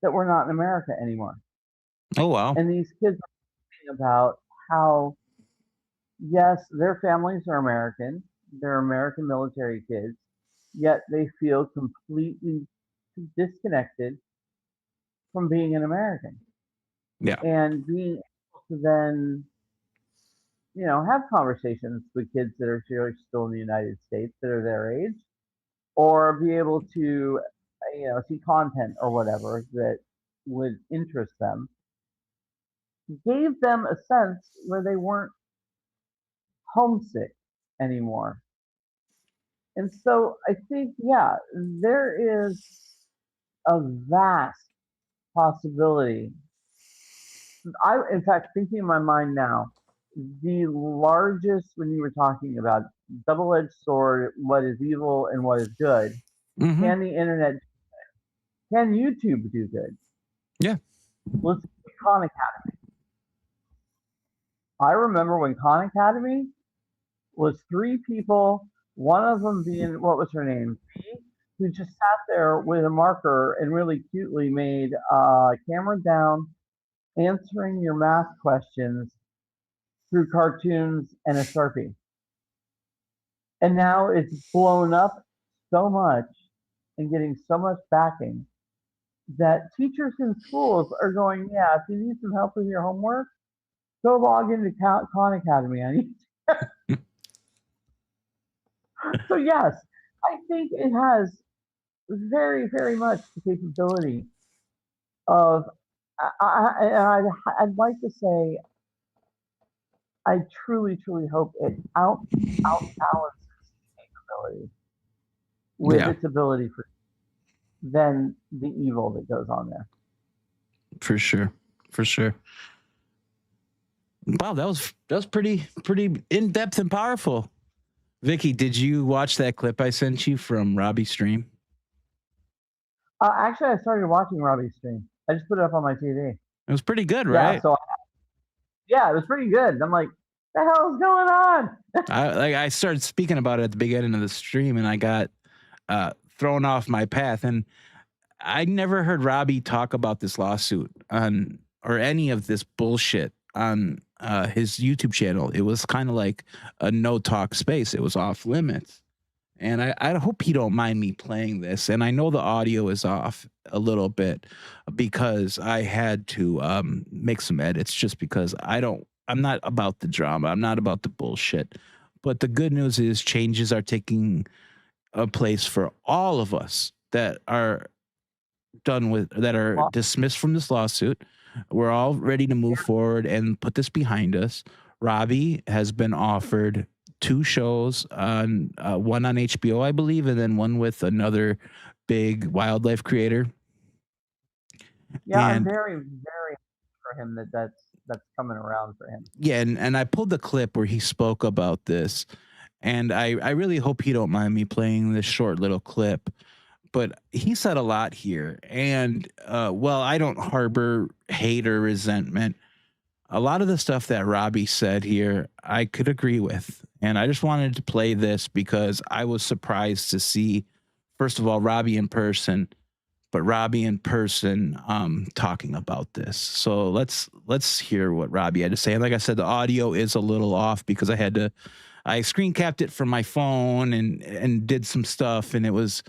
that were not in America anymore. Oh, wow. And these kids are talking about how, yes, their families are American, they're American military kids, yet they feel completely disconnected from being an American. Yeah. And being able to then, you know, have conversations with kids that are still in the United States that are their age, or be able to, you know, see content or whatever that would interest them, gave them a sense where they weren't homesick anymore. And so I think, yeah, there is a vast possibility. In fact, thinking in my mind now, the largest, when you were talking about double-edged sword, what is evil and what is good, can the internet, can YouTube do good? Yeah. Let's see Khan Academy. I remember when Khan Academy was three people, one of them being, what was her name? Who just sat there with a marker and really cutely made camera down, answering your math questions through cartoons and a Sharpie. And now it's blown up so much and getting so much backing that teachers in schools are going, yeah, if you need some help with your homework, go log into Khan Academy on YouTube. So yes, I think it has very, very much the capability of, I'd like to say, I truly, truly hope it outbalances capability with its ability for than the evil that goes on there. For sure. For sure. Wow, that was pretty in depth and powerful. Vicky, did you watch that clip I sent you from Robbie's stream? Actually, I started watching Robbie's stream. I just put it up on my TV. It was pretty good, right? Yeah, so yeah, it was pretty good. I'm like, the hell is going on? I started speaking about it at the beginning of the stream, and I got thrown off my path. And I never heard Robbie talk about this lawsuit or any of this bullshit on his YouTube channel. It was kind of like a no talk space. It was off limits. And I hope he don't mind me playing this. And I know the audio is off a little bit because I had to make some edits just because I'm not about the drama. I'm not about the bullshit. But the good news is changes are taking place for all of us that are dismissed from this lawsuit. We're all ready to move forward and put this behind us. Robbie has been offered 2 shows on one on HBO, I believe, and then one with another big wildlife creator. Yeah, I'm very, very for him that's coming around for him. Yeah, and I pulled the clip where he spoke about this, and I really hope he don't mind me playing this short little clip. But he said a lot here, and well, I don't harbor hate or resentment. A lot of the stuff that Robbie said here, I could agree with. And I just wanted to play this because I was surprised to see, first of all, Robbie in person, but Robbie in person talking about this. So let's hear what Robbie had to say. And like I said, the audio is a little off because I screen capped it from my phone and did some stuff, and it was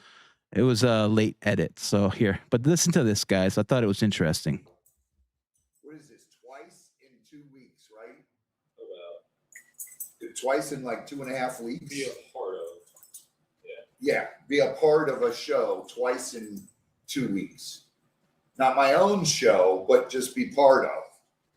a late edit. So here, but listen to this, guys. I thought it was interesting. Twice in like 2.5 weeks. Be a part of. Yeah, be a part of a show twice in 2 weeks. Not my own show, but just be part of.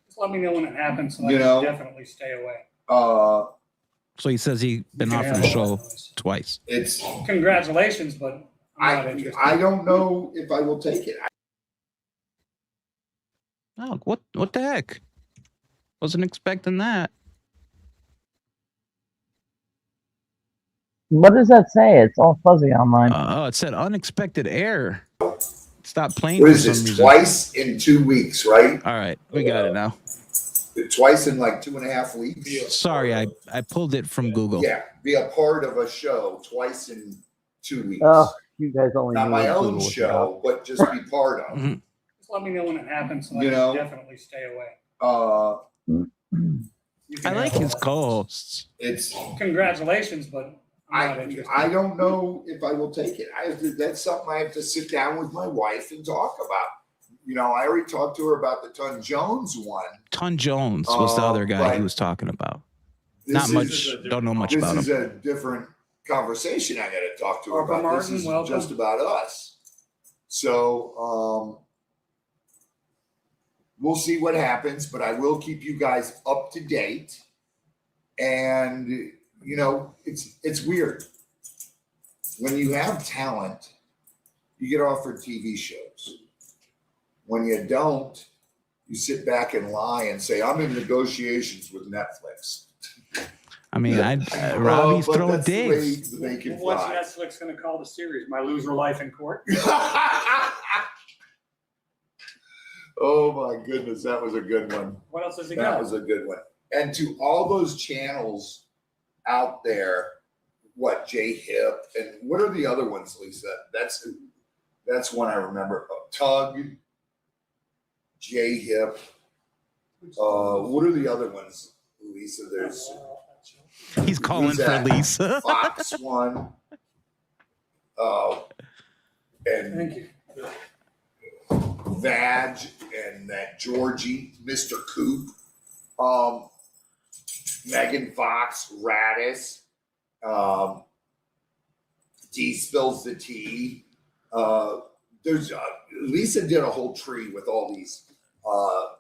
Just let me know when it happens, so I can definitely stay away. So he says he's been offered a show twice. It's congratulations, but I'm not interested. I don't know if I will take it. Oh, what the heck? Wasn't expecting that. What does that say? It's all fuzzy on mine. It said unexpected error. Stop playing. What is this? Twice in 2 weeks, right? All right, we got it now. Twice in like 2.5 weeks. Sorry, I pulled it from Google. Yeah, be a part of a show twice in 2 weeks. Oh, you guys only not my own show, but just be part of. Mm-hmm. Just let me know when it happens, so I can definitely stay away. I like his co-hosts. It's congratulations, but I don't know if I will take it. That's something I have to sit down with my wife and talk about. You know, I already talked to her about the Ton Jones one. Ton Jones was the other guy he was talking about. Not much. Don't know much about him. This is a different conversation. I got to talk to her about. Martin, this is just about us. So we'll see what happens, but I will keep you guys up to date. And you know, it's weird. When you have talent, you get offered TV shows. When you don't, you sit back and lie and say, I'm in negotiations with Netflix. I mean, Robbie's throwing What's digs. Netflix going to call the series? My Loser Life in Court? Oh my goodness, that was a good one. What else has he got? That was a good one. And to all those channels out there, what, J-Hip, and what are the other ones, Lisa? That's one I remember. Tug, J-Hip. What are the other ones, Lisa? There's. He's calling for Lisa. Fox one. And thank you. Vag and that Georgie, Mr. Coop, Megan Fox, Radis, D spills the tea. There's Lisa did a whole tree with all these.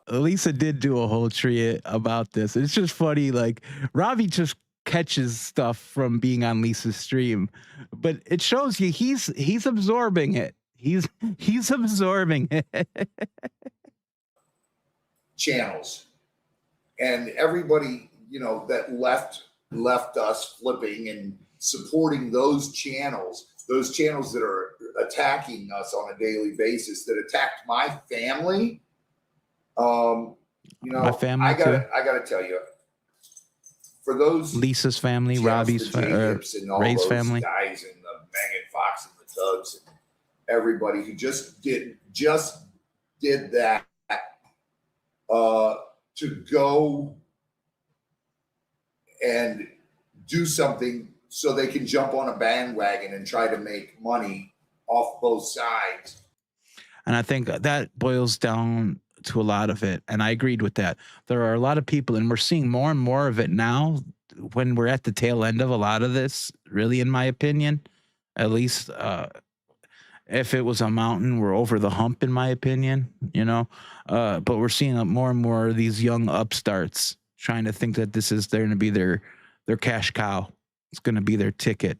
Lisa did do a whole tree about this. It's just funny. Like Robbie just catches stuff from being on Lisa's stream, but it shows you he's absorbing it. He's absorbing it. Channels, and everybody, you know, that left us flipping and supporting those channels that are attacking us on a daily basis, that attacked my family. You know, My family I gotta tell you, for those Lisa's family, Robbie's Ray's family, guys, and the Megan Fox and the Tugs, and everybody who just did that to go and do something so they can jump on a bandwagon and try to make money off both sides. And I think that boils down to a lot of it. And I agreed with that. There are a lot of people, and we're seeing more and more of it now when we're at the tail end of a lot of this, really, in my opinion. At least if it was a mountain, we're over the hump, in my opinion, you know. But we're seeing more and more of these young upstarts trying to think that this is going to be their cash cow. It's going to be their ticket.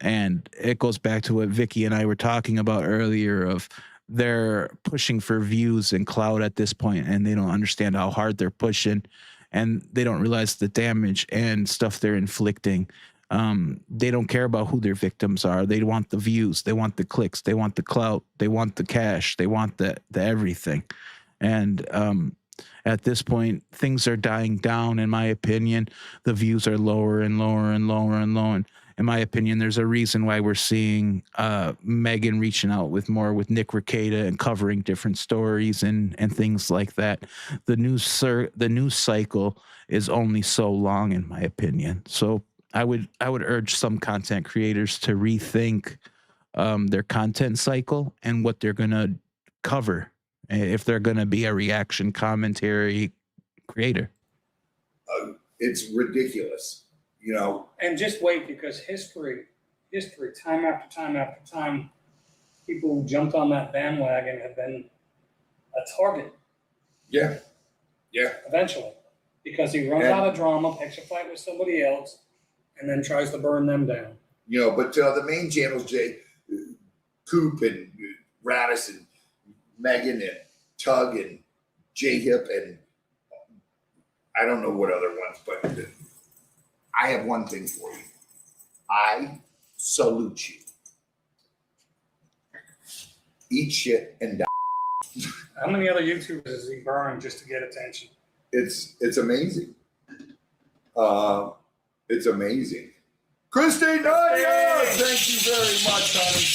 And it goes back to what Vicky and I were talking about earlier of they're pushing for views and clout at this point, and they don't understand how hard they're pushing, and they don't realize the damage and stuff they're inflicting. They don't care about who their victims are. They want the views. They want the clicks. They want the clout. They want the cash. They want the everything. And at this point, things are dying down, in my opinion. The views are lower and lower and lower and lower. In my opinion, there's a reason why we're seeing Megan reaching out with Nick Rekieta and covering different stories and things like that. The news cycle is only so long, in my opinion. So I would urge some content creators to rethink their content cycle and what they're going to cover if they're going to be a reaction commentary creator. It's ridiculous. You know, and just wait, because history, time after time after time, people who jumped on that bandwagon have been a target. Yeah. Eventually, because he runs out of drama, picks a fight with somebody else, and then tries to burn them down. You know, but the main channels, Coop and Radis and Megan and Tug and J-Hip and I don't know what other ones, but I have one thing for you. I salute you. Eat shit and die. How many other YouTubers has he burned just to get attention? It's amazing. It's amazing. Christine Dyer, thank you very much, honey.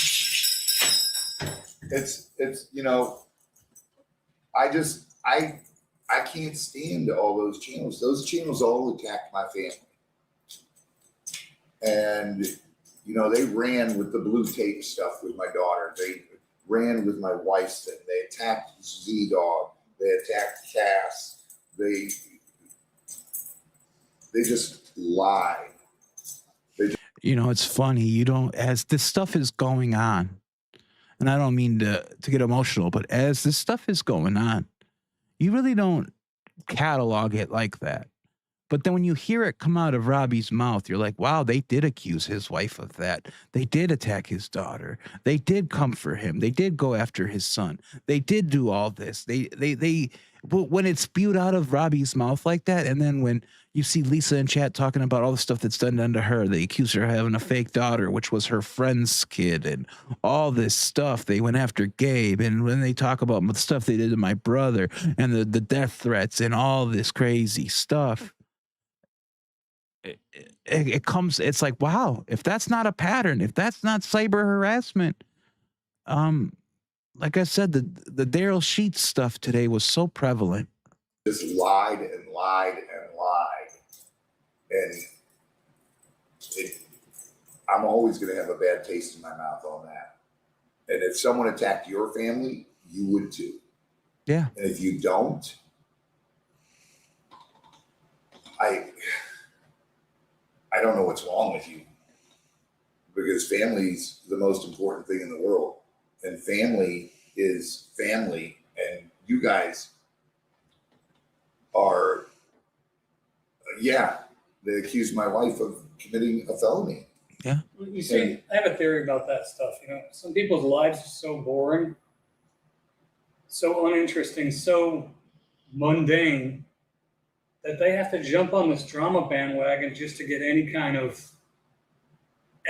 It's you know, I can't stand all those channels. Those channels all attacked my family. And, you know, they ran with the blue tape stuff with my daughter. They ran with my wife's thing. They attacked Z-Dog. They attacked Cass. They just lied. You know, it's funny. As this stuff is going on, and I don't mean to get emotional, but as this stuff is going on, you really don't catalog it like that. But then when you hear it come out of Robbie's mouth, you're like, wow, they did accuse his wife of that. They did attack his daughter. They did come for him. They did go after his son. They did do all this. But when it's spewed out of Robbie's mouth like that, and then when you see Lisa in chat talking about all the stuff that's done to her, they accuse her of having a fake daughter, which was her friend's kid, and all this stuff. They went after Gabe, and when they talk about the stuff they did to my brother, and the death threats, and all this crazy stuff, it's like, wow, if that's not a pattern, if that's not cyber harassment, like I said, the Darrell Sheets stuff today was so prevalent. Just lied and lied and lied. And I'm always going to have a bad taste in my mouth on that. And if someone attacked your family, you would too. Yeah. And if you don't, I don't know what's wrong with you, because family's the most important thing in the world, and family is family. And you guys are, they accused my wife of committing a felony. Yeah. You see, I have a theory about that stuff. You know, some people's lives are so boring, so uninteresting, so mundane, that they have to jump on this drama bandwagon just to get any kind of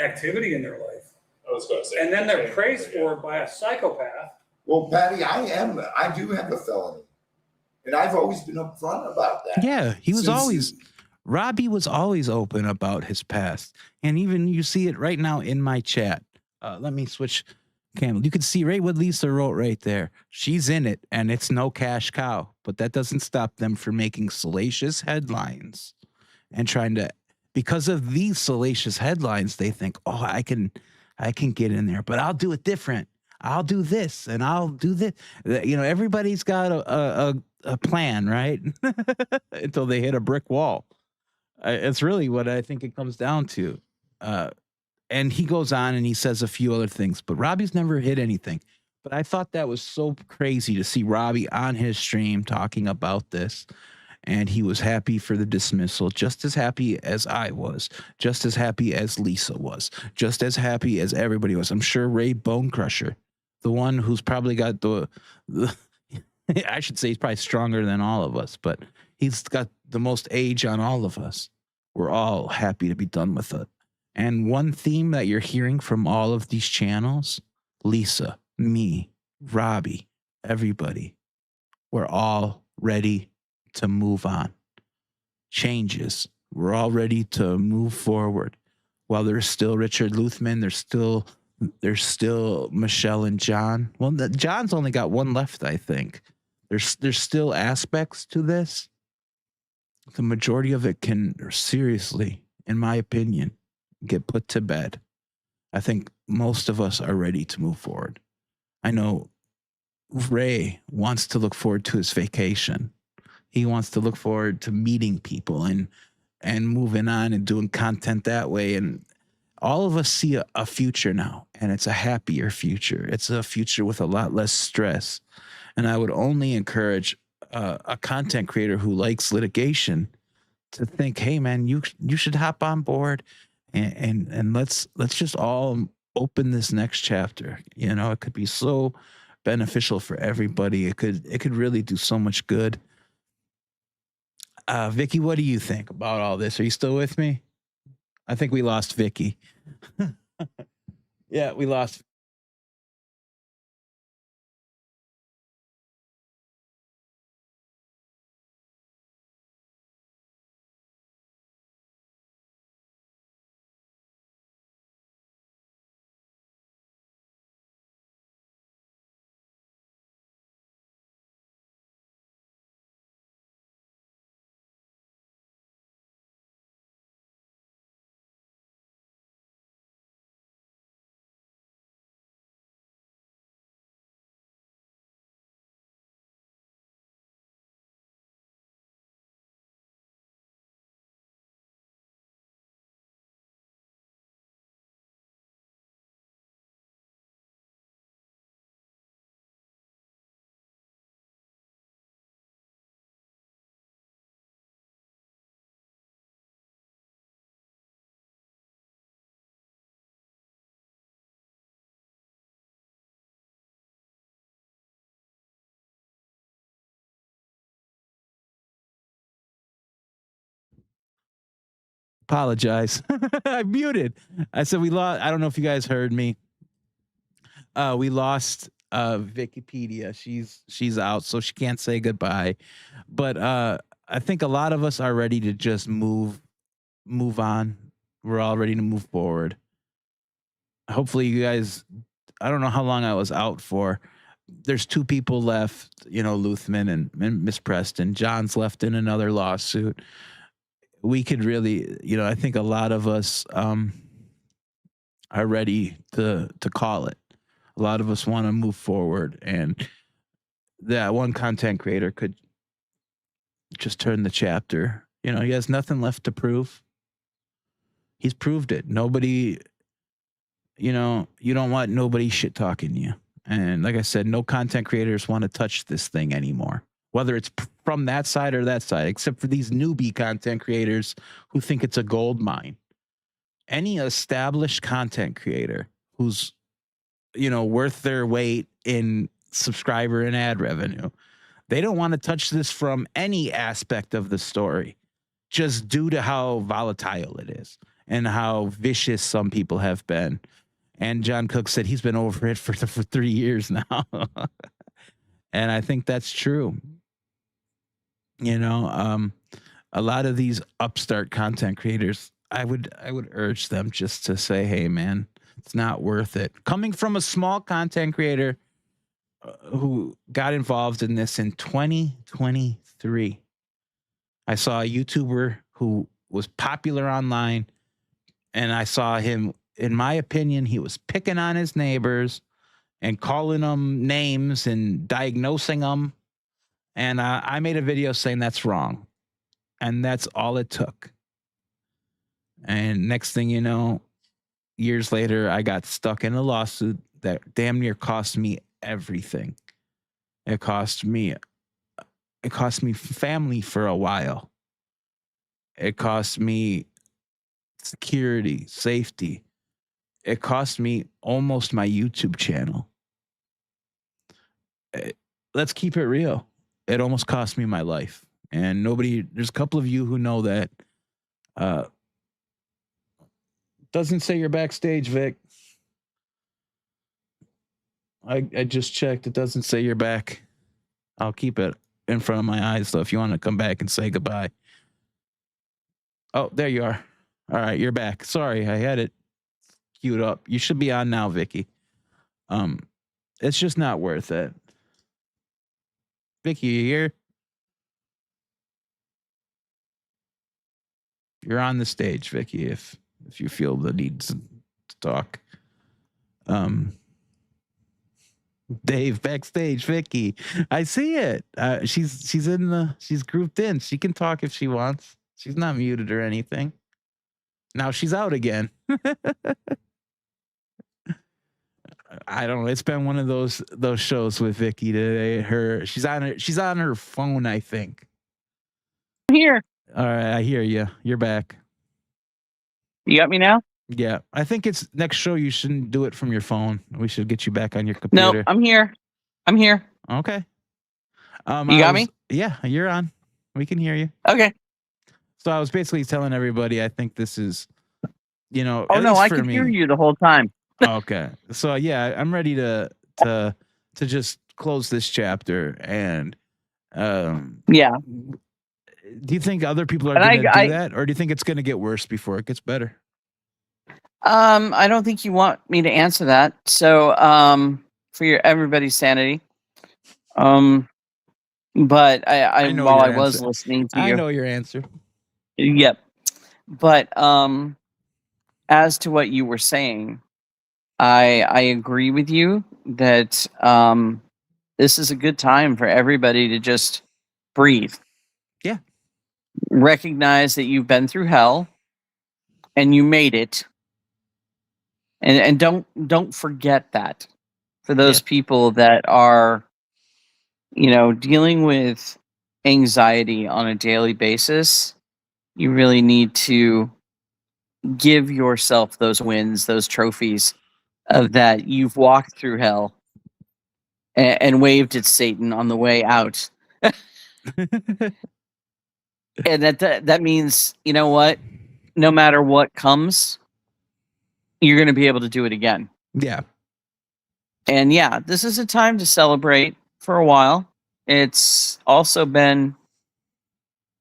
activity in their life. was going to say. And then they're praised for it by a psychopath. Well, Patty, I do have a felony. And I've always been upfront about that. Yeah, he was Robbie was always open about his past. And even you see it right now in my chat. Let me switch camera. You can see right what Lisa wrote right there. She's in it, and it's no cash cow. But that doesn't stop them from making salacious headlines and trying to, because of these salacious headlines, they think, oh, I can get in there, but I'll do it different. I'll do this and I'll do this. You know, everybody's got a plan, right? Until they hit a brick wall. It's really what I think it comes down to. And he goes on and he says a few other things, but Robbie's never hit anything. But I thought that was so crazy to see Robbie on his stream talking about this. And he was happy for the dismissal, just as happy as I was, just as happy as Lisa was, just as happy as everybody was. I'm sure Ray Bonecrusher, the one who's probably got the I should say he's probably stronger than all of us, but he's got the most age on all of us. We're all happy to be done with it. And one theme that you're hearing from all of these channels, Lisa, me, Robbie, everybody, we're all ready to move on. Changes. We're all ready to move forward. While there's still Richard Luthman, there's still Michelle and John. Well, John's only got one left, I think. There's still aspects to this. The majority of it can seriously, in my opinion, get put to bed. I think most of us are ready to move forward. I know Ray wants to look forward to his vacation. He wants to look forward to meeting people and moving on and doing content that way. And all of us see a future now, and it's a happier future. It's a future with a lot less stress. And I would only encourage a content creator who likes litigation to think, hey, man, you should hop on board and let's just all open this next chapter. You know, it could be so beneficial for everybody. It could really do so much good. Vicky, what do you think about all this? Are you still with me? I think we lost Vicky. Yeah, we lost. Apologize. I muted. I said we lost. I don't know if you guys heard me. We lost VickiPedia. She's out, so she can't say goodbye. But I think a lot of us are ready to just move on. We're all ready to move forward. Hopefully you guys, I don't know how long I was out for. There's 2 people left, you know, Luthman and Miss Preston. John's left in another lawsuit. We could really, you know, I think a lot of us are ready to call it. A lot of us want to move forward, and that one content creator could just turn the chapter. You know, he has nothing left to prove. He's proved it. Nobody, you know, you don't want nobody shit talking you. And like I said, no content creators want to touch this thing anymore, whether it's from that side or that side, except for these newbie content creators who think it's a gold mine. Any established content creator who's, you know, worth their weight in subscriber and ad revenue, they don't want to touch this from any aspect of the story, just due to how volatile it is and how vicious some people have been. And John Cook said he's been over it for 3 years now. And I think that's true. You know, a lot of these upstart content creators, I would urge them just to say, hey, man, it's not worth it. Coming from a small content creator who got involved in this in 2023. I saw a YouTuber who was popular online, and I saw him, in my opinion, he was picking on his neighbors and calling them names and diagnosing them. And I made a video saying that's wrong. And that's all it took. And next thing you know, years later, I got stuck in a lawsuit that damn near cost me everything. It cost me family for a while. It cost me security, safety. It cost me almost my YouTube channel. Let's keep it real. It almost cost me my life. And there's a couple of you who know that. Doesn't say you're backstage, Vic. I just checked. It doesn't say you're back. I'll keep it in front of my eyes, though, if you want to come back and say goodbye. Oh, there you are. All right, you're back. Sorry, I had it queued up. You should be on now, Vicky. It's just not worth it. Vicky, you here? You're on the stage, Vicky, if you feel the need to talk. Dave, backstage, Vicky. I see it. She's grouped in. She can talk if she wants. She's not muted or anything. Now she's out again. I don't know. It's been one of those shows with Vicky today. She's on her phone, I think. I'm here. All right, I hear you. You're back. You got me now? Yeah, I think it's next show. You shouldn't do it from your phone. We should get you back on your computer. No, I'm here. I'm here. Okay. You got me? Yeah, you're on. We can hear you. Okay. So I was basically telling everybody, I think this is, Oh no, I could hear you the whole time. Okay. So yeah, I'm ready to just close this chapter. And yeah. Do you think other people are going to do that, or do you think it's going to get worse before it gets better? I don't think you want me to answer that. So, for everybody's sanity. But I while I was listening to you, I know your answer. Yep. But as to what you were saying, I agree with you that this is a good time for everybody to just breathe. Yeah. Recognize that you've been through hell and you made it. And don't forget that. For those people that are, dealing with anxiety on a daily basis, you really need to give yourself those wins, those trophies of that you've walked through hell and waved at Satan on the way out. And that means, you know what? No matter what comes, you're going to be able to do it again. Yeah. And yeah, this is a time to celebrate for a while. It's also been,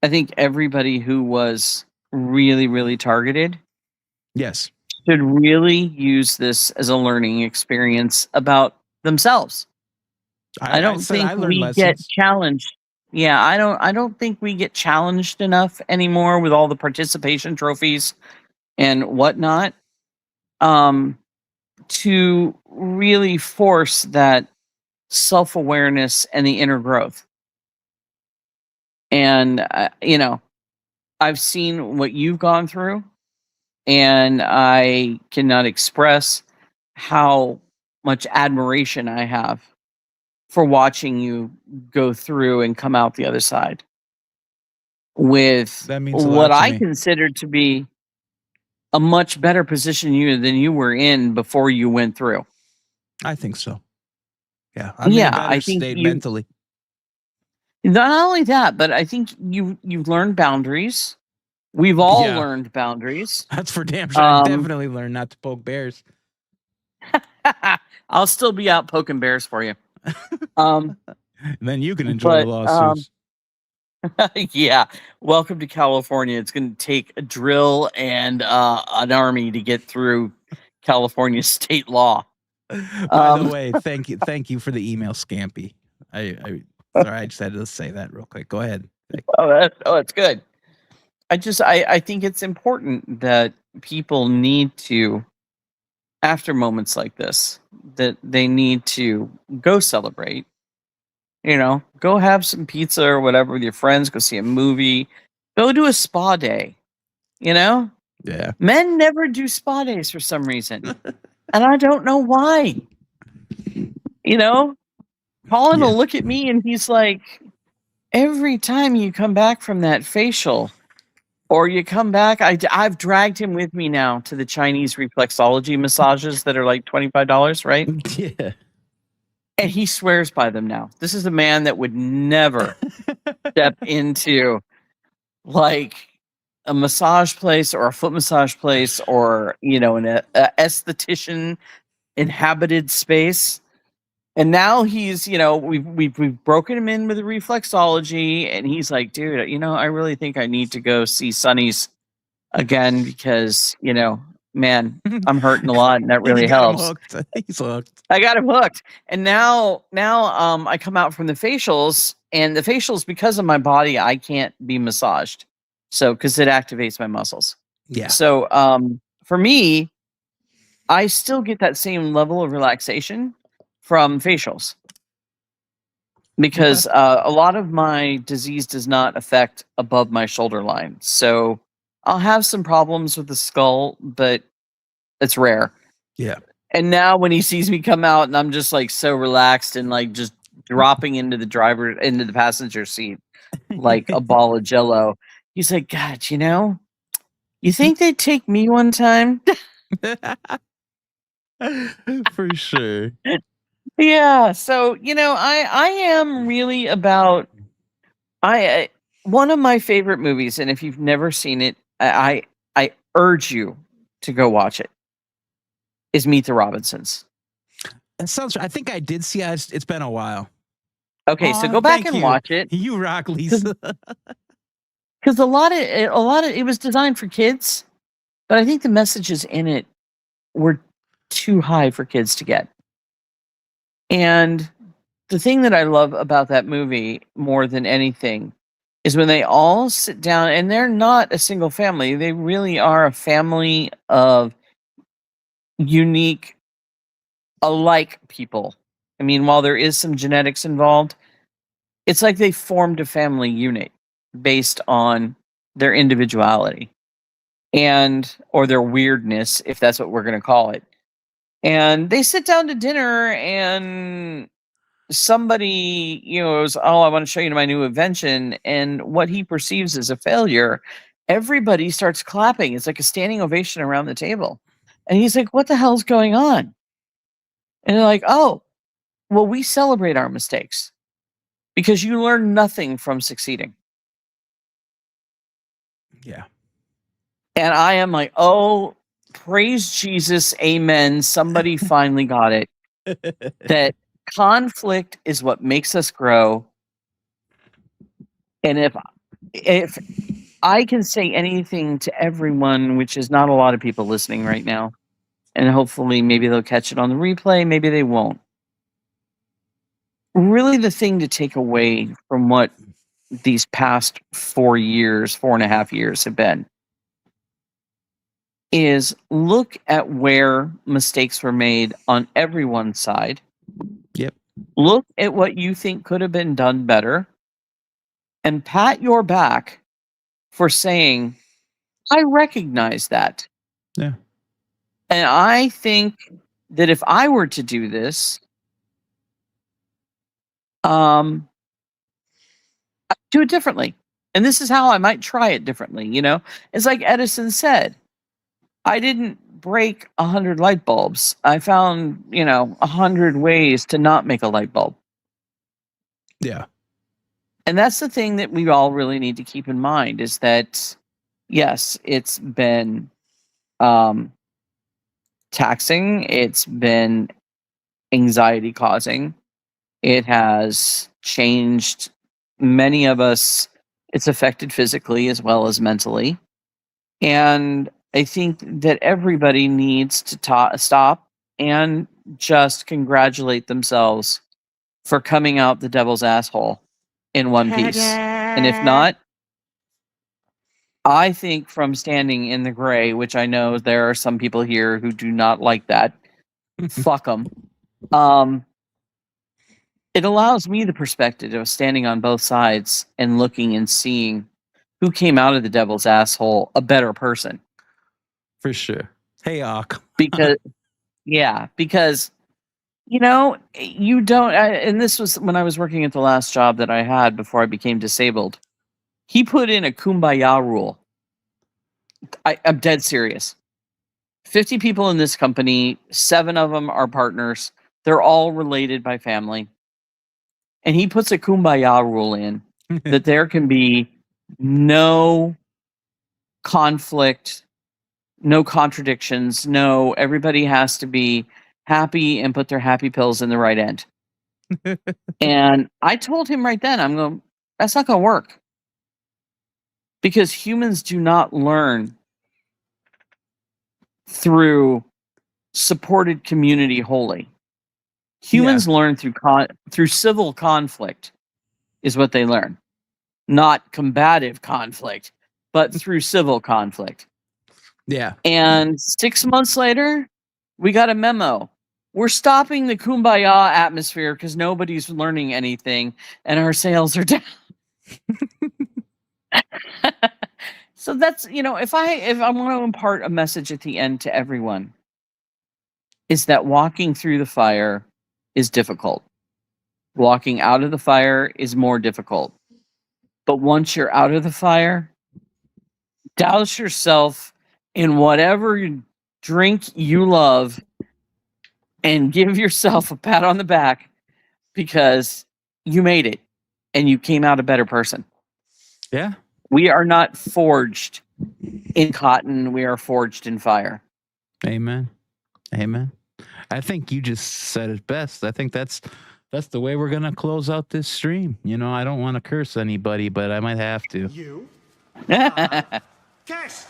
I think everybody who was really, really targeted. Yes. Should really use this as a learning experience about themselves. I don't think we get challenged. Yeah, I don't think we get challenged enough anymore with all the participation trophies and whatnot. To really force that self-awareness and the inner growth. And I've seen what you've gone through, and I cannot express how much admiration I have for watching you go through and come out the other side with what I consider to be a much better position than you were in before you went through. I think so. Yeah. I'm in a better state mentally. Not only that, but I think you've learned boundaries. We've all learned boundaries. That's for damn sure. I've definitely learned not to poke bears. I'll still be out poking bears for you. Then you can enjoy the lawsuits. Yeah. Welcome to California. It's going to take a drill and an army to get through California state law. By the way, thank you for the email, Scampy. Sorry, I just had to say that real quick. Go ahead. That's good. I think it's important that people need to, after moments like this, that they need to go celebrate. You know, go have some pizza or whatever with your friends, go see a movie, go do a spa day. You know? Yeah. Men never do spa days for some reason. And I don't know why. You know? Colin will look at me and he's like, every time you come back from that facial or you come back, I've dragged him with me now to the Chinese reflexology massages that are like $25, right? Yeah. And he swears by them now. This is a man that would never step into like a massage place or a foot massage place or, you know, an esthetician inhabited space. And now he's, you know, we've broken him in with the reflexology, and he's like, dude, you know, I really think I need to go see Sonny's again because, you know, man, I'm hurting a lot, and that really helps. He's hooked. I got him hooked, and now, I come out from the facials, and the facials, because of my body, I can't be massaged, so because it activates my muscles. Yeah. So, for me, I still get that same level of relaxation from facials because a lot of my disease does not affect above my shoulder line. So I'll have some problems with the skull, but it's rare. Yeah. And now when he sees me come out and I'm just like so relaxed and like just dropping into the passenger seat like a ball of jello, he's like, God, you know, you think they'd take me one time? For sure. Yeah, so you know, I am really about one of my favorite movies, and if you've never seen it, I urge you to go watch it. Is Meet the Robinsons. That sounds. I think I did see it. It's been a while. Okay, so go back and watch it. You rock, Lisa. Because a lot of it was designed for kids, but I think the messages in it were too high for kids to get. And the thing that I love about that movie more than anything is when they all sit down, and they're not a single family. They really are a family of unique, alike people. I mean, while there is some genetics involved, it's like they formed a family unit based on their individuality or their weirdness, if that's what we're going to call it. And they sit down to dinner, and somebody, you know, goes, oh, I want to show you my new invention. And what he perceives as a failure, everybody starts clapping. It's like a standing ovation around the table. And he's like, what the hell's going on? And they're like, oh, well, we celebrate our mistakes because you learn nothing from succeeding. Yeah. And I am like, oh, praise Jesus, amen. Somebody finally got it. That conflict is what makes us grow. And if I can say anything to everyone, which is not a lot of people listening right now, and hopefully maybe they'll catch it on the replay, maybe they won't. Really, the thing to take away from what these past 4.5 years have been is look at where mistakes were made on everyone's side. Yep. Look at what you think could have been done better and pat your back for saying, I recognize that. Yeah. And I think that if I were to do this, I'd do it differently. And this is how I might try it differently. You know, it's like Edison said, I didn't break 100 light bulbs. I found, 100 ways to not make a light bulb. Yeah. And that's the thing that we all really need to keep in mind is that, yes, it's been taxing. It's been anxiety causing. It has changed many of us. It's affected physically as well as mentally. And I think that everybody needs to stop and just congratulate themselves for coming out the devil's asshole in one piece. And if not, I think from standing in the gray, which I know there are some people here who do not like that, fuck them. It allows me the perspective of standing on both sides and looking and seeing who came out of the devil's asshole a better person. For sure. Hey, Ak. Because, you know, you don't, and this was when I was working at the last job that I had before I became disabled. He put in a kumbaya rule. I'm dead serious. 50 people in this company, 7 of them are partners. They're all related by family. And he puts a kumbaya rule in that there can be no conflict, no contradictions, everybody has to be happy and put their happy pills in the right end. And I told him right then, I'm going, that's not going to work. Because humans do not learn through supported community wholly. Humans learn through civil conflict is what they learn. Not combative conflict, but through civil conflict. Yeah. And 6 months later, we got a memo. We're stopping the kumbaya atmosphere because nobody's learning anything and our sales are down. So that's, if I want to impart a message at the end to everyone, is that walking through the fire is difficult. Walking out of the fire is more difficult. But once you're out of the fire, douse yourself in whatever drink you love and give yourself a pat on the back because you made it and you came out a better person. Yeah. We are not forged in cotton. We are forged in fire. Amen. Amen. I think you just said it best. I think that's the way we're going to close out this stream. I don't want to curse anybody, but I might have to. You are guest.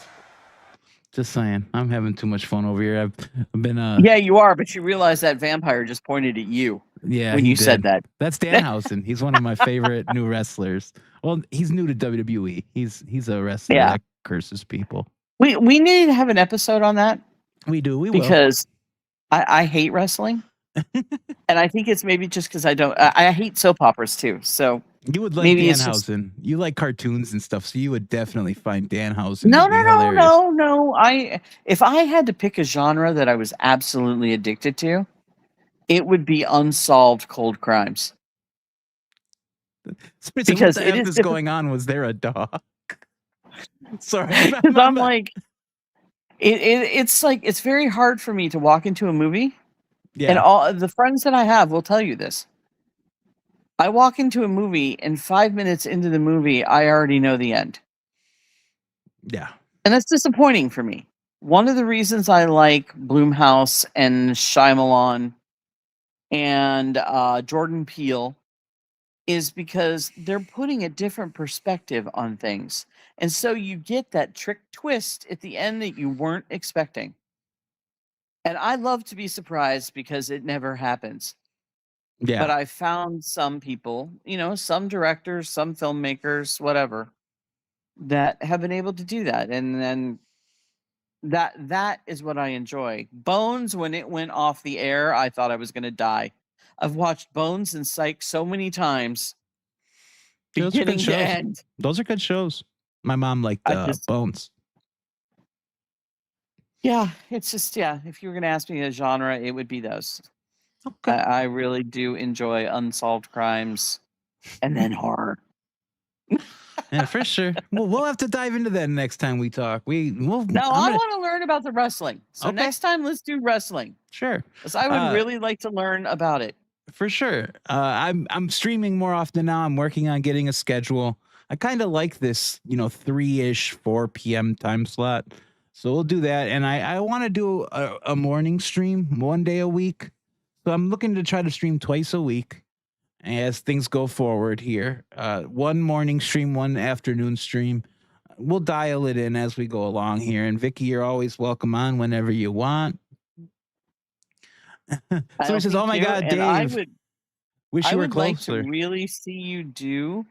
Just saying. I'm having too much fun over here. I've been Yeah, you are, but you realize that vampire just pointed at you. Yeah, when you said that. That's Danhausen. He's one of my favorite new wrestlers. Well, he's new to WWE. He's a wrestler that curses people. We need to have an episode on that. We do. We because I hate wrestling. And I think it's maybe just because I hate soap operas too. So you would like Danhausen. You like cartoons and stuff, so you would definitely find Danhausen. No. If I had to pick a genre that I was absolutely addicted to, it would be unsolved cold crimes. Because what the F is going on? Was there a dog? Sorry, because I'm like, it's very hard for me to walk into a movie. Yeah. And all the friends that I have will tell you this. I walk into a movie and 5 minutes into the movie, I already know the end. Yeah. And that's disappointing for me. One of the reasons I like Blumhouse and Shyamalan and Jordan Peele is because they're putting a different perspective on things. And so you get that trick twist at the end that you weren't expecting. And I love to be surprised because it never happens. Yeah. But I found some people, some directors, some filmmakers, whatever, that have been able to do that. And then that is what I enjoy. Bones, when it went off the air, I thought I was going to die. I've watched Bones and Psych so many times. Beginning to end. Those are good shows. My mom liked Bones. Yeah, it's just, if you were going to ask me a genre, it would be those. Okay. I really do enjoy unsolved crimes and then horror. Yeah, for sure. We'll have to dive into that next time we talk. I want to learn about the wrestling. So next time, let's do wrestling. Sure. Because I would really like to learn about it. For sure. I'm streaming more often now. I'm working on getting a schedule. I kind of like this, 3-ish, 4 p.m. time slot. So we'll do that. And I want to do a morning stream 1 day a week. So I'm looking to try to stream twice a week as things go forward here. One morning stream, one afternoon stream. We'll dial it in as we go along here. And Vicky, you're always welcome on whenever you want. So he says, "Oh my God, Dave, I would wish you were like closer." to really see you do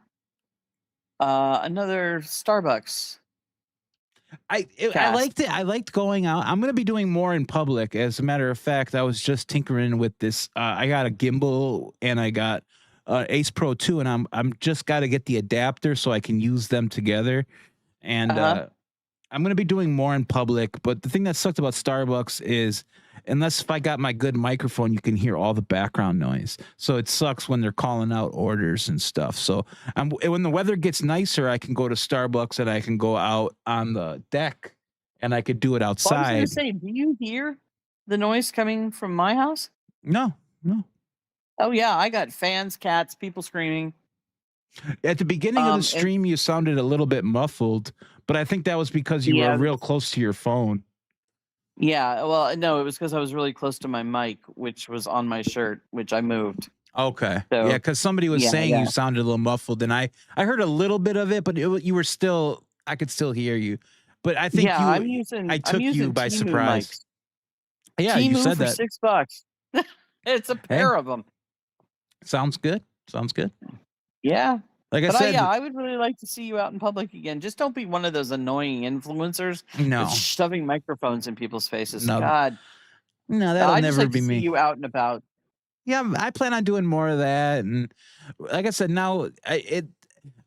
another Starbucks. I liked it. I liked going out. I'm going to be doing more in public. As a matter of fact, I was just tinkering with this. I got a gimbal and I got Ace Pro 2, and I'm just got to get the adapter so I can use them together. And I'm going to be doing more in public. But the thing that sucked about Starbucks is, unless if I got my good microphone, you can hear all the background noise. So it sucks when they're calling out orders and stuff. So when the weather gets nicer, I can go to Starbucks and I can go out on the deck and I could do it outside. Well, I was going to say, do you hear the noise coming from my house? No. Oh, yeah. I got fans, cats, people screaming. At the beginning of the stream, you sounded a little bit muffled, but I think that was because you were real close to your phone. Yeah, well, no, it was because I was really close to my mic, which was on my shirt, which I moved. Okay. So, yeah, because somebody was saying you sounded a little muffled, and I heard a little bit of it, but you were still, I could still hear you. But I think I took you by surprise. Mics. Yeah, you said for that. $6. It's a pair of them. Sounds good. Yeah. Like I said, I would really like to see you out in public again. Just don't be one of those annoying influencers that's shoving microphones in people's faces. No. God. No, that'll never be me. See you out and about. Yeah, I plan on doing more of that. And like I said, now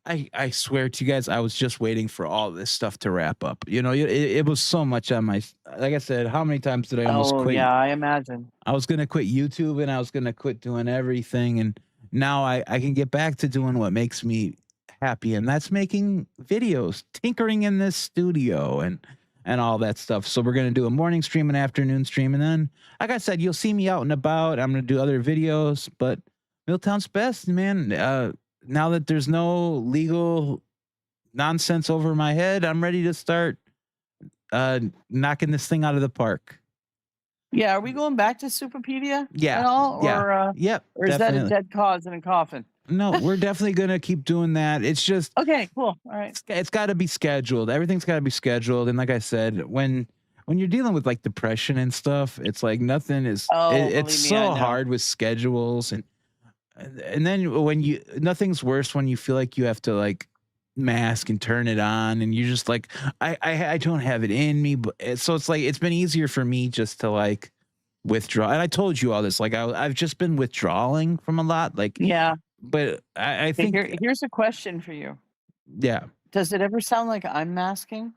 I swear to you guys, I was just waiting for all this stuff to wrap up. You know, it was so much on my, like I said, how many times did I almost quit? Yeah, I imagine. I was going to quit YouTube and I was going to quit doing everything. And now I can get back to doing what makes me happy. And that's making videos, tinkering in this studio and all that stuff. So we're going to do a morning stream, an afternoon stream. And then, like I said, you'll see me out and about. I'm going to do other videos, but Milltown's best, man. Now that there's no legal nonsense over my head, I'm ready to start knocking this thing out of the park. Yeah, are we going back to Superpedia? Yeah. At all? Yeah. Yep. Or is that a dead cause in a coffin? No, we're definitely going to keep doing that. It's just okay, cool. All right. It's got to be scheduled. Everything's got to be scheduled. And like I said, when you're dealing with like depression and stuff, it's like nothing is. It's so hard with schedules and then when nothing's worse when you feel like you have to like mask and turn it on and you're just like I don't have it in me, but so it's like it's been easier for me just to like withdraw. And I told you all this, like I've just been withdrawing from a lot, like but I think here's a question for you. Yeah. Does it ever sound like I'm masking?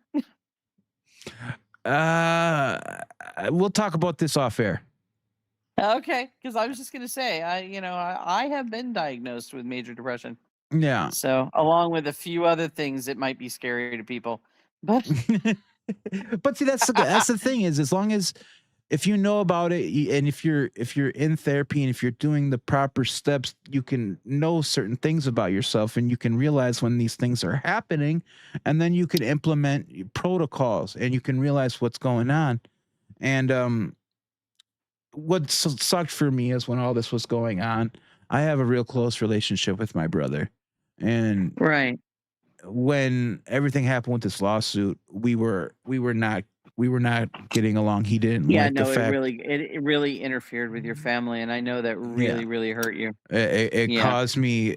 We'll talk about this off air. Okay, because I was just gonna say, I have been diagnosed with major depression. Yeah. So along with a few other things that might be scary to people, but but see that's the thing is, as long as if you know about it and if you're in therapy and if you're doing the proper steps, you can know certain things about yourself and you can realize when these things are happening, and then you can implement protocols and you can realize what's going on. And what sucked for me is when all this was going on, I have a real close relationship with my brother. And when everything happened with this lawsuit, we were not getting along. He didn't like the fact it really interfered with your family, and I know that really hurt you. It caused me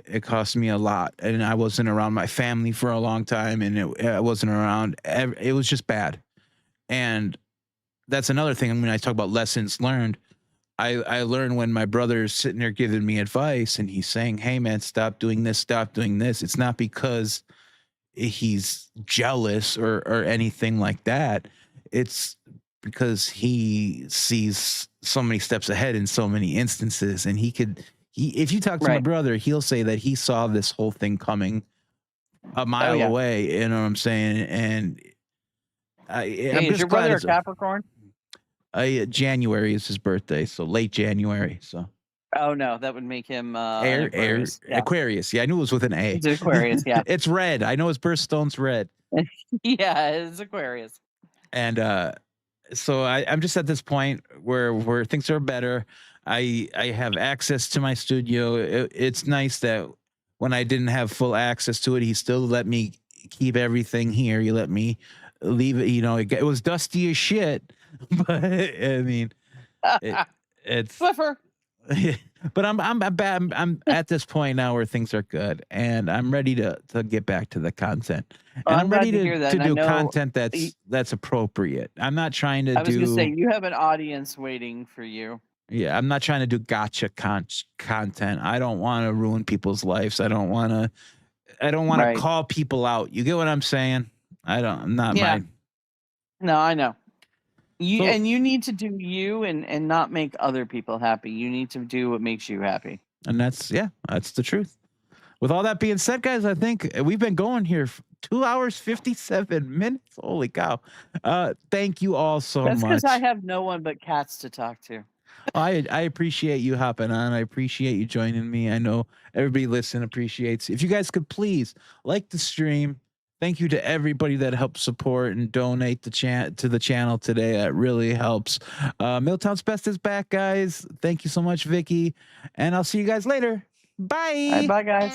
a lot, and I wasn't around my family for a long time, and it wasn't around. It was just bad. And that's another thing. When I talk about lessons learned, I learned when my brother's sitting there giving me advice and he's saying, "Hey man, stop doing this, stop doing this." It's not because he's jealous or anything like that. It's because he sees so many steps ahead in so many instances. And if you talk to my brother, he'll say that he saw this whole thing coming a mile away. You know what I'm saying? And is your brother a Capricorn? January is his birthday, so late January. So. Oh no, that would make him Aquarius. Aquarius. Yeah, I knew it was with an A. It's Aquarius. Yeah, it's red. I know his birthstone's red. Yeah, it's Aquarius. And so I'm just at this point where things are better. I have access to my studio. It's nice that when I didn't have full access to it, he still let me keep everything here. He let me leave it. You know, it was dusty as shit, but I mean, it's Flipper. But I'm at this point now where things are good, and I'm ready to get back to the content. And Well, I'm ready glad hear that, to and I do know content that's appropriate. I'm not trying to I was do. gonna say you have an audience waiting for you. Yeah, I'm not trying to do gotcha content. I don't want to ruin people's lives. I don't want to Right. call people out. You get what I'm saying? I'm not Yeah. my. No, I know. And you need to do you and not make other people happy. You need to do what makes you happy. And that's the truth. With all that being said, guys, I think we've been going here 2 hours 57 minutes. Holy cow! Thank you all so That's much. because I have no one but cats to talk to. I appreciate you hopping on. I appreciate you joining me. I know everybody listening appreciates. If you guys could please like the stream. Thank you to everybody that helped support and donate to the channel today. That really helps. Milltown's Best is back, guys. Thank you so much, Vicky. And I'll see you guys later. Bye. Bye, guys.